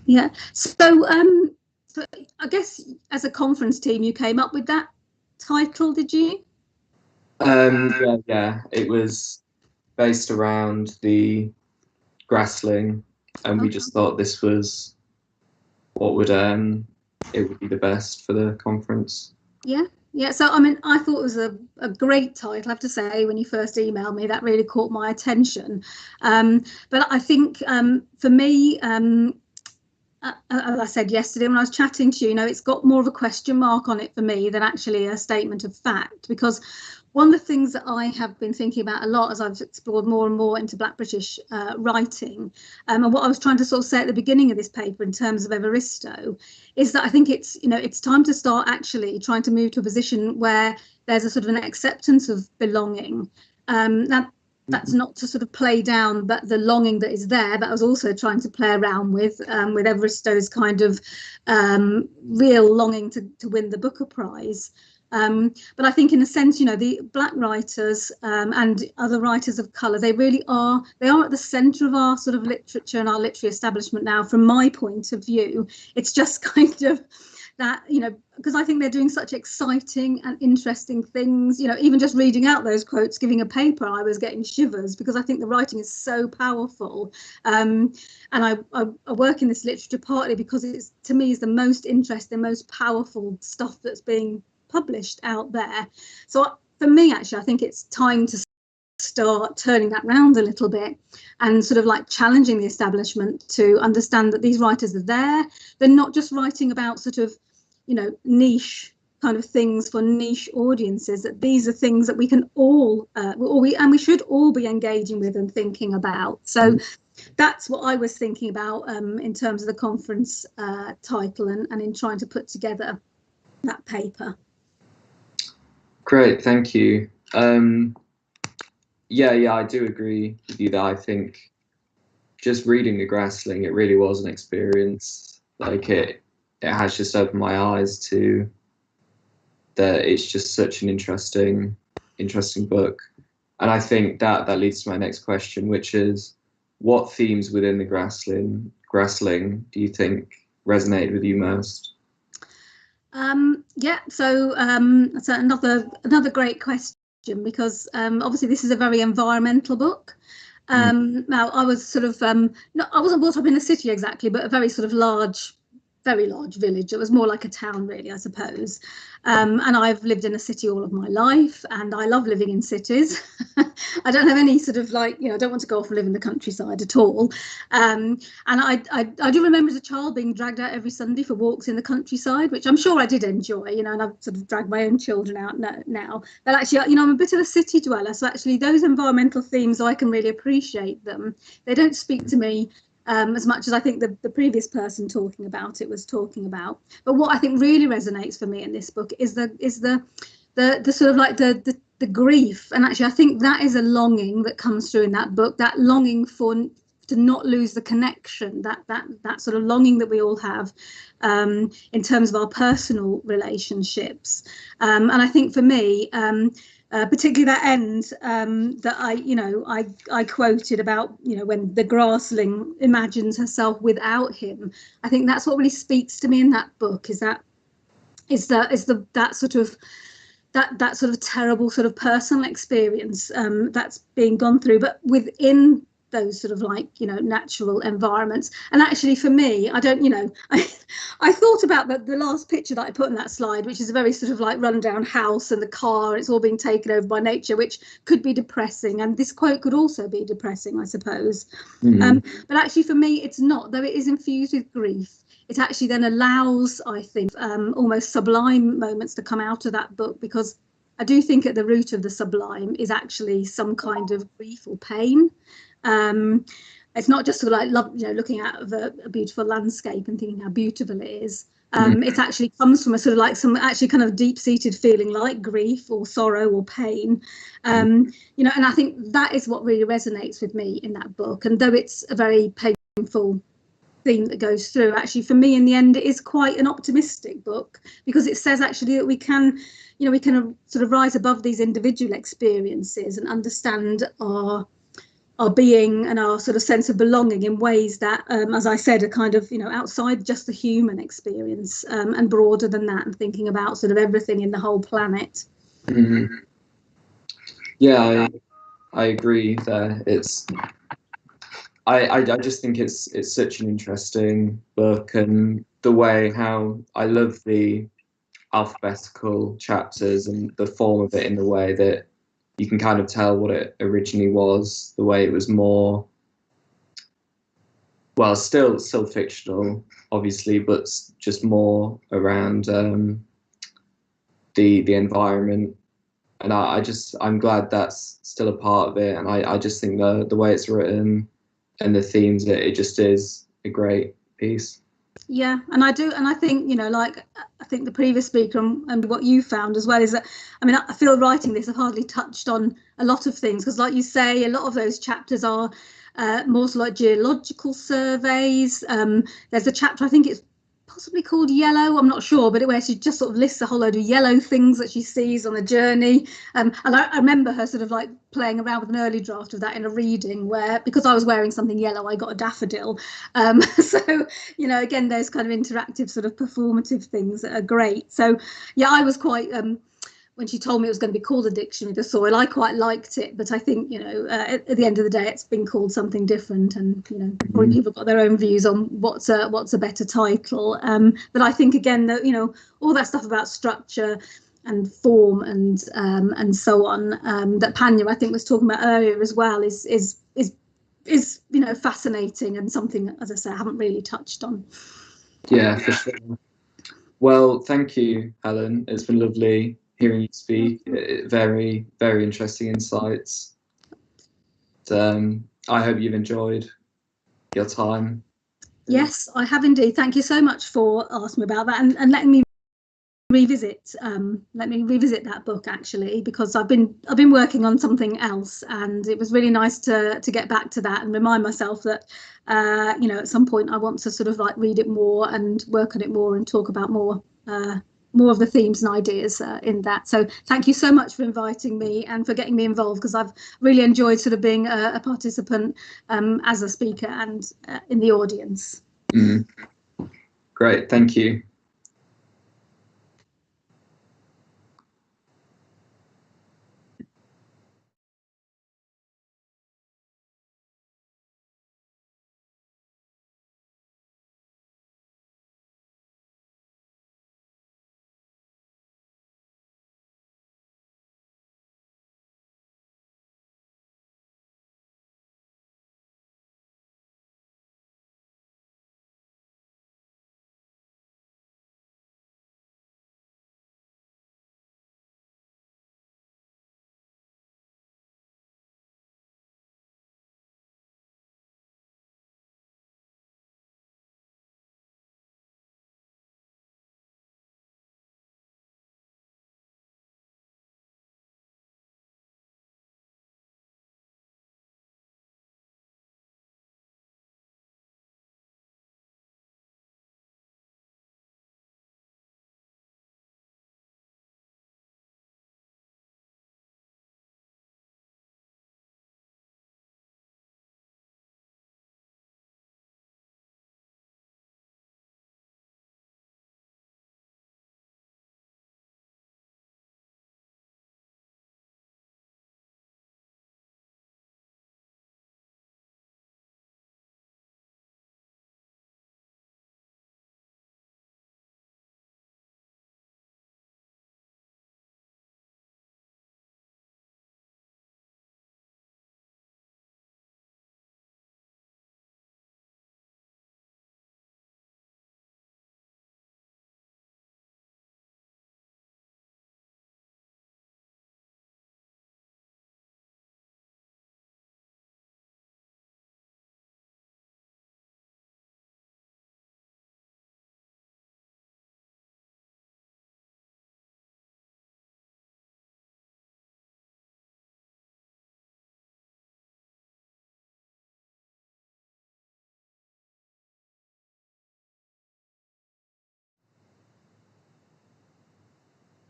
Yeah, so I guess as a conference team, you came up with that title, did you? Yeah, it was based around the Grassling, and we just thought this was what would it would be the best for the conference. Yeah. So I mean, I thought it was a great title, I have to say. When you first emailed me, that really caught my attention. But I think for me, as I said yesterday when I was chatting to you, it's got more of a question mark on it for me than actually a statement of fact, because one of the things that I have been thinking about a lot as I've explored more and more into Black British writing, and what I was trying to sort of say at the beginning of this paper in terms of Evaristo, is that I think it's time to start actually trying to move to a position where there's a sort of an acceptance of belonging. Now, that's not to sort of play down the longing that is there, but I was also trying to play around with Everistow's kind of real longing to win the Booker Prize. But I think in a sense, you know, the Black writers and other writers of colour, they are at the centre of our sort of literature and our literary establishment now, from my point of view. It's just kind of that, you know, because I think they're doing such exciting and interesting things, you know, even just reading out those quotes, giving a paper, I was getting shivers because I think the writing is so powerful. And I work in this literature partly because it's, to me, is the most interesting, most powerful stuff that's being published out there. So for me, actually, I think it's time to start turning that round a little bit and sort of like challenging the establishment to understand that these writers are there. They're not just writing about sort of, you know, niche kind of things for niche audiences, that these are things that we can all we should all be engaging with and thinking about. So that's what I was thinking about in terms of the conference title and in trying to put together that paper. Great, thank you. Yeah, I do agree with you that I think just reading the Grassling, it really was an experience. Like it has just opened my eyes to that it's just such an interesting book. And I think that leads to my next question, which is, what themes within the Grassling do you think resonated with you most? Yeah, so that's another great question, because obviously this is a very environmental book. Now I was sort of I wasn't brought up in a city exactly, but a very sort of very large village. It was more like a town, really, I suppose. And I've lived in a city all of my life, and I love living in cities. I don't have any sort of like, you know, I don't want to go off and live in the countryside at all. And I do remember as a child being dragged out every Sunday for walks in the countryside, which I'm sure I did enjoy, you know, and I've sort of dragged my own children out now. But actually, you know, I'm a bit of a city dweller, so actually those environmental themes, I can really appreciate them. They don't speak to me as much as I think the previous person talking about it was talking about. But what I think really resonates for me in this book is the sort of like the grief. And actually I think that is a longing that comes through in that book, that longing to not lose the connection, that sort of longing that we all have in terms of our personal relationships. And I think for me, particularly that end that I quoted about, you know, when the Grassling imagines herself without him. I think that's what really speaks to me in that book, is that sort of terrible sort of personal experience that's being gone through, but within those sort of like, you know, natural environments. And actually for me, I don't, you know, I thought about the last picture that I put in that slide, which is a very sort of like rundown house and the car, and it's all being taken over by nature, which could be depressing. And this quote could also be depressing, I suppose. But actually for me, it's not, though it is infused with grief. It actually then allows, I think, almost sublime moments to come out of that book, because I do think at the root of the sublime is actually some kind of grief or pain. It's not just sort of like love, you know, looking at a beautiful landscape and thinking how beautiful it is. It actually comes from a sort of like some actually kind of deep-seated feeling like grief or sorrow or pain. You know, and I think that is what really resonates with me in that book. And though it's a very painful theme that goes through, actually for me in the end it is quite an optimistic book, because it says actually that we can, you know, we can sort of rise above these individual experiences and understand our being and our sort of sense of belonging in ways that, as I said, are kind of, you know, outside just the human experience and broader than that, and thinking about sort of everything in the whole planet. Yeah, I agree there. I just think it's such an interesting book, and the way how I love the alphabetical chapters and the form of it in the way that you can kind of tell what it originally was, the way it was more, well, still fictional, obviously, but just more around the environment. And I'm glad that's still a part of it. And I just think the way it's written and the themes, it just is a great piece. Yeah, and I think, you know, like think the previous speaker and what you found as well is that, I mean, I feel writing this, I've hardly touched on a lot of things, because like you say, a lot of those chapters are more so like geological surveys. There's a chapter, I think it's possibly called Yellow, I'm not sure, but where she just sort of lists a whole load of yellow things that she sees on the journey. And I remember her sort of like playing around with an early draft of that in a reading where, because I was wearing something yellow, I got a daffodil. So, you know, again, those kind of interactive sort of performative things that are great. So yeah, I was quite, when she told me it was going to be called A Dictionary of the Soil, I quite liked it, but I think, you know, at the end of the day, it's been called something different, and, you know, probably people have got their own views on what's a better title. But I think, again, that, you know, all that stuff about structure and form and so on, that Panya, I think, was talking about earlier as well, is you know, fascinating, and something, as I say, I haven't really touched on. Yeah, for sure. Well, thank you, Helen. It's been lovely hearing you speak. Very, very interesting insights. I hope you've enjoyed your time. Yes, I have indeed. Thank you so much for asking me about that, and letting me revisit that book, actually, because I've been working on something else, and it was really nice to get back to that and remind myself that you know, at some point I want to sort of like read it more and work on it more and talk about more of the themes and ideas in that. So thank you so much for inviting me and for getting me involved, because I've really enjoyed sort of being a participant as a speaker and in the audience. Great, thank you.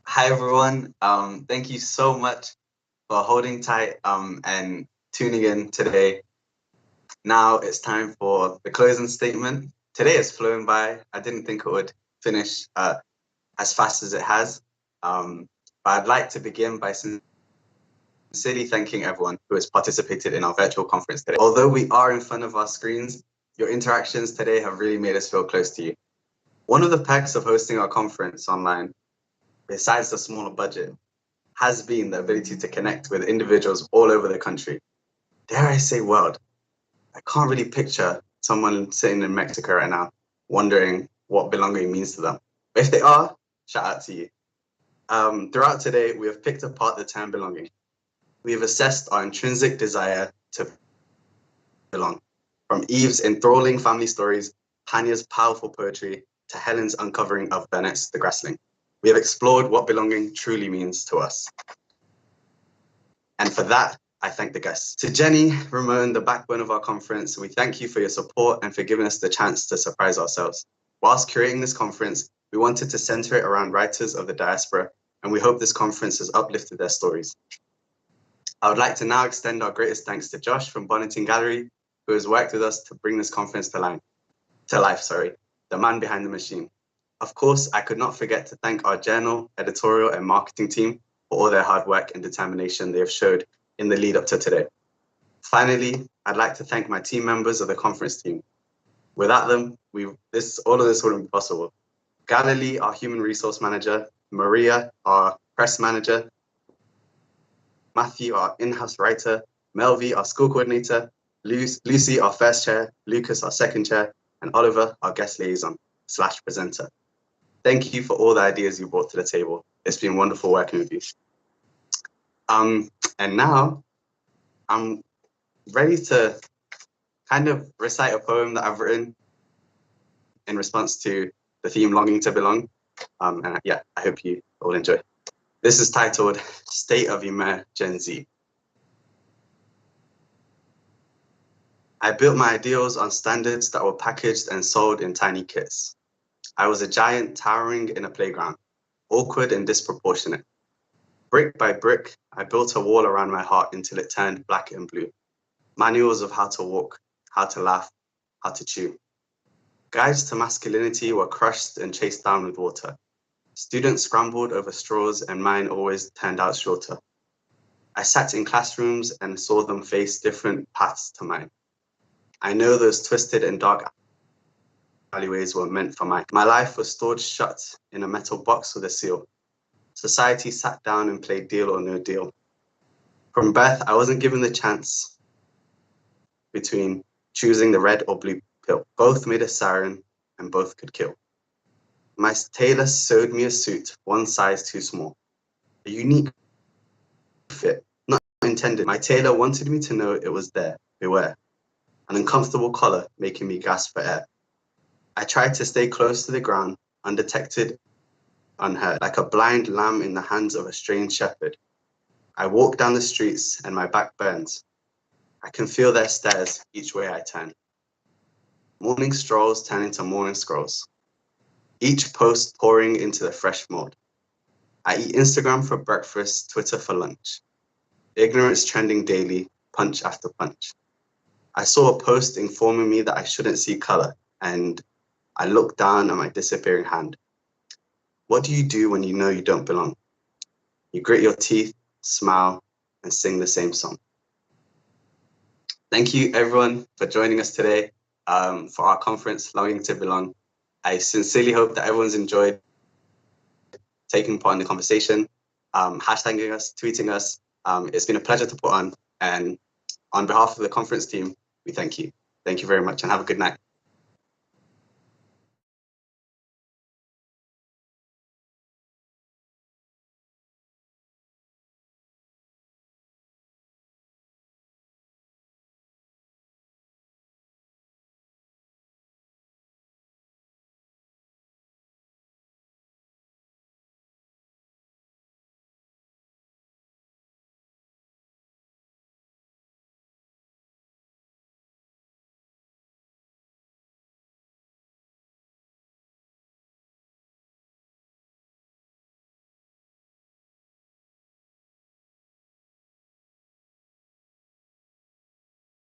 Hi everyone, thank you so much for holding tight and tuning in today. Now it's time for the closing statement. Today has flown by. I didn't think it would finish as fast as it has, but I'd like to begin by sincerely thanking everyone who has participated in our virtual conference today. Although we are in front of our screens, your interactions today have really made us feel close to you. One of the perks of hosting our conference online, besides the smaller budget, has been the ability to connect with individuals all over the country. Dare I say world? I can't really picture someone sitting in Mexico right now wondering what belonging means to them. But if they are, shout out to you. Throughout today, we have picked apart the term belonging. We have assessed our intrinsic desire to belong. From Eve's enthralling family stories, Panya's powerful poetry, to Helen's uncovering of Burnett's The Grassling. We have explored what belonging truly means to us. And for that, I thank the guests. To Jenny, Ramon, the backbone of our conference, we thank you for your support and for giving us the chance to surprise ourselves. Whilst curating this conference, we wanted to center it around writers of the diaspora, and we hope this conference has uplifted their stories. I would like to now extend our greatest thanks to Josh from Bonneting Gallery, who has worked with us to bring this conference to life, the man behind the machine. Of course, I could not forget to thank our journal, editorial, and marketing team for all their hard work and determination they have showed in the lead up to today. Finally, I'd like to thank my team members of the conference team. Without them, all of this wouldn't be possible. Galilee, our human resource manager, Maria, our press manager, Matthew, our in-house writer, Melvi, our school coordinator, Lucy, our first chair, Lucas, our second chair, and Oliver, our guest liaison/presenter. Thank you for all the ideas you brought to the table. It's been wonderful working with you. And now I'm ready to kind of recite a poem that I've written in response to the theme Longing to Belong. And yeah, I hope you all enjoy. This is titled State of Emergency. I built my ideals on standards that were packaged and sold in tiny kits. I was a giant towering in a playground, awkward and disproportionate. Brick by brick, I built a wall around my heart until it turned black and blue. Manuals of how to walk, how to laugh, how to chew. Guides to masculinity were crushed and chased down with water. Students scrambled over straws and mine always turned out shorter. I sat in classrooms and saw them face different paths to mine. I know those twisted and dark alleyways were meant for mine. My life was stored shut in a metal box with a seal. Society sat down and played deal or no deal. From birth, I wasn't given the chance between choosing the red or blue pill. Both made a siren and both could kill. My tailor sewed me a suit, one size too small. A unique fit, not intended. My tailor wanted me to know it was there, beware. An uncomfortable collar making me gasp for air. I tried to stay close to the ground, undetected, unheard, like a blind lamb in the hands of a strange shepherd. I walk down the streets and my back burns. I can feel their stares each way I turn. Morning strolls turn into morning scrolls. Each post pouring into the fresh mold. I eat Instagram for breakfast, Twitter for lunch. Ignorance trending daily, punch after punch. I saw a post informing me that I shouldn't see color, and I looked down at my disappearing hand. What do you do when you know you don't belong? You grit your teeth, smile, and sing the same song. Thank you everyone for joining us today for our conference, Longing to Belong. I sincerely hope that everyone's enjoyed taking part in the conversation, hashtagging us, tweeting us. It's been a pleasure to put on, and on behalf of the conference team, we thank you. Thank you very much and have a good night.